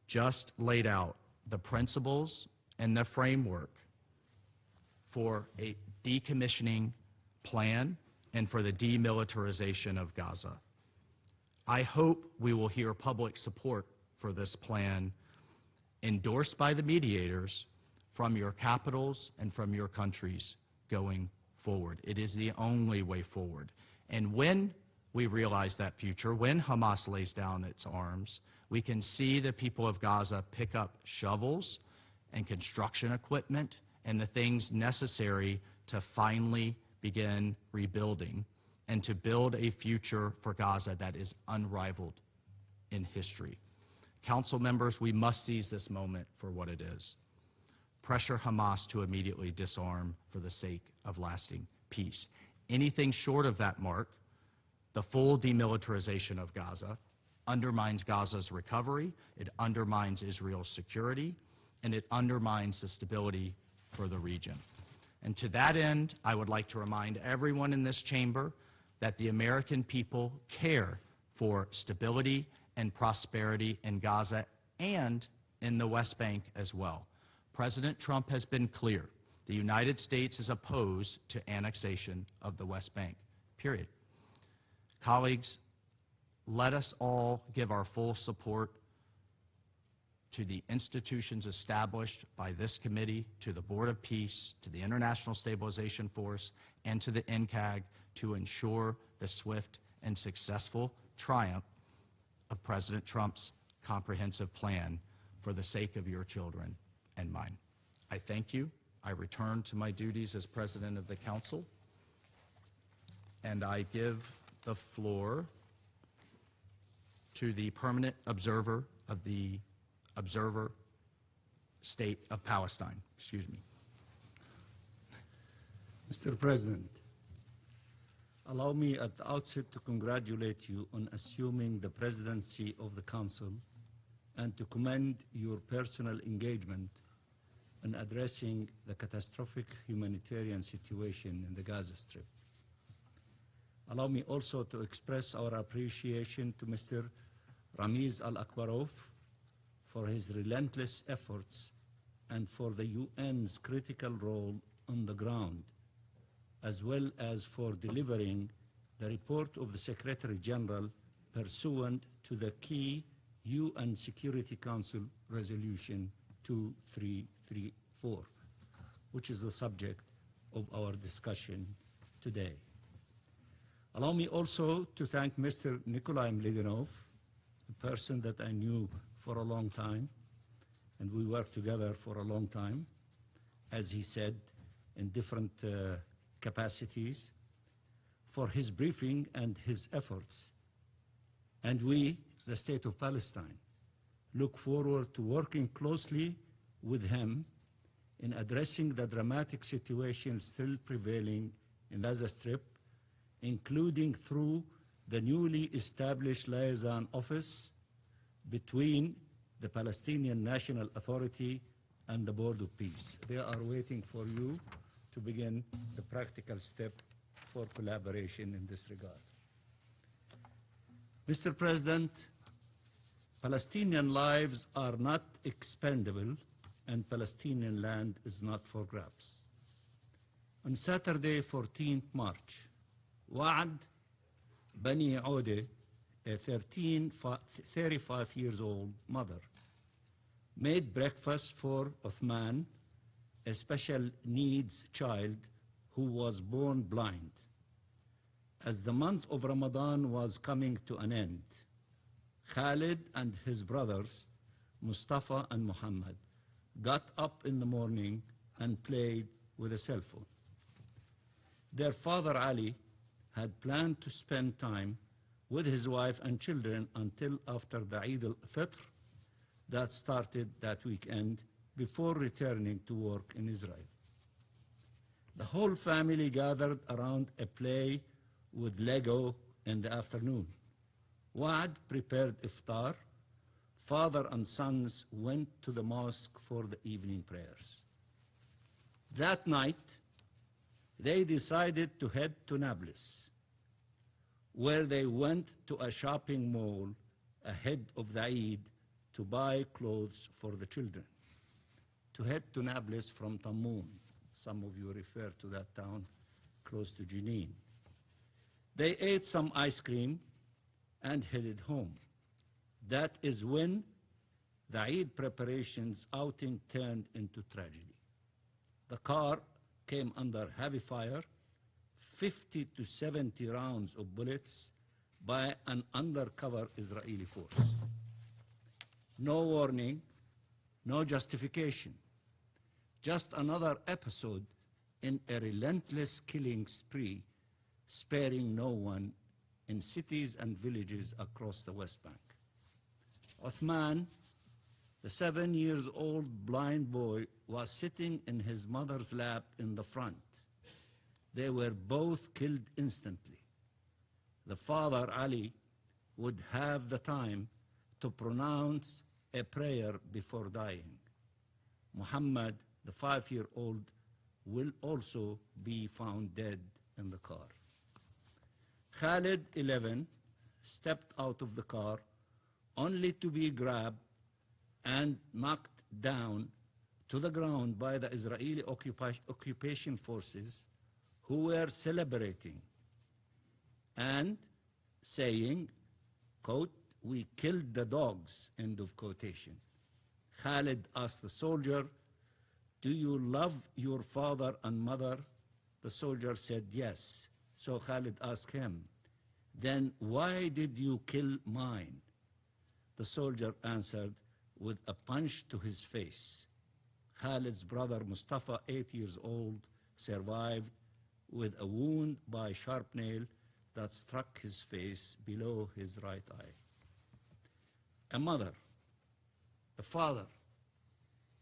just laid out the principles and the framework for a decommissioning plan and for the demilitarization of Gaza. I hope we will hear public support for this plan endorsed by the mediators from your capitals and from your countries going forward. It is the only way forward. And when we realize that future, when Hamas lays down its arms, we can see the people of Gaza pick up shovels and construction equipment and the things necessary to finally begin rebuilding and to build a future for Gaza that is unrivaled in history. Council members, we must seize this moment for what it is. Pressure Hamas to immediately disarm for the sake of lasting peace. Anything short of that mark, the full demilitarization of Gaza, undermines Gaza's recovery, it undermines Israel's security, and it undermines the stability for the region. And to that end, I would like to remind everyone in this chamber that the American people care for stability and prosperity in Gaza and in the West Bank as well. President Trump has been clear. The United States is opposed to annexation of the West Bank, period. Colleagues, let us all give our full support to the institutions established by this committee, to the Board of Peace, to the International Stabilization Force, and to the NCAG to ensure the swift and successful triumph of President Trump's comprehensive plan for the sake of your children and mine. I thank you. I return to my duties as President of the Council. And I give the floor to the permanent observer of the Observer State of Palestine. Excuse me. Mr. President, allow me at the outset to congratulate you on assuming the presidency of the Council and to commend your personal engagement in addressing the catastrophic humanitarian situation in the Gaza Strip. Allow me also to express our appreciation to Mr. Ramiz Al-Akbarov for his relentless efforts and for the UN's critical role on the ground, as well as for delivering the report of the Secretary General pursuant to the key UN Security Council Resolution 2334, which is the subject of our discussion today. Allow me also to thank Mr. Nikolai Mladenov, a person that I knew for a long time, and we worked together for a long time, as he said, in different capacities, for his briefing and his efforts. And we, the State of Palestine, look forward to working closely with him in addressing the dramatic situation still prevailing in Gaza Strip, including through the newly established liaison office between the Palestinian National Authority and the Board of Peace. They are waiting for you to begin the practical step for collaboration in this regard. Mr. President, Palestinian lives are not expendable and Palestinian land is not for grabs. On Saturday, 14th March, Wa'ad Bani Ode, a 35 years old mother, made breakfast for Uthman, a special needs child who was born blind. As the month of Ramadan was coming to an end, Khalid and his brothers, Mustafa and Muhammad, got up in the morning and played with a cell phone. Their father Ali had planned to spend time with his wife and children until after the Eid al-Fitr that started that weekend before returning to work in Israel. The whole family gathered around a play with Lego in the afternoon. Wa'ad prepared iftar. Father and sons went to the mosque for the evening prayers. That night, they decided to head to Nablus, where they went to a shopping mall ahead of the Eid to buy clothes for the children. To head to Nablus from Tammun, some of you refer to that town close to Jenin. They ate some ice cream and headed home. That is when the Eid preparations outing turned into tragedy. The car came under heavy fire, 50 to 70 rounds of bullets by an undercover Israeli force. No warning, no justification. Just another episode in a relentless killing spree, sparing no one in cities and villages across the West Bank. Uthman, the 7-year-old blind boy, was sitting in his mother's lap in the front. They were both killed instantly. The father, Ali, would have the time to pronounce a prayer before dying. Muhammad, the 5-year-old, will also be found dead in the car. Khalid, 11, stepped out of the car only to be grabbed and knocked down to the ground by the Israeli occupation forces, who were celebrating and saying, quote, "We killed the dogs," end of quotation. Khalid asked the soldier, "Do you love your father and mother?" The soldier said yes. So Khalid asked him, "Then why did you kill mine?" The soldier answered with a punch to his face. Khalid's brother Mustafa, 8 years old, survived with a wound by sharp nail that struck his face below his right eye. A mother, a father,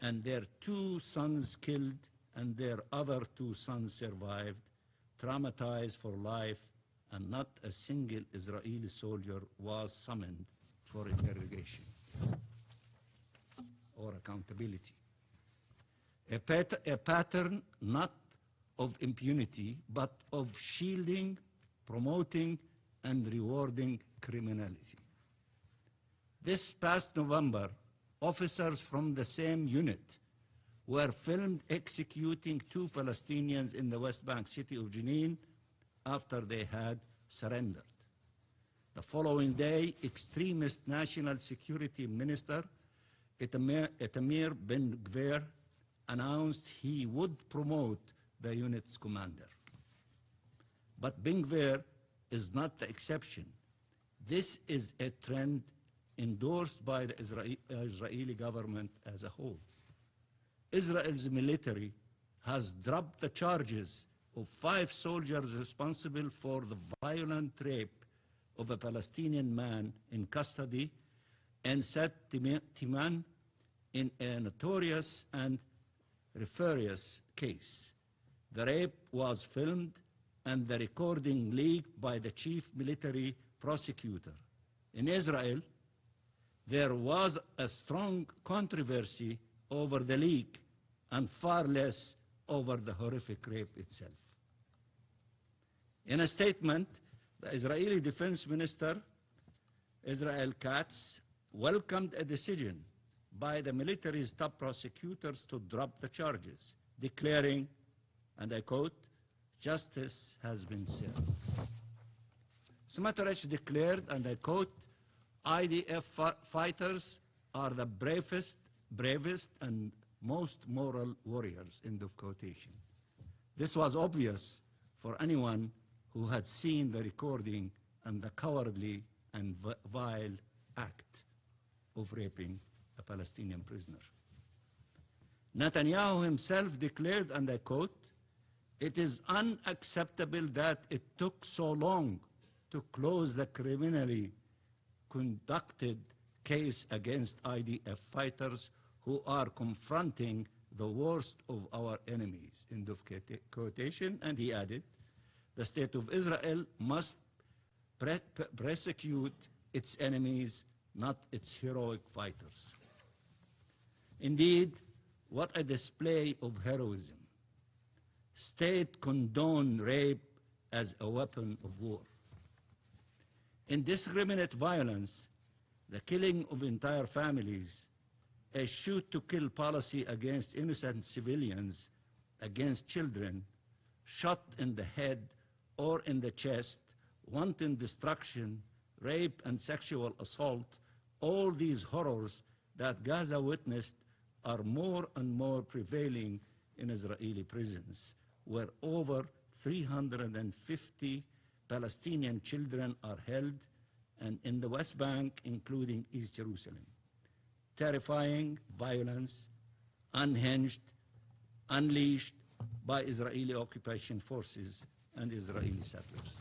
and their 2 sons killed and their other 2 sons survived, traumatized for life, and not a single Israeli soldier was summoned for interrogation or accountability. A pattern not of impunity, but of shielding, promoting, and rewarding criminality. This past November, officers from the same unit were filmed executing 2 Palestinians in the West Bank city of Jenin after they had surrendered. The following day, extremist National Security Minister Itamar Ben-Gvir announced he would promote the unit's commander. But Ben-Gvir is not the exception. This is a trend endorsed by the Israeli government as a whole. Israel's military has dropped the charges of 5 soldiers responsible for the violent rape of a Palestinian man in custody and set Timan in a notorious and nefarious case. The rape was filmed and the recording leaked by the chief military prosecutor. In Israel, there was a strong controversy over the leak and far less over the horrific rape itself. In a statement, the Israeli Defense Minister, Israel Katz, welcomed a decision by the military's top prosecutors to drop the charges, declaring, and I quote, "Justice has been served." Smotrich declared, and I quote, "IDF fighters are the bravest and most moral warriors," end of quotation. This was obvious for anyone who had seen the recording and the cowardly and vile act of raping a Palestinian prisoner. Netanyahu himself declared, and I quote, "It is unacceptable that it took so long to close the criminally conducted case against IDF fighters who are confronting the worst of our enemies," end of quotation. And he added, "The state of Israel must prosecute its enemies, not its heroic fighters." Indeed, what a display of heroism. State condoned rape as a weapon of war. Indiscriminate violence, the killing of entire families, a shoot-to-kill policy against innocent civilians, against children, shot in the head or in the chest, wanton destruction, rape and sexual assault, all these horrors that Gaza witnessed are more and more prevailing in Israeli prisons, where over 350 Palestinian children are held, and in the West Bank, including East Jerusalem. Terrifying violence, unhinged, unleashed by Israeli occupation forces and Israeli settlers.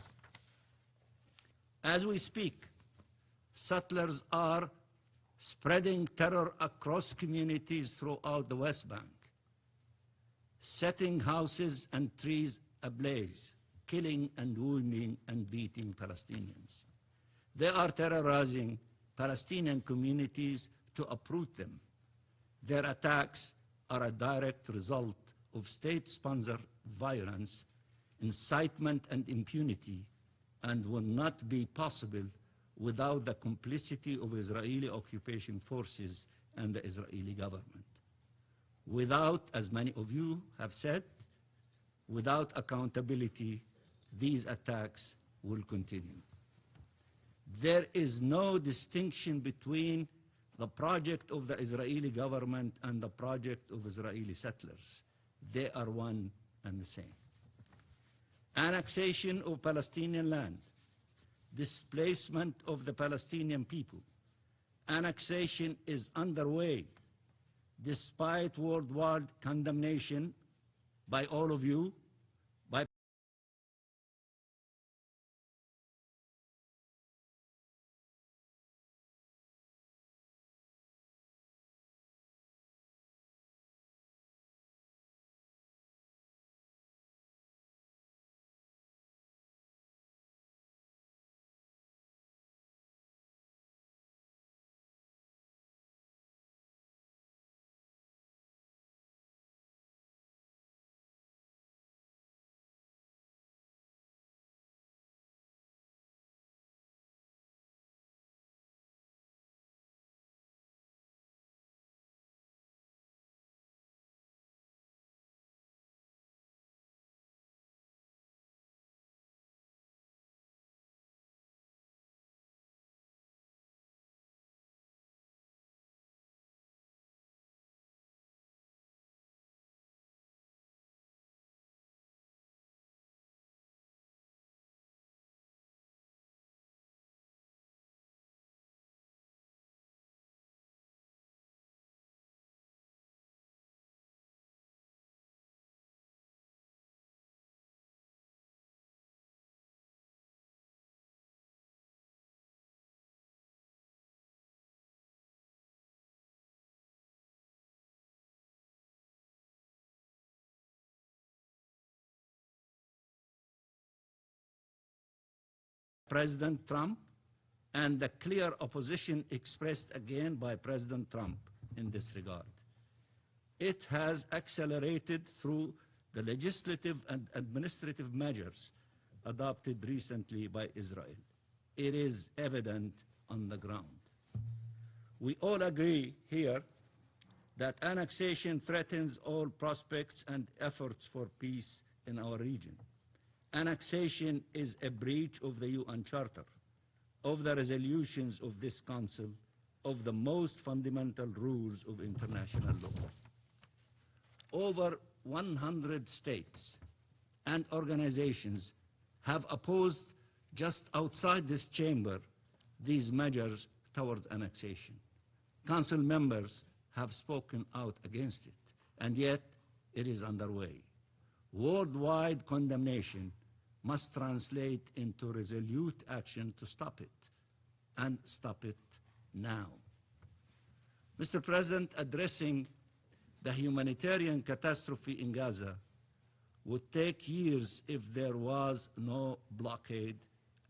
As we speak, settlers are spreading terror across communities throughout the West Bank, setting houses and trees ablaze, killing and wounding and beating Palestinians. They are terrorizing Palestinian communities to uproot them. Their attacks are a direct result of state-sponsored violence, incitement and impunity, and will not be possible without the complicity of Israeli occupation forces and the Israeli government. Without, as many of you have said, without accountability, these attacks will continue. There is no distinction between the project of the Israeli government and the project of Israeli settlers. They are one and the same. Annexation of Palestinian land, displacement of the Palestinian people. Annexation is underway despite worldwide condemnation by all of you, President Trump and the clear opposition expressed again by President Trump in this regard. It has accelerated through the legislative and administrative measures adopted recently by Israel. It is evident on the ground. We all agree here that annexation threatens all prospects and efforts for peace in our region. Annexation is a breach of the UN Charter, of the resolutions of this Council, of the most fundamental rules of international law. Over 100 states and organizations have opposed just outside this chamber these measures toward annexation. Council members have spoken out against it, and yet it is underway. Worldwide condemnation must translate into resolute action to stop it, and stop it now. Mr. President, addressing the humanitarian catastrophe in Gaza would take years if there was no blockade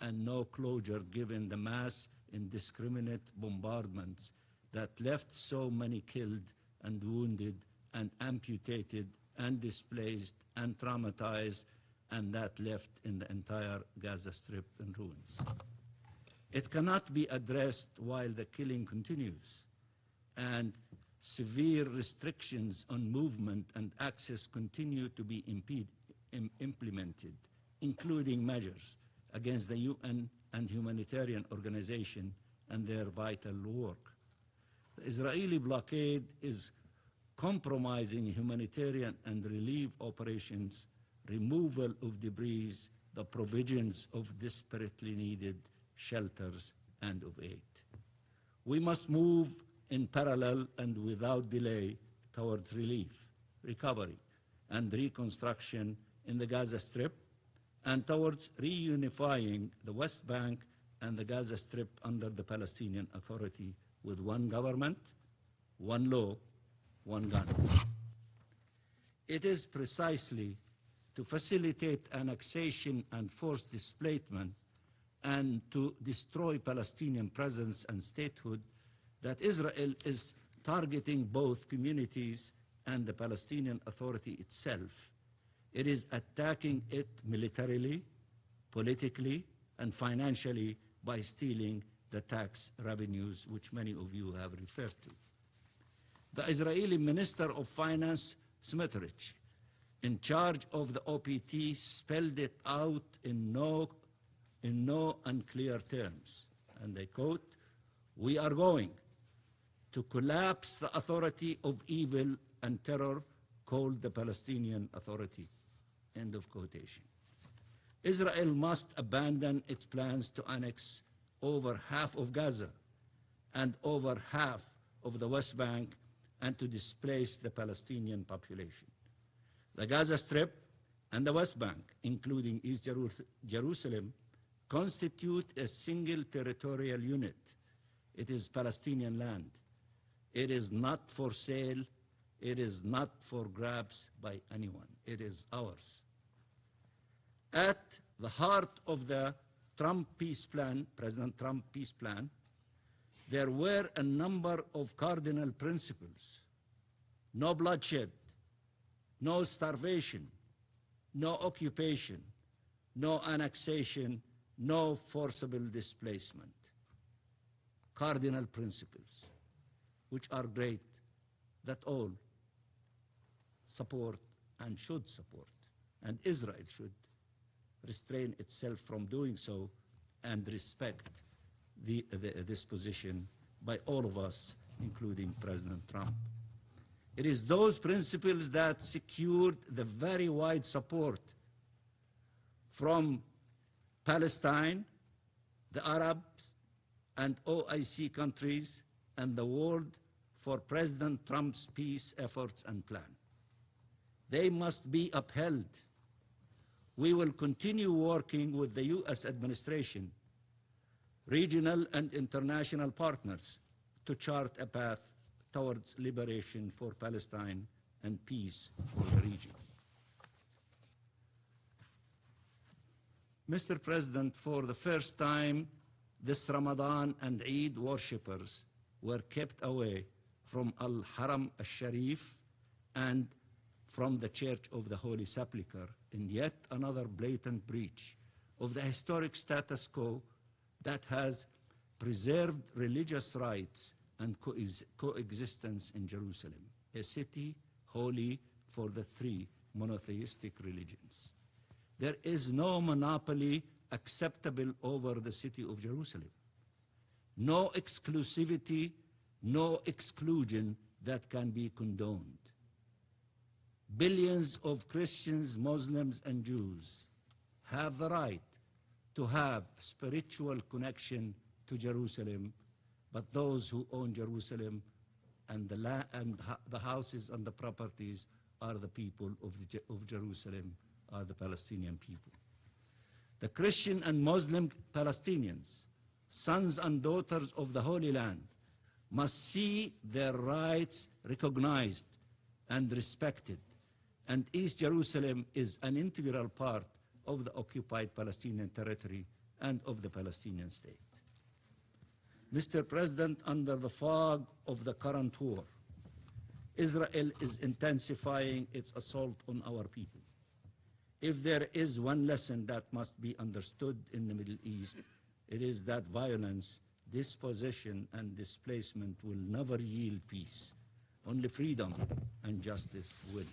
and no closure, given the mass indiscriminate bombardments that left so many killed and wounded and amputated and displaced and traumatized, and that left in the entire Gaza Strip in ruins. It cannot be addressed while the killing continues and severe restrictions on movement and access continue to be implemented, including measures against the UN and humanitarian organizations and their vital work. The Israeli blockade is compromising humanitarian and relief operations, removal of debris, the provisions of desperately needed shelters and of aid. We must move in parallel and without delay towards relief, recovery, and reconstruction in the Gaza Strip, and towards reunifying the West Bank and the Gaza Strip under the Palestinian Authority with one government, one law, one gun. It is precisely to facilitate annexation and forced displacement and to destroy Palestinian presence and statehood that Israel is targeting both communities and the Palestinian Authority itself. It is attacking it militarily, politically, and financially by stealing the tax revenues which many of you have referred to. The Israeli Minister of Finance, Smotrich, in charge of the OPT, spelled it out in no unclear terms, and I quote, "We are going to collapse the authority of evil and terror called the Palestinian Authority." End of quotation. Israel must abandon its plans to annex over half of Gaza and over half of the West Bank and to displace the Palestinian population. The Gaza Strip and the West Bank, including East Jerusalem, constitute a single territorial unit. It is Palestinian land. It is not for sale. It is not for grabs by anyone. It is ours. At the heart of the Trump peace plan, President Trump peace plan, there were a number of cardinal principles. No bloodshed, no starvation, no occupation, no annexation, no forcible displacement. Cardinal principles, which are great, that all support and should support, and Israel should restrain itself from doing so and respect this position by all of us, including President Trump. It is those principles that secured the very wide support from Palestine, the Arabs, and OIC countries, and the world for President Trump's peace efforts and plan. They must be upheld. We will continue working with the U.S. administration, regional and international partners to chart a path towards liberation for Palestine and peace for the region. Mr. President, for the first time, this Ramadan and Eid worshippers were kept away from Al-Haram al-Sharif and from the Church of the Holy Sepulchre in yet another blatant breach of the historic status quo that has preserved religious rights and coexistence in Jerusalem, a city holy for the three monotheistic religions. There is no monopoly acceptable over the city of Jerusalem. No exclusivity, no exclusion that can be condoned. Billions of Christians, Muslims, and Jews have the right to have spiritual connection to Jerusalem, but those who own Jerusalem and the houses and the properties are the people of Jerusalem, are the Palestinian people. The Christian and Muslim Palestinians, sons and daughters of the Holy Land, must see their rights recognized and respected, and East Jerusalem is an integral part of the occupied Palestinian territory and of the Palestinian state. Mr. President, under the fog of the current war, Israel is intensifying its assault on our people. If there is one lesson that must be understood in the Middle East, it is that violence, dispossession, and displacement will never yield peace. Only freedom and justice will.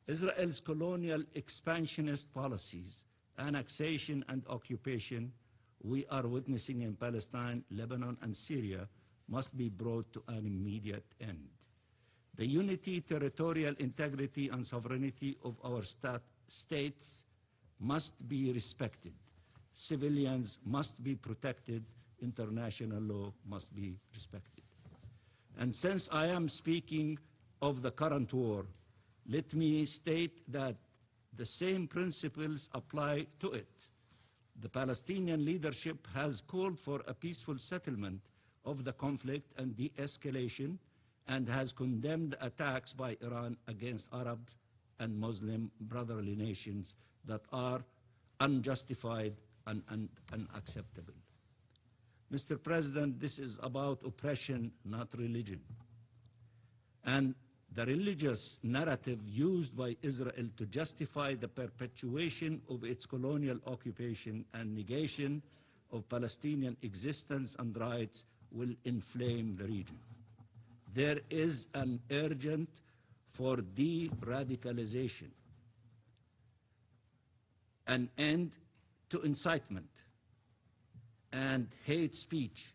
Israel's colonial expansionist policies, annexation and occupation we are witnessing in Palestine, Lebanon, and Syria must be brought to an immediate end. The unity, territorial integrity, and sovereignty of our states must be respected. Civilians must be protected. International law must be respected. And since I am speaking of the current war, let me state that the same principles apply to it. The Palestinian leadership has called for a peaceful settlement of the conflict and de-escalation, and has condemned attacks by Iran against Arab and Muslim brotherly nations that are unjustified and unacceptable. Mr. President, this is about oppression, not religion. And the religious narrative used by Israel to justify the perpetuation of its colonial occupation and negation of Palestinian existence and rights will inflame the region. There is an urgent for de-radicalization, an end to incitement and hate speech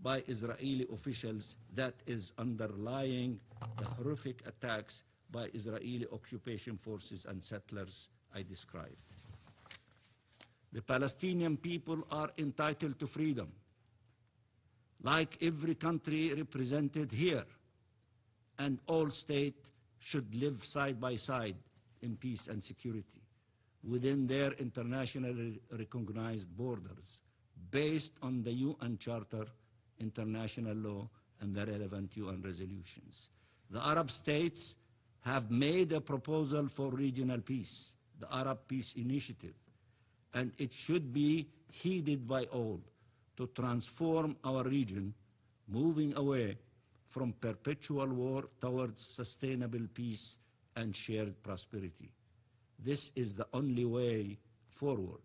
by Israeli officials that is underlying the horrific attacks by Israeli occupation forces and settlers I described. The Palestinian people are entitled to freedom, like every country represented here, and all states should live side by side in peace and security within their internationally recognized borders, based on the UN Charter, international law, and the relevant UN resolutions. The Arab states have made a proposal for regional peace, the Arab Peace Initiative, and it should be heeded by all to transform our region, moving away from perpetual war towards sustainable peace and shared prosperity. This is the only way forward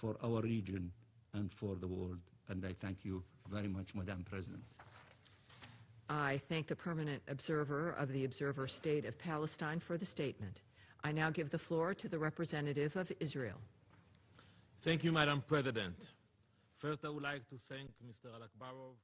for our region and for the world. And I thank you very much, Madam President. I thank the permanent observer of the Observer State of Palestine for the statement. I now give the floor to the representative of Israel. Thank you, Madam President. First, I would like to thank Mr. Alakbarov